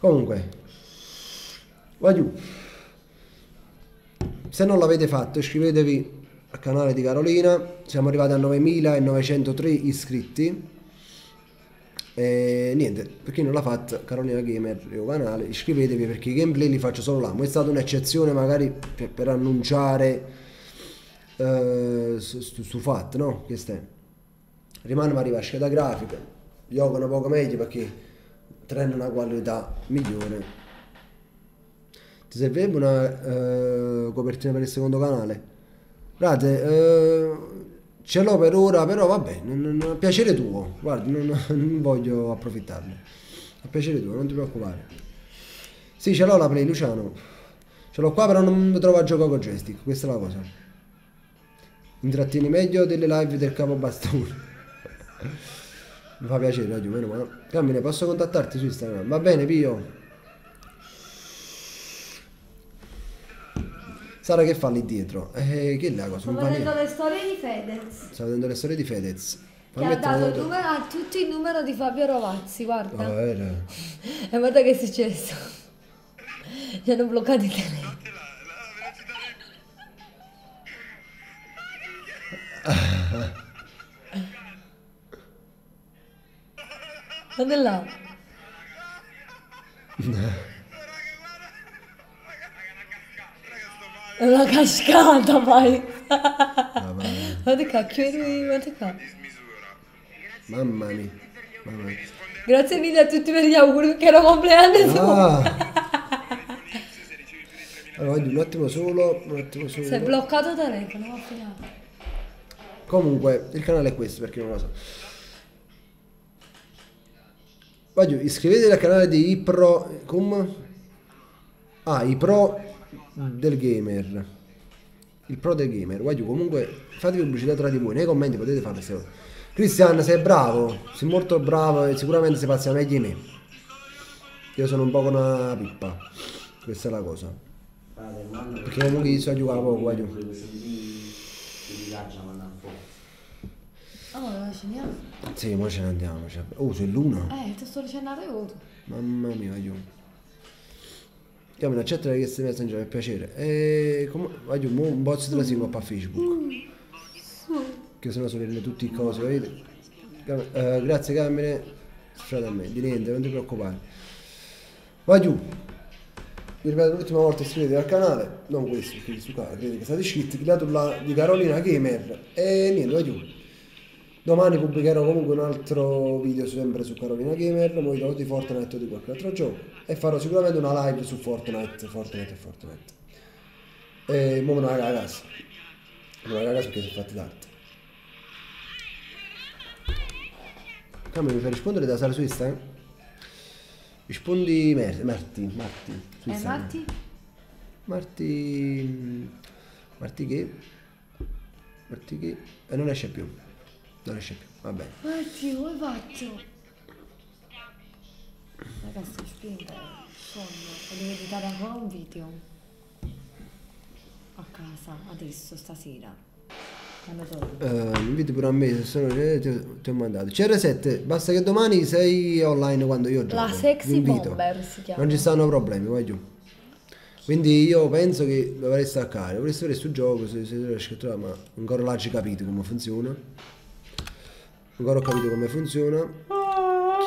A: Comunque, vai giù. Se non l'avete fatto, iscrivetevi al canale di Carolina. Siamo arrivati a 9903 iscritti. E niente, per chi non l'ha fatta, Carolina Gamer, il mio canale, iscrivetevi perché i gameplay li faccio solo là. Ma è stata un'eccezione magari per annunciare su FAT, no? Che stai? Rimane ma arriva la scheda grafica, giocano poco meglio perché treno una qualità migliore. Ti servirebbe una copertina per il secondo canale? Guardate, ce l'ho per ora, però vabbè, piacere tuo, guarda, non voglio approfittarne. A piacere tuo, non ti preoccupare. Sì, ce l'ho la Play, Luciano. Ce l'ho qua, però non mi trovo a giocare con joystick, questa è la cosa. Intrattieni meglio delle live del capo bastone. Mi fa piacere, ragazzi, meno male. Cammine, posso contattarti su Instagram? Va bene, Pio. Sara che fa lì dietro? Che è la cosa?
F: Sto vedendo le storie di Fedez.
A: Sto vedendo le storie di Fedez.
F: Che ha dato il numero, a tutti il numero di Fabio Rovazzi, guarda.
A: Oh, era.
F: E guarda che è successo. Gli hanno bloccato i telefono. Guarda là. È una cascata poi. Guarda cacchio, guarda qua.
A: Mamma mia. Mamma mia.
F: Grazie mille a tutti per gli auguri, che era compleanno suo.
A: Allora, un attimo solo,
F: Si è bloccato il telefono, va finito.
A: Comunque, il canale è questo, per chi non lo sa. Voglio, iscrivetevi al canale di Ipro. Come? Ah, i pro del gamer. Il pro del gamer. Voglio, comunque, fate pubblicità tra di voi. Nei commenti potete fare queste cose. Cristian, sei bravo. Sei molto bravo e sicuramente sei pazza meglio di me. Io sono un po' una pippa. Questa è la cosa. Perché comunque io so giocare poco, voglio.
F: Oh, ce ne
A: Sì, ma ce ne andiamo. Oh, c'è l'una.
F: ti sto dicendo arrivato.
A: Mamma mia, voglio. Io me la accetta che queste messenger per piacere. E come. Voglio un bozzo di trasino a Facebook. Che sennò sono tutti i cose, vedete? Grazie Camere. Frate a me, di niente, non ti preoccupare. Vai giù. Vi ripeto l'ultima volta, iscrivetevi al canale, non questo, perché su canale, vedete che state iscritti, cliccate sulla di Carolina Gamer e niente, vai giù. Domani pubblicherò comunque un altro video sempre su Carolina Gamer, poi di Fortnite o di qualche altro gioco e farò sicuramente una live su Fortnite. E mo me ne vado a casa. Me ne vado a casa perché si è fatti tardi. Cammi, mi fai rispondere da Sara su Instagram? Rispondi Marti su Instagram. Marti che? E non esce più. Va bene.
F: Marti, come faccio? Ragazzi, sto spinta, sonno, devo editare ancora un video a casa, adesso, stasera.
A: Inviti pure a me, se ti ho mandato. CR7, basta che domani sei online quando io gioco.
F: La Sexy Bomber si chiama.
A: Non ci stanno problemi, vai giù. Quindi io penso che dovrei staccare, dovrei vedere sto gioco se riesco a trovare, ma ancora là ci capite come funziona. Ancora ho capito come funziona.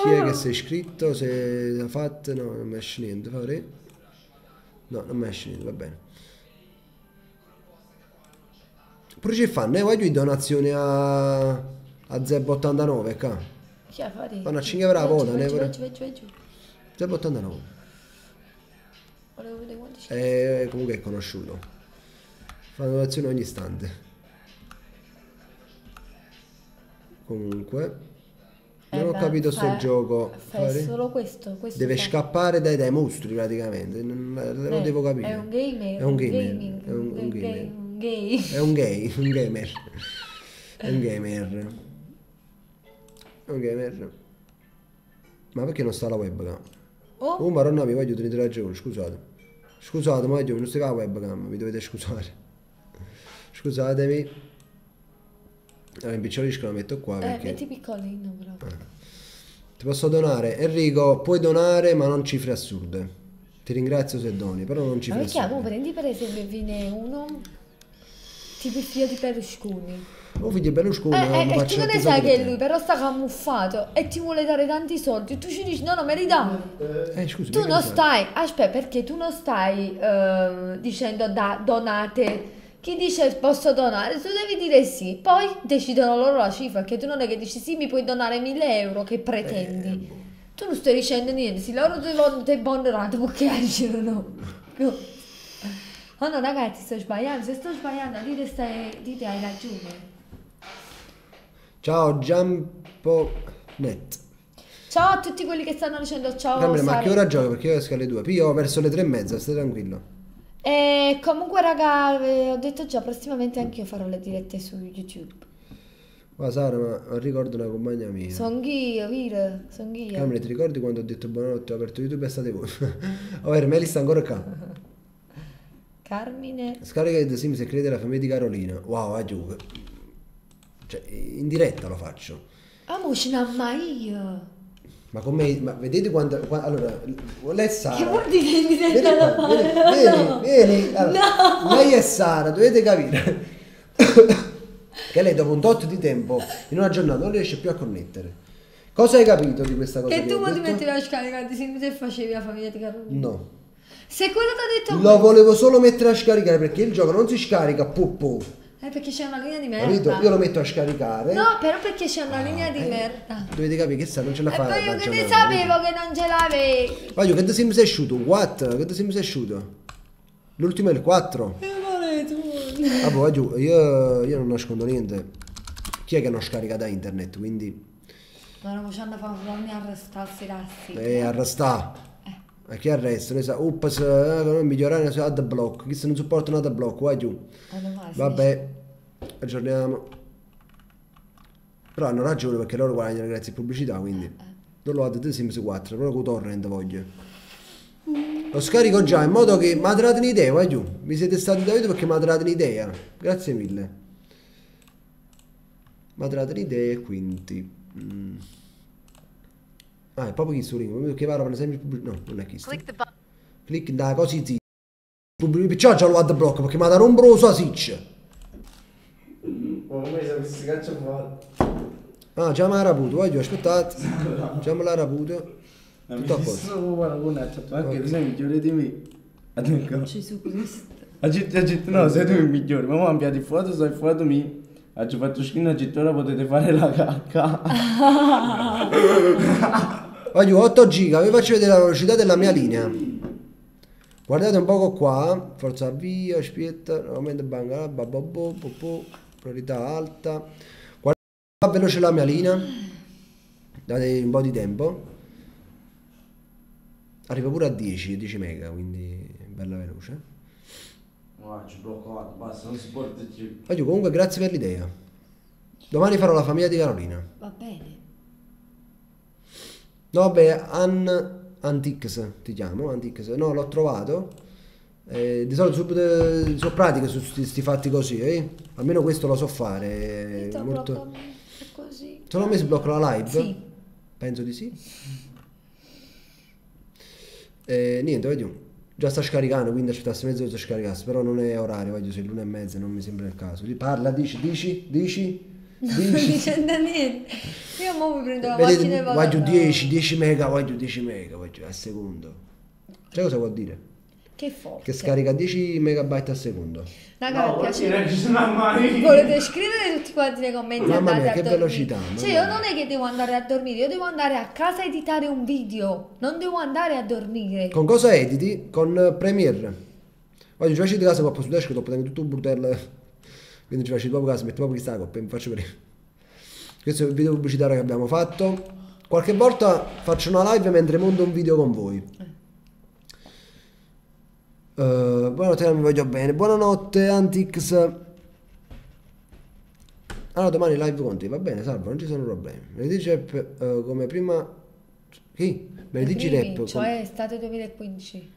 A: Chi è che si è iscritto? Se ha fatto? No, non mi esce niente. Fare? No, non mi esce niente, va bene. Pure ci fanno, voglio donazioni a Zeb89 qua.
F: Chi ha fatto?
A: Fanno a 5 euro la vota, ne
F: Vai
A: pure.
F: giù.
A: Zeb89.
F: Volevo vedere quanti c'è.
A: Comunque è conosciuto. Fa donazioni ogni istante. Comunque non ho capito sto gioco.
F: Fai solo questo
A: Deve
F: fa.
A: scappare dai mostri praticamente. Non lo devo capire.
F: È un gamer.
A: È un gamer.
F: gaming,
A: È un gamer.
F: un gay.
A: È un gay, un gamer. È un gamer. È un gamer. Ma perché non sta la webcam?
F: Oh,
A: Maronna, mi voglio tenere ragione, scusate. Scusate, ma io non sta la webcam, mi dovete scusare. Scusatemi. Allora, impiccolisco, la metto qua perché...
F: metti piccolino però.
A: Ti posso donare? Enrico, puoi donare ma non cifre assurde. Ti ringrazio se doni, però non
F: Ma
A: cifre
F: perché mo
A: assurde.
F: prendi per esempio viene uno tipo il figlio di Berlusconi.
A: Oh, figlio Berlusconi, non
F: E tu
A: faccio
F: non ne
A: tesoro
F: sai
A: di
F: che
A: te.
F: lui però sta camuffato e ti vuole dare tanti soldi. Tu ci dici no, non me li dai.
A: Scusa,
F: Tu
A: mica
F: non
A: lo sai.
F: stai, aspetta, perché tu non stai dicendo donate. Chi dice posso donare? Tu devi dire sì, poi decidono loro la cifra, che tu non è che dici sì, mi puoi donare 1000 euro, che pretendi? Tu non stai dicendo niente, se loro ti vogliono perché agiscono? Oh no ragazzi, sto sbagliando, se sto sbagliando dite hai ragione.
A: Ciao, Jumpo.net.
F: Ciao a tutti quelli che stanno dicendo ciao.
A: Gabriele, ma a che ora
F: Sara.
A: giochi? Perché io esco alle 2. Io verso le 3:30, stai tranquillo.
F: E comunque raga, ho detto già, prossimamente anche io farò le dirette su YouTube.
A: Ma Sara, ma ricordo una compagna mia.
F: Sono io, Vir, sono io.
A: Gabriele, ti ricordi quando ho detto buonanotte, ho aperto YouTube e state voi? Oh, Ermeli sta ancora qua.
F: Carmine.
A: Scarica di The Sims e crede la famiglia di Carolina. Wow, aggiungo. Cioè, in diretta lo faccio.
F: Ah, mo ce n'ho mai io.
A: Ma con me, ma vedete quando, allora, lei è Sara.
F: Che vuol dire in
A: Vieni
F: diretta
A: qua,
F: la
A: vieni. Allora, lei è Sara, dovete capire che lei dopo un tot di tempo in una giornata non riesce più a connettere. Cosa hai capito di questa cosa?
F: Che tu
A: ho
F: ti
A: detto?
F: mettevi a scaricare di Sims e facevi la famiglia di Carolina.
A: No.
F: Se quello ti ha detto
A: Lo volevo solo mettere a scaricare perché il gioco non si scarica
F: perché c'è una linea di merda.
A: capito? Io lo metto a scaricare.
F: No, però perché c'è una linea di merda.
A: Dovete capire che sa, non ce la
F: E
A: fa.
F: poi io
A: la
F: che ne
A: giornata,
F: sapevo che non ce l'avevi.
A: Voglio che The Sims è uscito? 4? Che The Sims è uscito? L'ultimo è il 4? Vabbè, voglio, io non nascondo niente. Chi è che non scarica da internet? Quindi
F: Ma non ci hanno fatto farmi arrestarsi rassi.
A: arrestà. E chi arresta? Noi sa, ups, non migliorare su adblock. Chi se non supporta un adblock, vai giù. Vabbè, aggiorniamo. Però hanno ragione perché loro guadagnano grazie a pubblicità, quindi non lo The Sims 4, però con torrent voglio. Lo scarico già in modo che mi ha dato un'idea, vai giù. Mi siete stati d'aiuto perché mi ha dato un'idea. Grazie mille. Mi ha dato un'idea e quindi... Ah, è proprio chi su link, che va per esempio no, non è chi sta. Click da così zi. Perciò già lo adblock perché mi ha dato un broso a Sitch.
D: Come sapessi che cazzo fa?
A: Ah, già me l'ha raputo, voglio, aspettate. Già me l'ha raputo. Tutto a posto.
D: Anche tu sei migliore di me.
F: Gesù Cristo.
D: No, sei tu il migliore. Ma mi hanno inviato foto, sei foto mia. Oggi ho fatto screen, oggi ora potete fare la cacca.
A: Voglio 8 giga, vi faccio vedere la velocità della mia linea. Guardate un poco qua. Forza via, aspetta, aumenta banca, priorità alta. Guardate qua veloce la mia linea. Date un po' di tempo. Arriva pure a 10 mega, quindi bella veloce.
D: Ci bloccato, basta, non si porta più.
A: Voglio comunque grazie per l'idea. Domani farò la famiglia di Carolina.
F: Va bene.
A: No, vabbè, Antix ti chiamo, Antix. No, l'ho trovato. Di solito sono pratiche su questi fatti così, almeno questo lo so fare. Molto...
F: Così.
A: Se non mi sblocco la live?
F: Sì.
A: Penso di sì. Niente, vediamo. Già sta scaricando, quindi aspettasse mezzo che scaricasse, però non è orario, voglio se l'1:30, non mi sembra il caso. Parla, dici.
F: Non dice niente. Io mo mi prendo la
A: Vedete,
F: macchina e vado
A: voglio
F: a
A: 10 mega, voglio 10 mega, voglio al secondo. Sai cosa vuol dire?
F: Che forte.
A: Che scarica 10 megabyte al secondo.
F: Raga,
D: No,
F: mi
D: vuol
F: piace.
D: dire che ci sono mai.
F: Volete scrivere tutti quanti nei commenti e
A: Mamma
F: andate
A: mia,
F: a
A: che
F: dormire.
A: velocità,
F: Cioè,
A: mamma
F: io non è che devo andare a dormire, io devo andare a casa a editare un video. Non devo andare a dormire.
A: Con cosa editi? Con Premiere. Oggi ci faccio di casa, ma posso dire che dopo tengo tutto un burdello. Quindi ci faccio proprio casa, metto proprio questa coppa e mi faccio vedere. Questo è il video pubblicitario che abbiamo fatto. Qualche volta faccio una live mentre monto un video con voi. Buonanotte, mi voglio bene. Buonanotte, Antix. Allora, domani live con te. Va bene, salvo, non ci sono problemi. Benedici rap come prima. Chi? Benedici rap.
F: Cioè, estate 2015.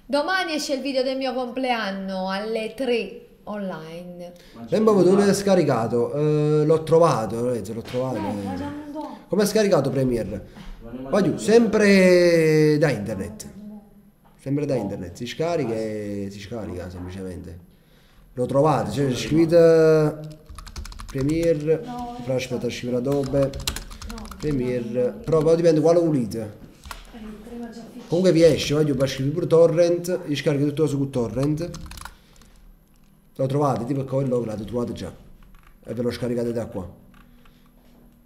F: Domani esce il video del mio compleanno alle 3 online.
A: Tempo dove l'ho scaricato? L'ho trovato, Lorenzo, l'ho trovato. Come è scaricato Premiere? Va giù, sempre da internet. Sempre da internet, si scarica e si scarica semplicemente. Lo trovate, cioè scrivete Premiere, però aspetta, scrivere Adobe, Premiere, però poi dipende quale volete. Comunque vi esce, voglio per scrivere pure torrent, vi scarica tutto su torrent. Lo trovate, tipo quello che lo trovate già. E ve lo scaricate da qua.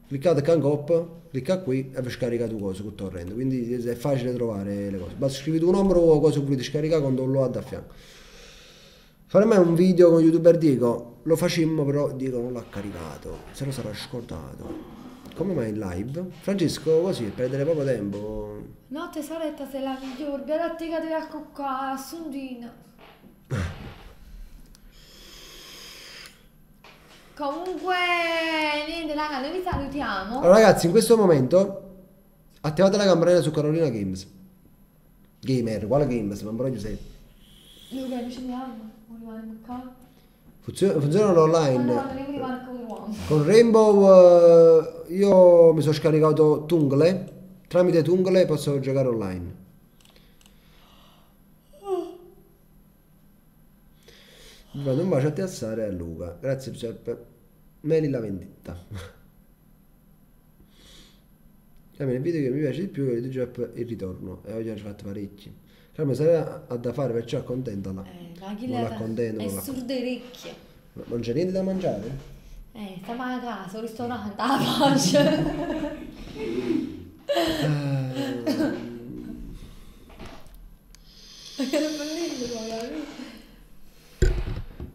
A: Cliccate Cancop, clicca qui e vi scaricate cosa con torrent. Quindi è facile trovare le cose. Basta scrivete un numero o cosa volete scaricare con download a fianco. Fare mai un video con youtuber Diego? Lo facemmo però Diego non l'ha caricato. Se lo sarà scordato. Come mai in live? Francesco, così, perdere poco tempo.
F: No, tesoretta, sei la migliore. Beata a te che devi accoccare, Sondina. Comunque, niente, raga, noi vi salutiamo.
A: Allora ragazzi, in questo momento attivate la campanella su Carolina Games. Gamer, quale Games? Ma voglio sei.
F: Luca, mi ci andiamo. Non rimane qua.
A: Funzionano online.
F: No, non rimane qua.
A: Con Rainbow io mi sono scaricato Tungle. Tramite Tungle posso giocare online. Vi mando un bacio a te, a Sara e a Luca. Grazie Giuseppe. Meli la vendetta. A me il video che mi piace di più è di Giuseppe il ritorno. E oggi ho fatto parecchi. Carmen Sara ha da fare, perciò accontentala.
F: La
A: Non l'accontento.
F: è
A: Non
F: surde orecchie.
A: non c'è niente da mangiare?
F: Stiamo a casa, un ristorante, a pace.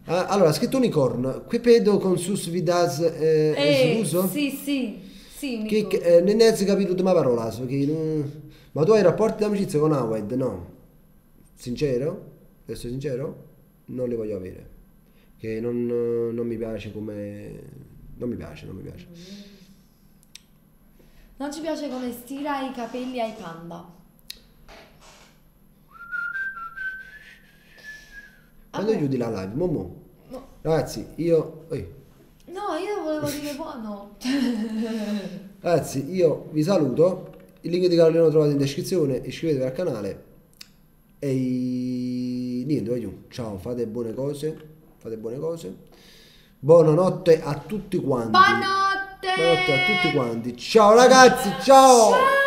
A: Allora, ha scritto unicorn. Qui pedo con sus vidas uso?
F: Sì, sì. Sì,
A: Che non hai capito la parola. Ma tu hai rapporti d'amicizia con Awed? No. Sincero? Essere sincero? Non li voglio avere. Che non mi piace come... Non mi piace.
F: Non ci piace come stira i capelli ai panda.
A: Quando chiudi la live? Momo?
F: No.
A: Ragazzi, io...
F: No, io volevo dire buono.
A: Ragazzi, io vi saluto. Il link di Carolina lo trovate in descrizione. Iscrivetevi al canale. E niente, voglio. Ciao, fate buone cose. Buonanotte a tutti quanti.
F: Buonanotte.
A: Buonanotte a tutti quanti. Ciao ragazzi, ciao.